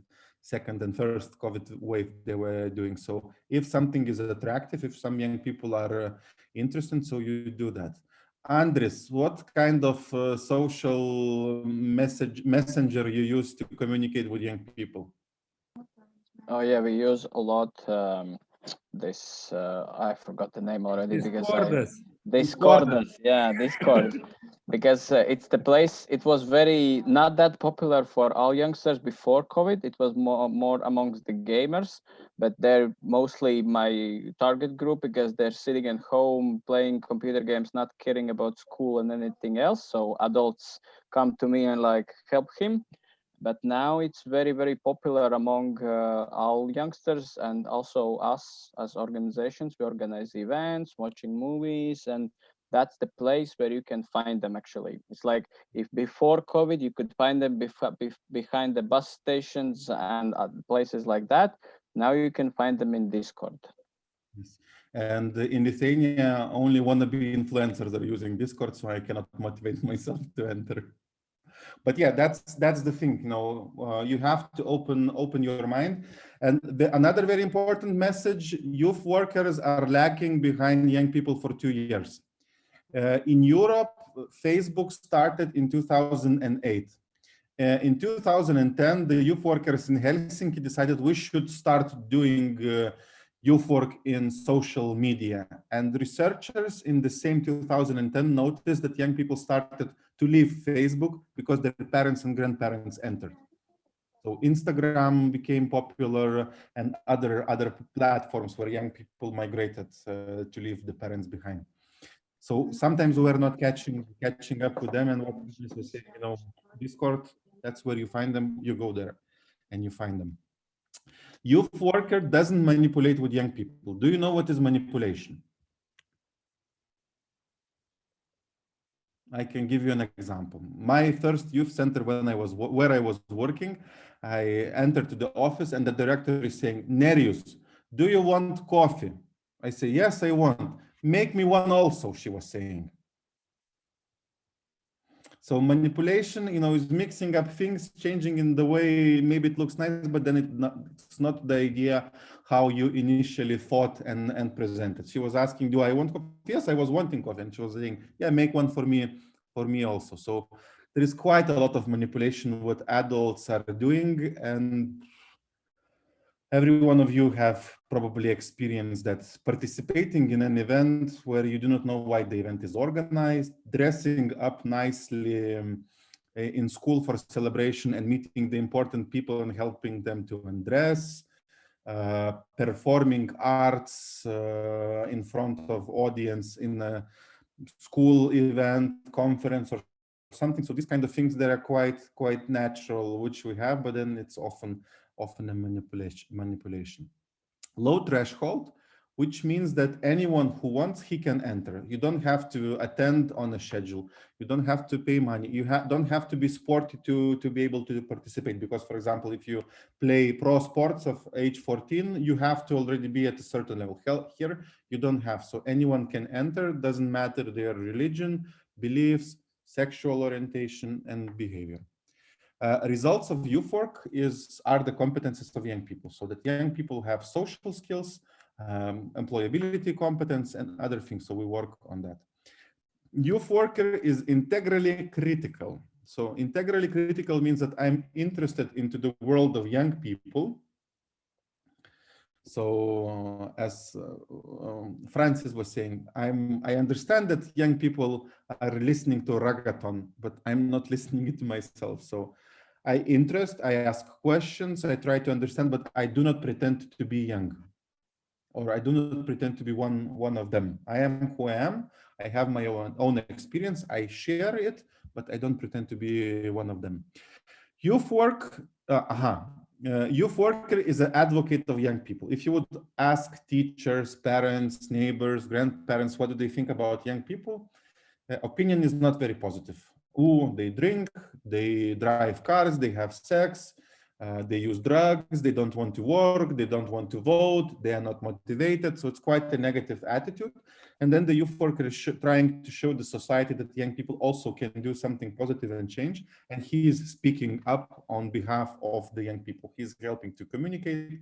and first COVID wave they were doing. So if something is attractive, if some young people are interested, so you do that. Andres, what kind of social messenger you use to communicate with young people?
Oh yeah, we use a lot this I forgot the name already because Discord. Yeah, Discord. Because it's the place. It was very not that popular for all youngsters before COVID. It was more amongst the gamers, but they're mostly my target group because they're sitting at home playing computer games, not caring about school and anything else. So adults come to me and like help him. But now it's very, very popular among all youngsters, and also us as organizations. We organize events, watching movies, and that's the place where you can find them actually. It's like if before COVID, you could find them behind the bus stations and places like that. Now you can find them in Discord.
Yes. And in Lithuania, only wannabe influencers are using Discord, so I cannot motivate myself to enter. But yeah, that's the thing. You know, you have to open your mind. And another very important message: youth workers are lagging behind young people for 2 years. In Europe, Facebook started in 2008. In 2010, the youth workers in Helsinki decided we should start doing youth work in social media. And researchers in the same 2010 noticed that young people started to leave Facebook because their parents and grandparents entered. So Instagram became popular, and other platforms where young people migrated to leave the parents behind. So sometimes we're not catching up with them, and what we say, you know, Discord, that's where you find them. You go there and you find them. Youth worker doesn't manipulate with young people. Do you know what is manipulation? I can give you an example. My first youth center, where I was working, I entered to the office and the director is saying, Nerius, do you want coffee? I say, yes, I want. Make me one also, she was saying. So manipulation, you know, is mixing up things, changing in the way maybe it looks nice, but then it's not the idea how you initially thought and presented. She was asking, do I want coffee? Yes, I was wanting coffee. And she was saying, yeah, make one for me also. So there is quite a lot of manipulation what adults are doing, and every one of you have probably experienced that, participating in an event where you do not know why the event is organized, dressing up nicely in school for celebration and meeting the important people and helping them to undress, performing arts in front of audience in a school event, conference, or something. So these kind of things that are quite natural, which we have, but then it's often a manipulation. Low threshold, which means that anyone who wants, he can enter. You don't have to attend on a schedule. You don't have to pay money. You don't have to be sporty to be able to participate. Because, for example, if you play pro sports of age 14, you have to already be at a certain level. Here, you don't have. So anyone can enter. Doesn't matter their religion, beliefs, sexual orientation, and behavior. Results of youth work are the competences of young people, so that young people have social skills, employability competence, and other things. So we work on that. Youth worker is integrally critical. So integrally critical means that I'm interested into the world of young people. So as Francis was saying, I understand that young people are listening to reggaeton, but I'm not listening to myself. So I ask questions, I try to understand, but I do not pretend to be young, or I do not pretend to be one of them. I am who I am. I have my own experience. I share it, but I don't pretend to be one of them. Youth work, youth worker is an advocate of young people. If you would ask teachers, parents, neighbors, grandparents, what do they think about young people? Opinion is not very positive. Oh, they drink, they drive cars, they have sex, they use drugs, they don't want to work, they don't want to vote, they are not motivated. So it's quite a negative attitude. And then the youth worker is trying to show the society that young people also can do something positive and change. And he is speaking up on behalf of the young people. He's helping to communicate.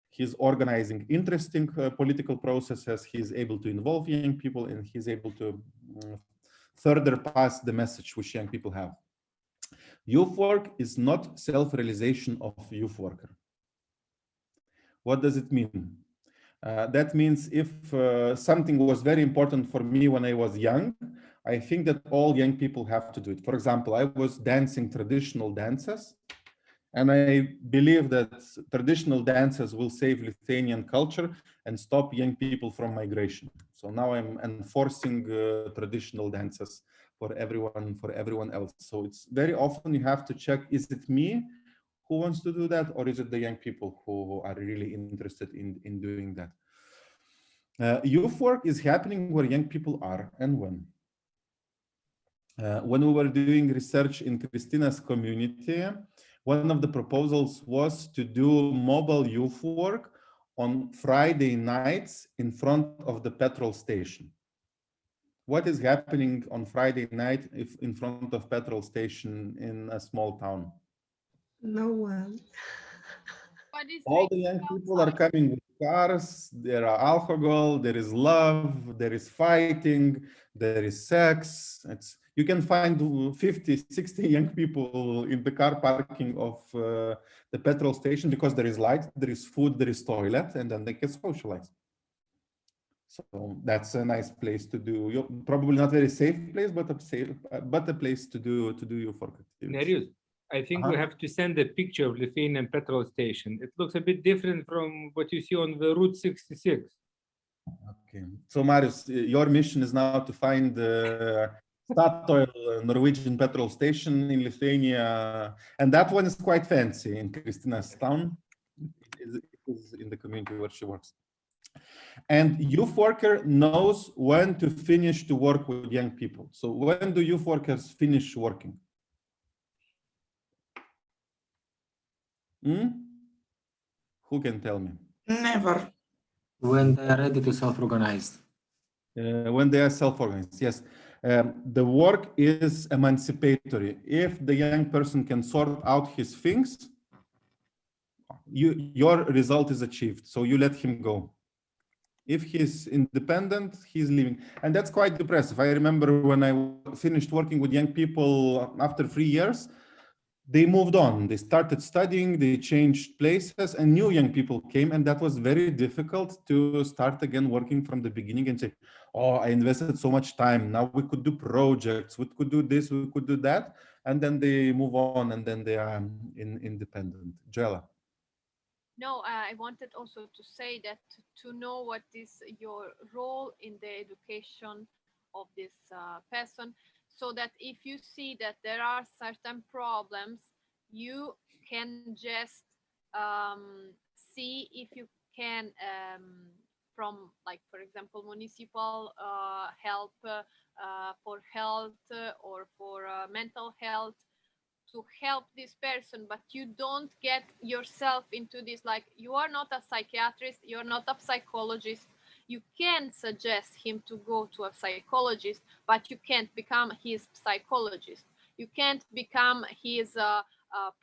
He's organizing interesting political processes. He's able to involve young people, and he's able to further pass the message which young people have. Youth work is not self-realization of youth worker. What does it mean? That means if something was very important for me when I was young, I think that all young people have to do it. For example, I was dancing traditional dances, and I believe that traditional dances will save Lithuanian culture and stop young people from migration. So now I'm enforcing traditional dances for everyone else. So it's very often you have to check, is it me who wants to do that, or is it the young people who are really interested in doing that? Youth work is happening where young people are and when. When we were doing research in Christina's community, one of the proposals was to do mobile youth work on Friday nights in front of the petrol station. What is happening on Friday night if in front of petrol station in a small town?
No one.
All the young people are coming with cars, there are alcohol, there is love, there is fighting, there is sex. You can find 50, 60 young people in the car parking of the petrol station because there is light, there is food, there is toilet, and then they can socialize. So that's a nice place to do. Probably not very safe place, but a place to do your work activities.
Nerijus, I think we have to send a picture of Lithuanian petrol station. It looks a bit different from what you see on the Route 66.
Okay. So Marius, your mission is now to find the Statoil Norwegian petrol station in Lithuania. And that one is quite fancy in Christina's town. It is in the community where she works. And youth worker knows when to finish to work with young people. So when do youth workers finish working? Who can tell me?
Never.
When they are ready to self-organize.
When they are self-organized, yes. The work is emancipatory. If the young person can sort out his things, your result is achieved. So you let him go. If he's independent, he's leaving. And that's quite depressive. I remember when I finished working with young people after 3 years, they moved on. They started studying, they changed places, and new young people came. And that was very difficult to start again working from the beginning and say, oh, I invested so much time. Now we could do projects, we could do this, we could do that. And then they move on, and then they are independent. Joella.
No, I wanted also to say that to know what is your role in the education of this person, so that if you see that there are certain problems, you can just see if you can, from, like, for example, municipal help for health or for mental health, to help this person, but you don't get yourself into this, like, you are not a psychiatrist, you're not a psychologist. You can suggest him to go to a psychologist, but you can't become his psychologist. You can't become his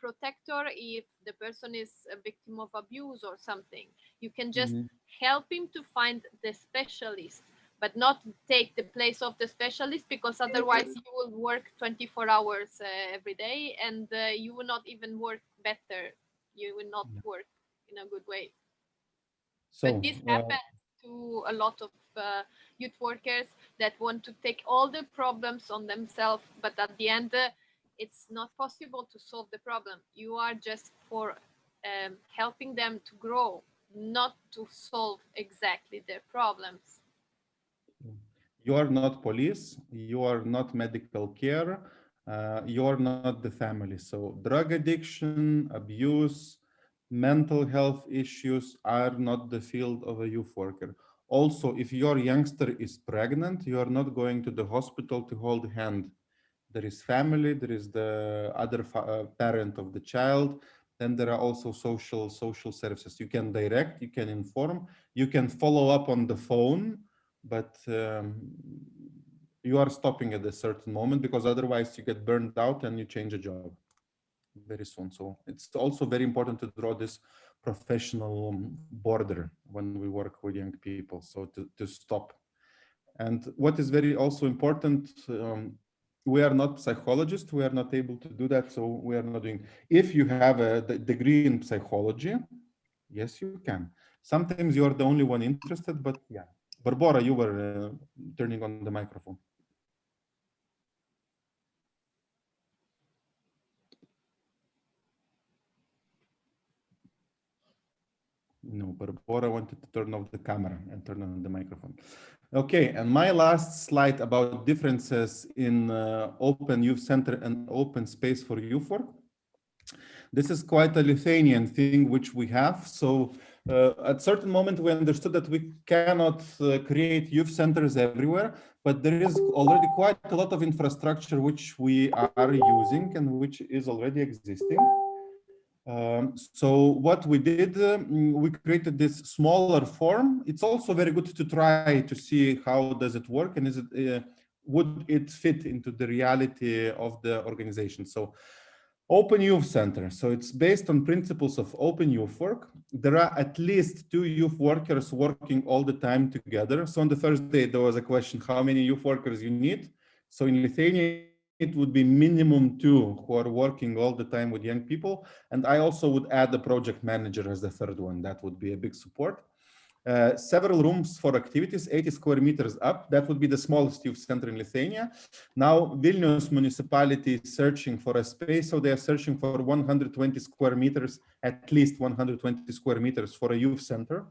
protector if the person is a victim of abuse or something. You can just help him to find the specialist, but not take the place of the specialist, because otherwise you will work 24 hours every day, and you will not even work better. You will not work in a good way.
So,
but this happens to a lot of youth workers that want to take all the problems on themselves, but at the end, it's not possible to solve the problem. You are just for helping them to grow, not to solve exactly their problems.
you are not police, you are not medical care, you are not the family. So drug addiction, abuse, mental health issues are not the field of a youth worker. Also, if your youngster is pregnant, you are not going to the hospital to hold hand. There is family, there is the other parent of the child, then there are also social services. You can direct, you can inform, you can follow up on the phone, but you are stopping at a certain moment, because otherwise you get burned out and you change a job very soon. So it's also very important to draw this professional border when we work with young people, so to stop. And what is very also important, we are not psychologists, we are not able to do that, so we are not doing. If you have a degree in psychology, yes, you can. Sometimes you are the only one interested, but yeah. Barbara, you were turning on the microphone. No, Barbara wanted to turn off the camera and turn on the microphone. Okay, and my last slide about differences in open youth center and open space for youth work. This is quite a Lithuanian thing which we have. So at certain moment we understood that we cannot create youth centers everywhere, but there is already quite a lot of infrastructure which we are using and which is already existing. So what we did, we created this smaller form. It's also very good to try to see how does it work and is it would it fit into the reality of the organization. So Open Youth Center. So it's based on principles of open youth work. There are at least 2 youth workers working all the time together. So on the first day, there was a question, how many youth workers you need? So in Lithuania, it would be minimum 2 who are working all the time with young people. And I also would add the project manager as the third one. That would be a big support. Several rooms for activities, 80 square meters up. That would be the smallest youth center in Lithuania. Now, Vilnius municipality is searching for a space. So they are searching for 120 square meters, at least 120 square meters for a youth center,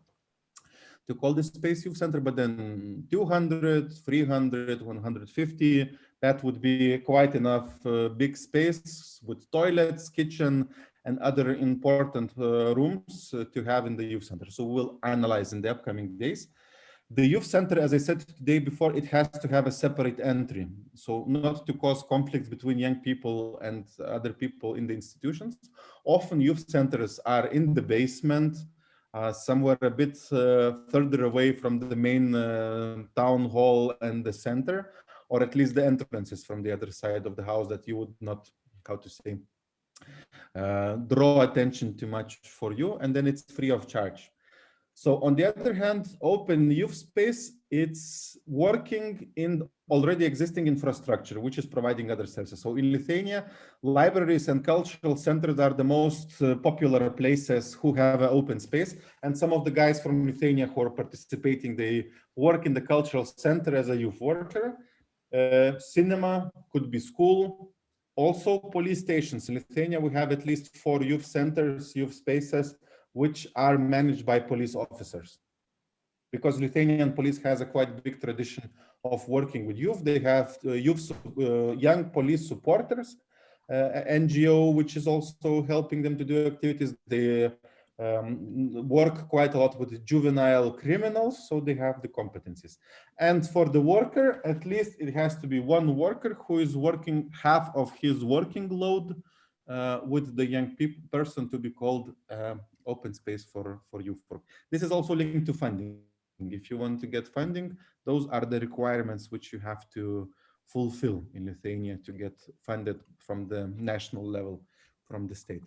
to call this space youth center, but then 200, 300, 150, that would be quite enough big space with toilets, kitchen, and other important rooms to have in the youth center. So we'll analyze in the upcoming days. The youth center, as I said today before, it has to have a separate entry. So not to cause conflicts between young people and other people in the institutions. Often youth centers are in the basement, somewhere a bit further away from the main town hall and the center, or at least the entrances from the other side of the house that you would not, how to say, draw attention too much for you, and then it's free of charge. So on the other hand, open youth space, it's working in already existing infrastructure, which is providing other services. So in Lithuania, libraries and cultural centers are the most popular places who have an open space. And some of the guys from Lithuania who are participating, they work in the cultural center as a youth worker. Cinema, could be school. Also police stations. In Lithuania, we have at least 4 youth centers, youth spaces, which are managed by police officers. Because Lithuanian police has a quite big tradition of working with youth. They have young police supporters, NGO, which is also helping them to do activities. They work quite a lot with juvenile criminals, so they have the competencies. And for the worker, at least it has to be one worker who is working half of his working load with the young person to be called open space for youth work. This is also linked to funding. If you want to get funding, those are the requirements which you have to fulfill in Lithuania to get funded from the national level, from the state.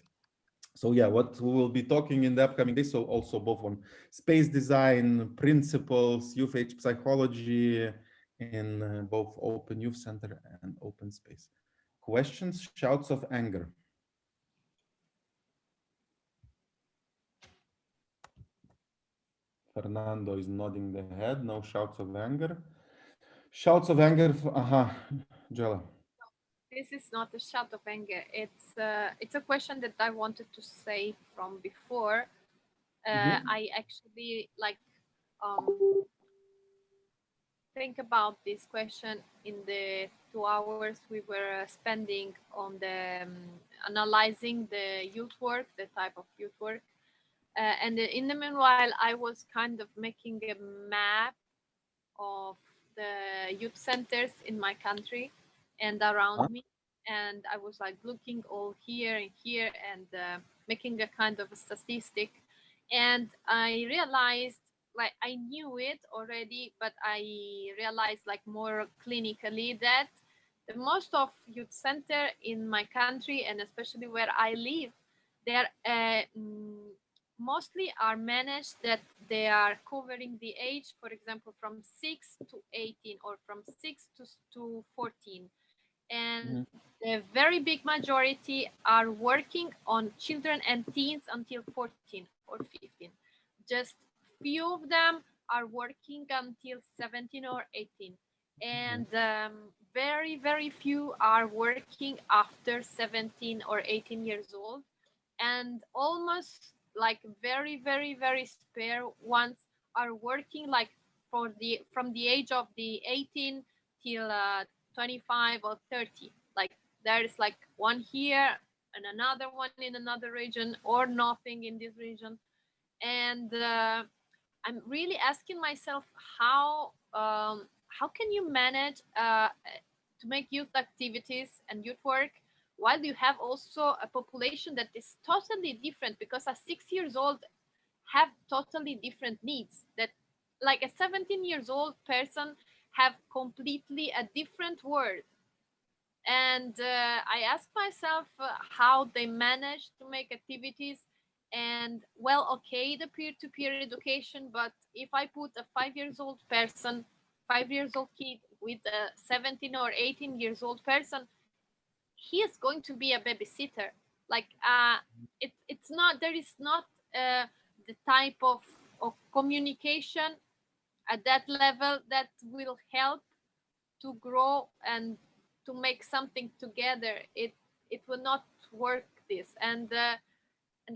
So yeah, what we will be talking in the upcoming days, so also both on space design, principles, youth age psychology, in both open youth center and open space. Questions, shouts of anger. Fernando is nodding the head. No shouts of anger. Shouts of anger. Jella.
This is not a shout of anger. It's a question that I wanted to say from before. I actually think about this question in the 2 hours we were spending on the analyzing the youth work, the type of youth work. And in the meanwhile, I was kind of making a map of the youth centers in my country and around me. And I was like looking all here and here and making a kind of a statistic. And I realized, like, I knew it already, but I realized like more clinically that the most of youth center in my country, and especially where I live, they're mostly are managed that they are covering the age, for example, from 6 to 18 or from 6 to 14. And the very big majority are working on children and teens until 14 or 15. Just few of them are working until 17 or 18. And very, very few are working after 17 or 18 years old. And almost like very, very, very spare ones are working like from the age of the 18 till 25 or 30. Like there is like one here and another one in another region or nothing in this region. And I'm really asking myself how can you manage to make youth activities and youth work while you have also a population that is totally different, because a 6 years old have totally different needs that like a 17 years old person have completely a different world. And I ask myself how they manage to make activities. And well, okay, the peer-to-peer education, but if I put a 5 years old person, 5 years old kid with a 17 or 18 years old person, he is going to be a babysitter. Like it's not, there is not the type of communication at that level that will help to grow and to make something together. It will not work this. And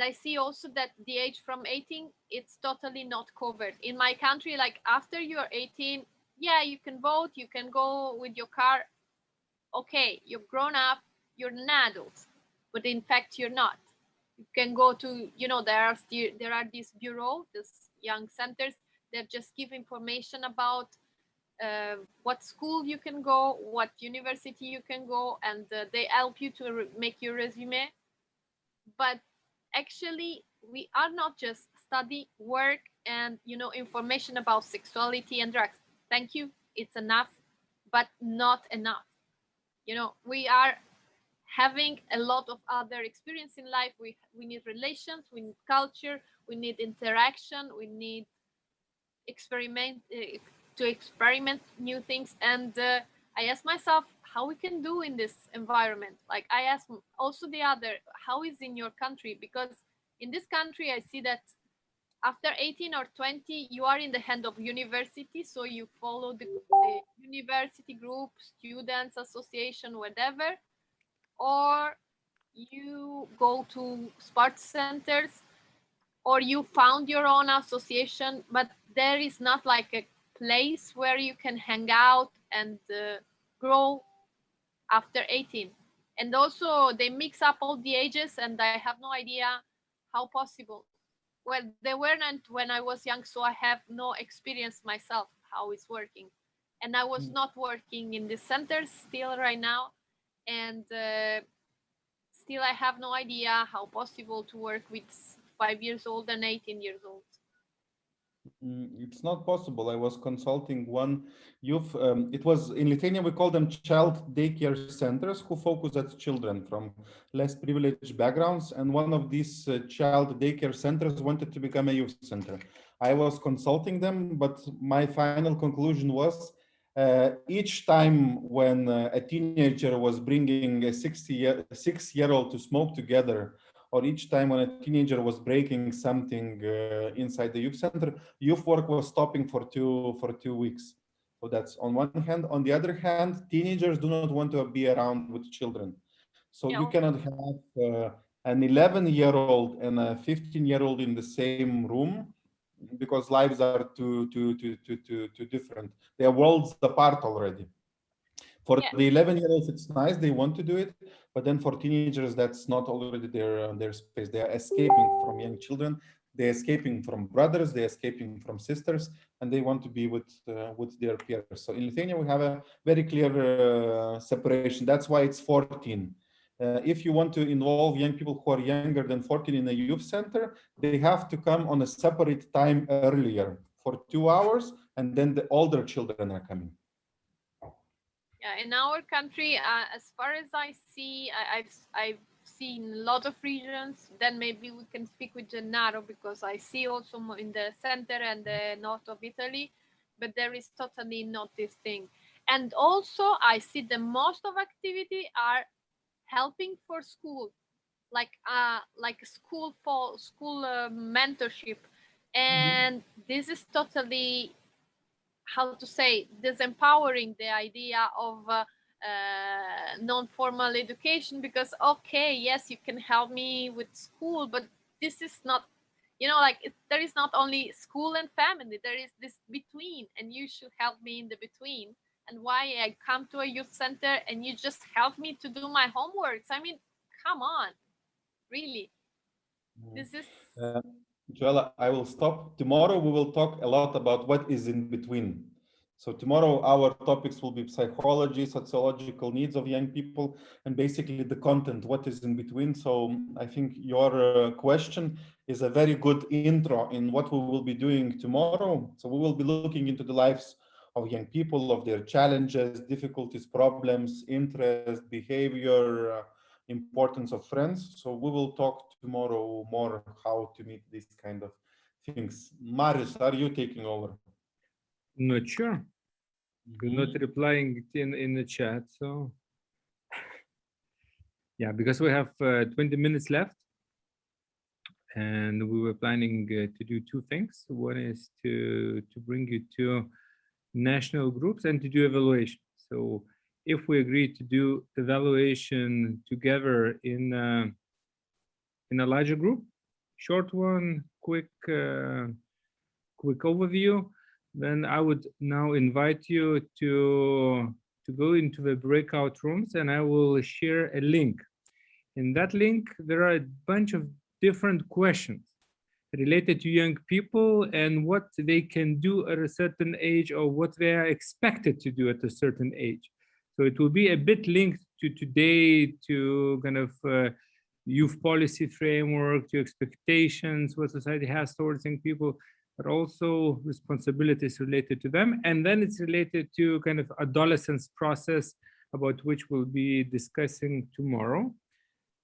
I see also that the age from 18, it's totally not covered in my country. Like after you're 18, yeah, you can vote, you can go with your car. Okay, you're grown up, you're an adult, but in fact you're not. You can go to, there are these bureaus, these young centers that just give information about what school you can go, what university you can go, and they help you to make your resume. But actually, we are not just study, work, and information about sexuality and drugs. Thank you, it's enough, but not enough. We are having a lot of other experience in life. We need relations, we need culture, we need interaction, we need to experiment new things. And I ask myself how we can do in this environment. Like I ask also the other, how is in your country? Because in this country, I see that after 18 or 20, you are in the hand of university. So you follow the university group, students association, whatever, or you go to sports centers, or you found your own association, but there is not like a place where you can hang out and grow after 18. And also they mix up all the ages, and I have no idea how possible. Well, they weren't when I was young, so I have no experience myself how it's working. And I was not working in the centers still right now. And still I have no idea how possible to work with 5 years old and 18 years old.
It's not possible. I was consulting one youth. It was in Lithuania, we call them child daycare centers, who focus at children from less privileged backgrounds. And one of these child daycare centers wanted to become a youth center. I was consulting them, but my final conclusion was each time when a teenager was bringing a 6-year-old to smoke together, or each time when a teenager was breaking something inside the youth center, youth work was stopping for two weeks. So that's on one hand. On the other hand, teenagers do not want to be around with children. So you cannot have an 11-year-old and a 15-year-old in the same room, because lives are too different. They are worlds apart already. For the 11-year-olds, it's nice, they want to do it, but then for teenagers, that's not already their space. They are escaping from young children, they're escaping from brothers, they're escaping from sisters, and they want to be with their peers. So in Lithuania, we have a very clear separation. That's why it's 14. If you want to involve young people who are younger than 14 in a youth center, they have to come on a separate time earlier for 2 hours, and then the older children are coming.
Yeah, in our country, as far as I see, I've seen a lot of regions. Then maybe we can speak with Gennaro, because I see also in the center and the north of Italy, but there is totally not this thing. And also I see the most of activity are helping for school, like school mentorship, and this is totally, how to say, disempowering the idea of non-formal education, because okay, yes, you can help me with school, but this is not, like there is not only school and family, there is this between, and you should help me in the between. And why I come to a youth center and you just help me to do my homeworks? I mean, come on, really. This is
Joella, I will stop. Tomorrow we will talk a lot about what is in between. So tomorrow our topics will be psychology, sociological needs of young people, and basically the content, what is in between. So I think your question is a very good intro in what we will be doing tomorrow. So we will be looking into the lives of young people, of their challenges, difficulties, problems, interest, behavior, importance of friends. So we will talk tomorrow more how to meet these kind of things. Marius, are you taking over?
Not sure. You're not replying in the chat, so yeah, because we have 20 minutes left, and we were planning to do two things. One is to bring you to national groups and to do evaluation. So if we agree to do evaluation together in a larger group, short one, quick overview, then I would now invite you to go into the breakout rooms, and I will share a link. In that link, there are a bunch of different questions related to young people and what they can do at a certain age, or what they are expected to do at a certain age. So it will be a bit linked to today, to kind of youth policy framework, to expectations, what society has towards young people, but also responsibilities related to them. And then it's related to kind of adolescence process, about which we'll be discussing tomorrow.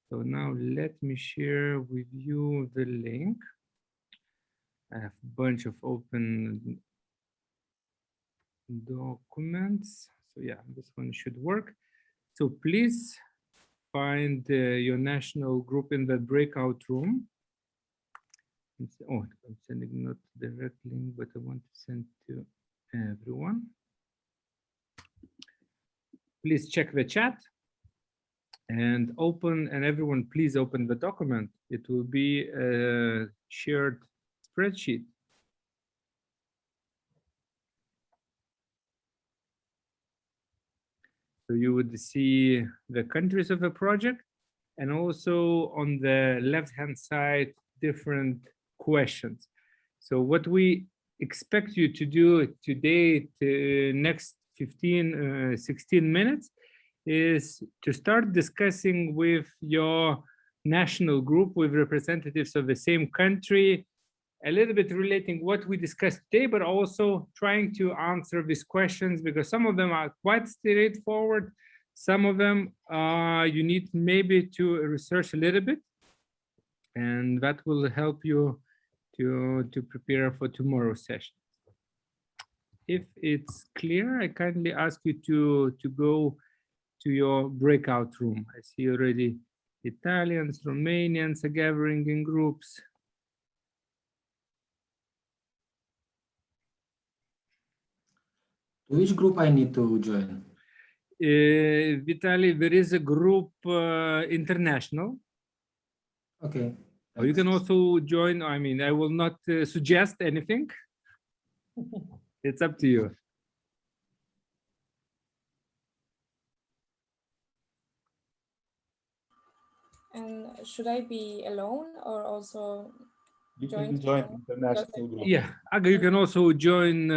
So now let me share with you the link. I have a bunch of open documents. So yeah, this one should work. So please find your national group in the breakout room. Oh, I'm sending not direct link, but I want to send to everyone. Please check the chat and open, and everyone please open the document. It will be a shared spreadsheet. So you would see the countries of the project, and also on the left-hand side, different questions. So what we expect you to do today, to next 16 minutes, is to start discussing with your national group, with representatives of the same country, a little bit relating what we discussed today, but also trying to answer these questions, because some of them are quite straightforward. Some of them you need maybe to research a little bit, and that will help you to prepare for tomorrow's session. If it's clear, I kindly ask you to go to your breakout room. I see already Italians, Romanians are gathering in groups.
Which group I need to join?
Vitaly, there is a group international.
Okay.
Or you can also join. I mean, I will not suggest anything. It's up to you.
And should I be alone or also
You
join?
can join international group.
Yeah, Aga, you can also join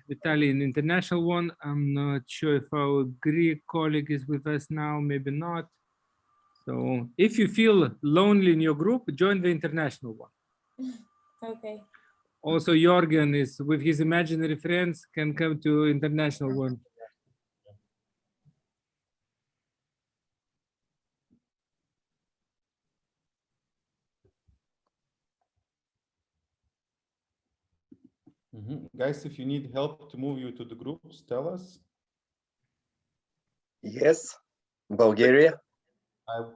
Vitaly in international one. I'm not sure if our Greek colleague is with us now, maybe not. So if you feel lonely in your group, join the international one.
Okay.
Also, Jorgen is with his imaginary friends, can come to international one.
Guys, if you need help to move you to the groups, tell us.
Yes, Bulgaria.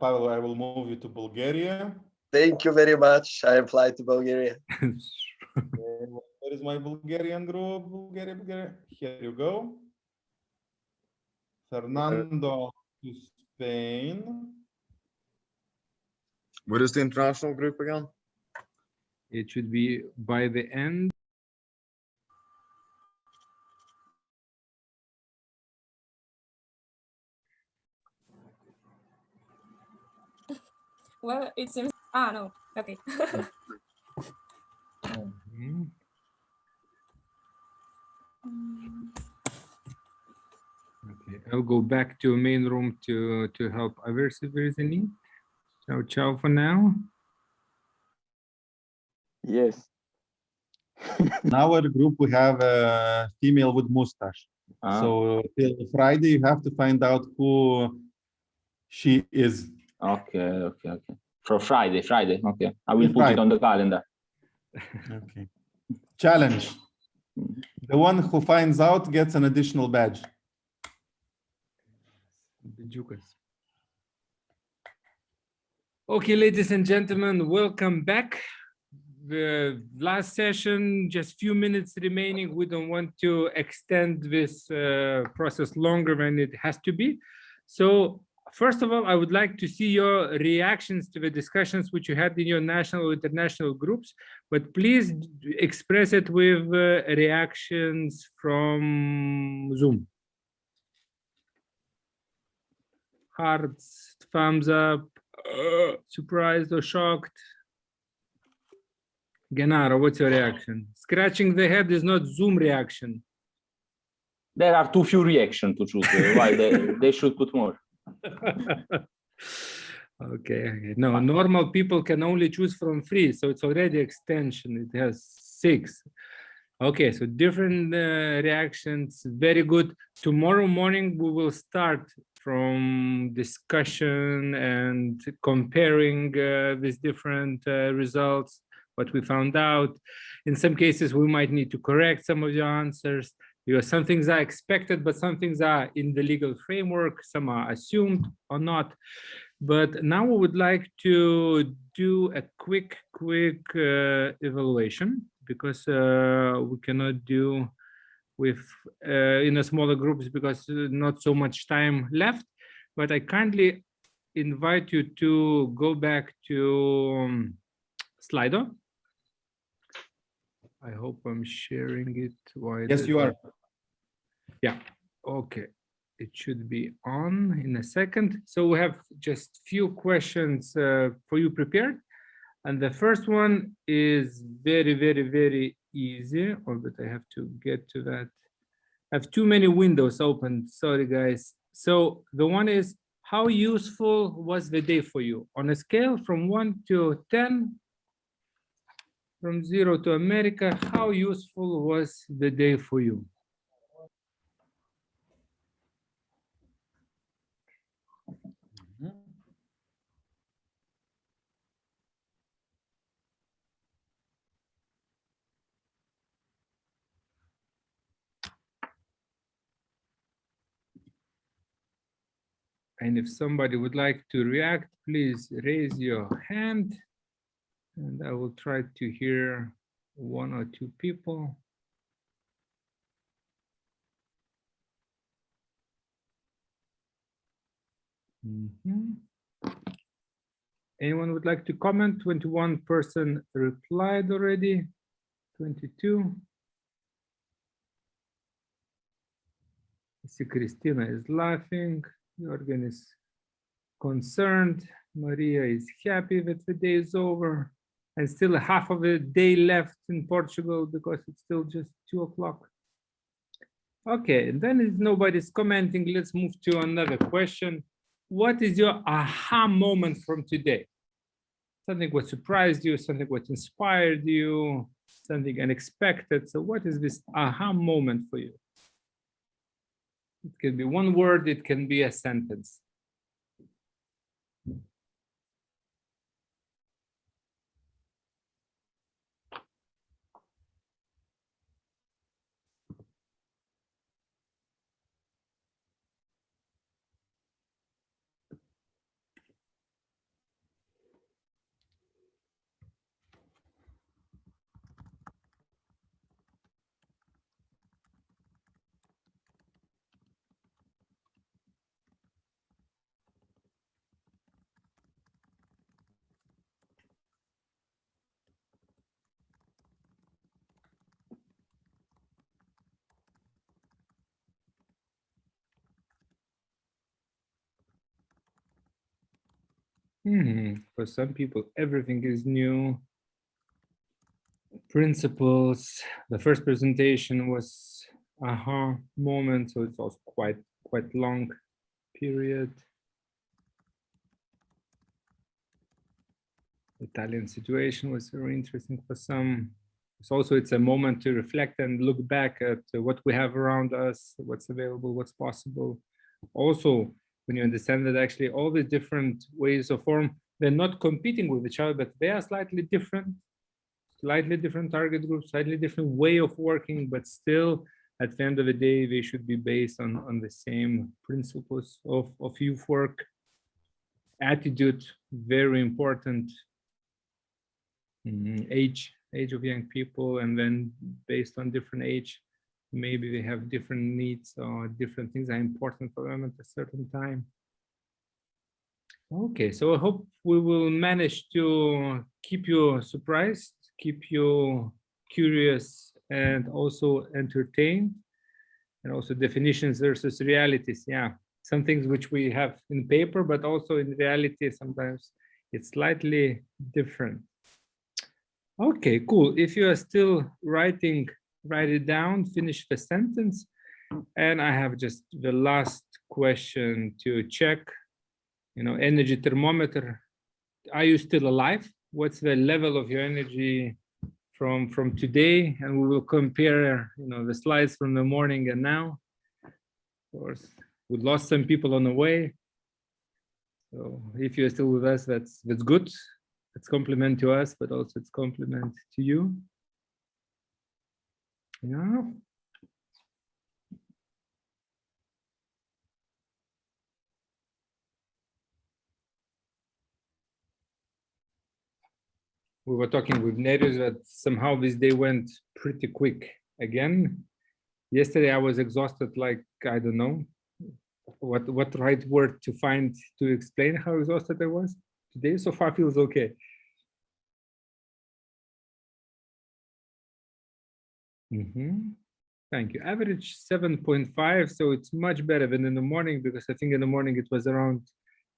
Pavel, I will move you to Bulgaria.
Thank you very much. I am flying to Bulgaria.
Where is my Bulgarian group? Bulgaria. Here you go. Fernando to Spain.
What is the international group again?
It should be by the end.
Well, it seems. Ah, no. Okay.
Okay, I'll go back to main room to help others if there is a need. Ciao, ciao for now.
Yes.
In our group, we have a female with mustache. So till Friday, you have to find out who she is.
Okay. For Friday. Okay. I will put it on the calendar.
Okay. Challenge. The one who finds out gets an additional badge.
Okay, ladies and gentlemen, welcome back. The last session, just few minutes remaining. We don't want to extend this process longer than it has to be. So first of all, I would like to see your reactions to the discussions which you had in your national or international groups, but please express it with reactions from Zoom. Hearts, thumbs up, surprised or shocked. Genaro, what's your reaction? Scratching the head is not Zoom reaction.
There are too few reactions to choose. Why they should put more?
Okay. No, normal people can only choose from 3, so it's already extension. It has 6. Okay, so different reactions. Very good. Tomorrow morning we will start from discussion and comparing these different results, what we found out. In some cases, we might need to correct some of your answers. Some things are expected, but some things are in the legal framework. Some are assumed or not. But now we would like to do a quick evaluation, because we cannot do with in a smaller groups because not so much time left. But I kindly invite you to go back to Slido. I hope I'm sharing it.
Yes, you are.
Yeah. Okay. It should be on in a second. So we have just few questions for you prepared. And the first one is very easy, but I have to get to that. I have too many windows open. Sorry, guys. So the one is, how useful was the day for you? On a scale from 1 to 10, from 0 to America, how useful was the day for you? And if somebody would like to react, please raise your hand. And I will try to hear one or two people. Anyone would like to comment? 21 person replied already. 22. I see Christina is laughing. Jorgen is concerned. Maria is happy that the day is over. And still half of the day left in Portugal because it's still just 2 o'clock. Okay, and then if nobody's commenting, let's move to another question. What is your aha moment from today? Something what surprised you, something what inspired you, something unexpected. So what is this aha moment for you? It can be one word, it can be a sentence. For some people, everything is new. Principles. The first presentation was aha moment, so it's also quite long period. Italian situation was very interesting for some. It's a moment to reflect and look back at what we have around us, what's available, what's possible. Also, when you understand that actually all the different ways of form, they're not competing with each other, but they are slightly different target groups, slightly different way of working, but still at the end of the day, they should be based on the same principles of youth work. Attitude, very important. Age of young people, and then based on different age, maybe they have different needs or different things are important for them at a certain time. Okay, so I hope we will manage to keep you surprised, keep you curious, and also entertained, and also definitions versus realities. Yeah, some things which we have in paper, but also in reality, sometimes it's slightly different. Okay, cool. If you are still writing, write it down, finish the sentence. And I have just the last question to check, energy thermometer. Are you still alive? What's the level of your energy from today? And we will compare, the slides from the morning and now. Of course, we lost some people on the way. So if you're still with us, that's good. It's compliment to us, but also it's compliment to you. Yeah. We were talking with Nereus that somehow this day went pretty quick again. Yesterday I was exhausted, like, I don't know what right word to find to explain how exhausted I was. Today so far feels okay. Thank you. Average 7.5, so it's much better than in the morning, because I think in the morning it was around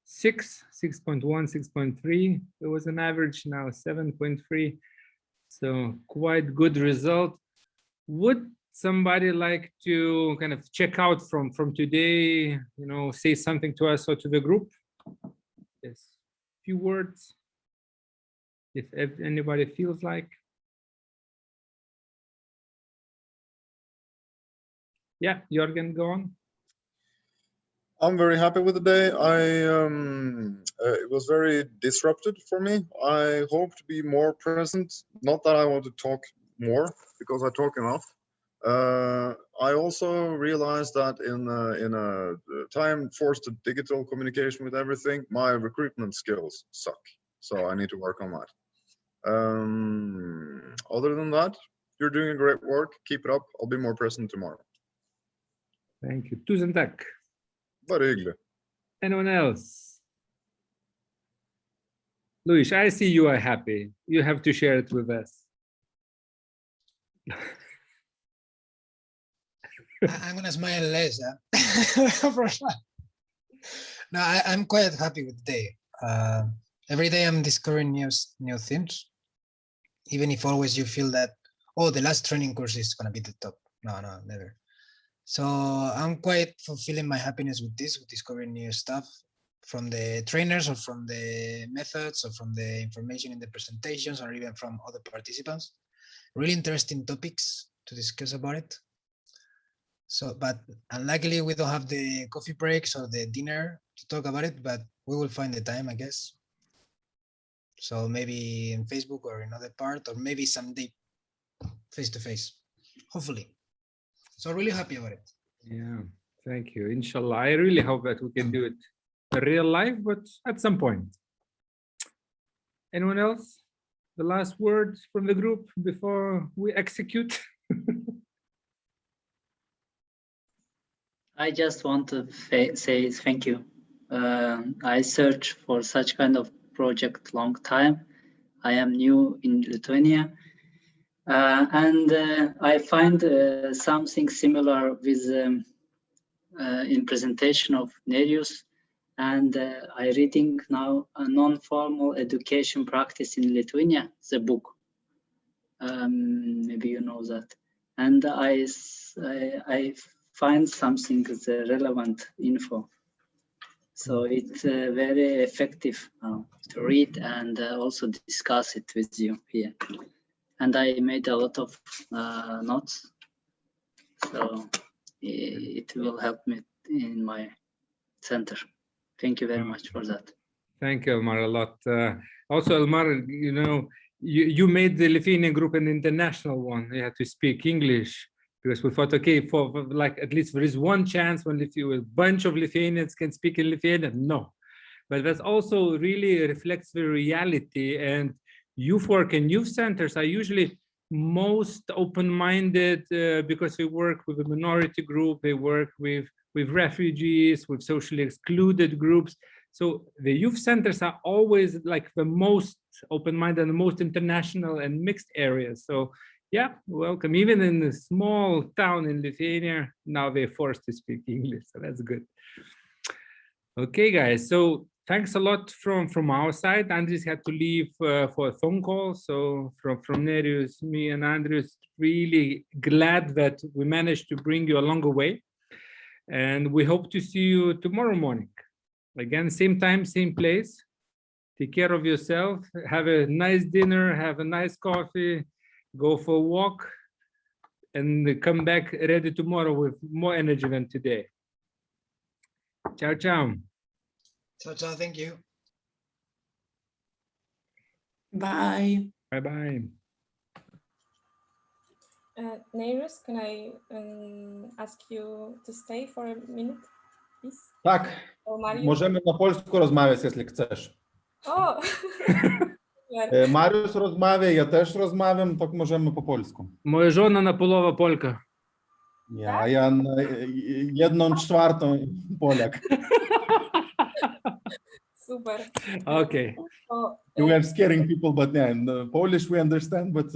6.1, 6.3. It was an average, now 7.3. So quite good result. Would somebody like to kind of check out from today, say something to us or to the group? Yes, a few words, if anybody feels like. Yeah, Jorgen, go on.
I'm very happy with the day. It was very disrupted for me. I hope to be more present. Not that I want to talk more, because I talk enough. I also realized that in a time forced to digital communication with everything, my recruitment skills suck. So I need to work on that. Other than that, you're doing great work. Keep it up. I'll be more present tomorrow.
Thank you. Tusen tack.
Bara hyggligt.
Anyone else? Luis, I see you are happy. You have to share it with us.
I'm gonna smile less. No, I'm quite happy with the day. Every day I'm discovering new things, even if always you feel that, oh, the last training course is gonna be the top. No, never. So I'm quite fulfilling my happiness with this, with discovering new stuff from the trainers or from the methods or from the information in the presentations or even from other participants. Really interesting topics to discuss about it. So, but unluckily we don't have the coffee breaks or the dinner to talk about it, but we will find the time, I guess. So maybe in Facebook or in other part, or maybe someday face to face, hopefully. So really happy about it.
Yeah, thank you. Inshallah, I really hope that we can do it in real life, but at some point. Anyone else? The last word from the group before we execute?
I just want to say thank you. I searched for such kind of project long time. I am new in Lithuania. And I find something similar with in presentation of Nereus, and I reading now a non-formal education practice in Lithuania, the book. Maybe you know that, and I find something relevant info. So it's very effective now to read and also discuss it with you here. And I made a lot of notes, so it will help me in my center. Thank you very much for that.
Thank you, Elmar, a lot. Also, Elmar, you know, you made the Lithuanian group an international one. You had to speak English because we thought, okay, for like at least there is one chance when a bunch of Lithuanians can speak in Lithuanian. No, but that also really reflects the reality. And youth work and youth centers are usually most open-minded because they work with a minority group, they work with refugees, with socially excluded groups. So the youth centers are always like the most open-minded and the most international and mixed areas. So yeah, welcome. Even in a small town in Lithuania, now they're forced to speak English, so that's good. Okay, guys, so thanks a lot from our side. Andres had to leave for a phone call. So from Nereus, me and Andres, really glad that we managed to bring you along the way. And we hope to see you tomorrow morning. Again, same time, same place. Take care of yourself. Have a nice dinner, have a nice coffee, go for a walk, and come back ready tomorrow with more energy than today. Ciao, ciao.
Ciao, thank you.
Bye.
Bye-bye.
Nereus, can I ask you to stay for a minute, please?
Так,
Or Mariusz?
możemy na polsku rozmawiać, jeśli chcesz.
O!
Mariusz rozmawia, ja też rozmawiam, tak możemy po polsku.
Moja żona na połowa Polka.
Ja 1/4 Polak.
Super.
Okay.
We are scaring people, but yeah, in Polish we understand, but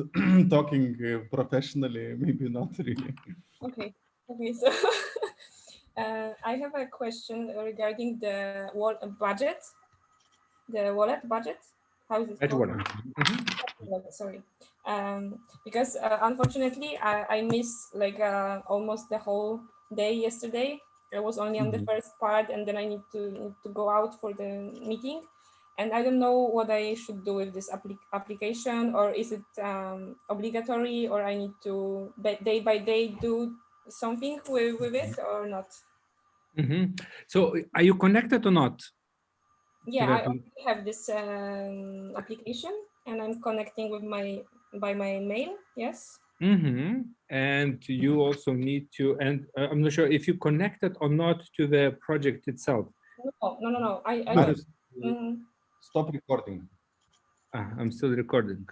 talking professionally, maybe not really.
Okay, so I have a question regarding the budget, the wallet budget. How is it called? Sorry, because unfortunately I missed like almost the whole day yesterday. I was only on the first part, and then I need to go out for the meeting, and I don't know what I should do with this application, or is it obligatory, or I need to day by day do something with it or not?
So are you connected or not?
Yeah, I already have this application, and I'm connecting with by my mail. Yes.
And you also need to, and I'm not sure if you connected or not to the project itself.
No. I
Marius,
Mhm.
stop recording.
I'm still recording.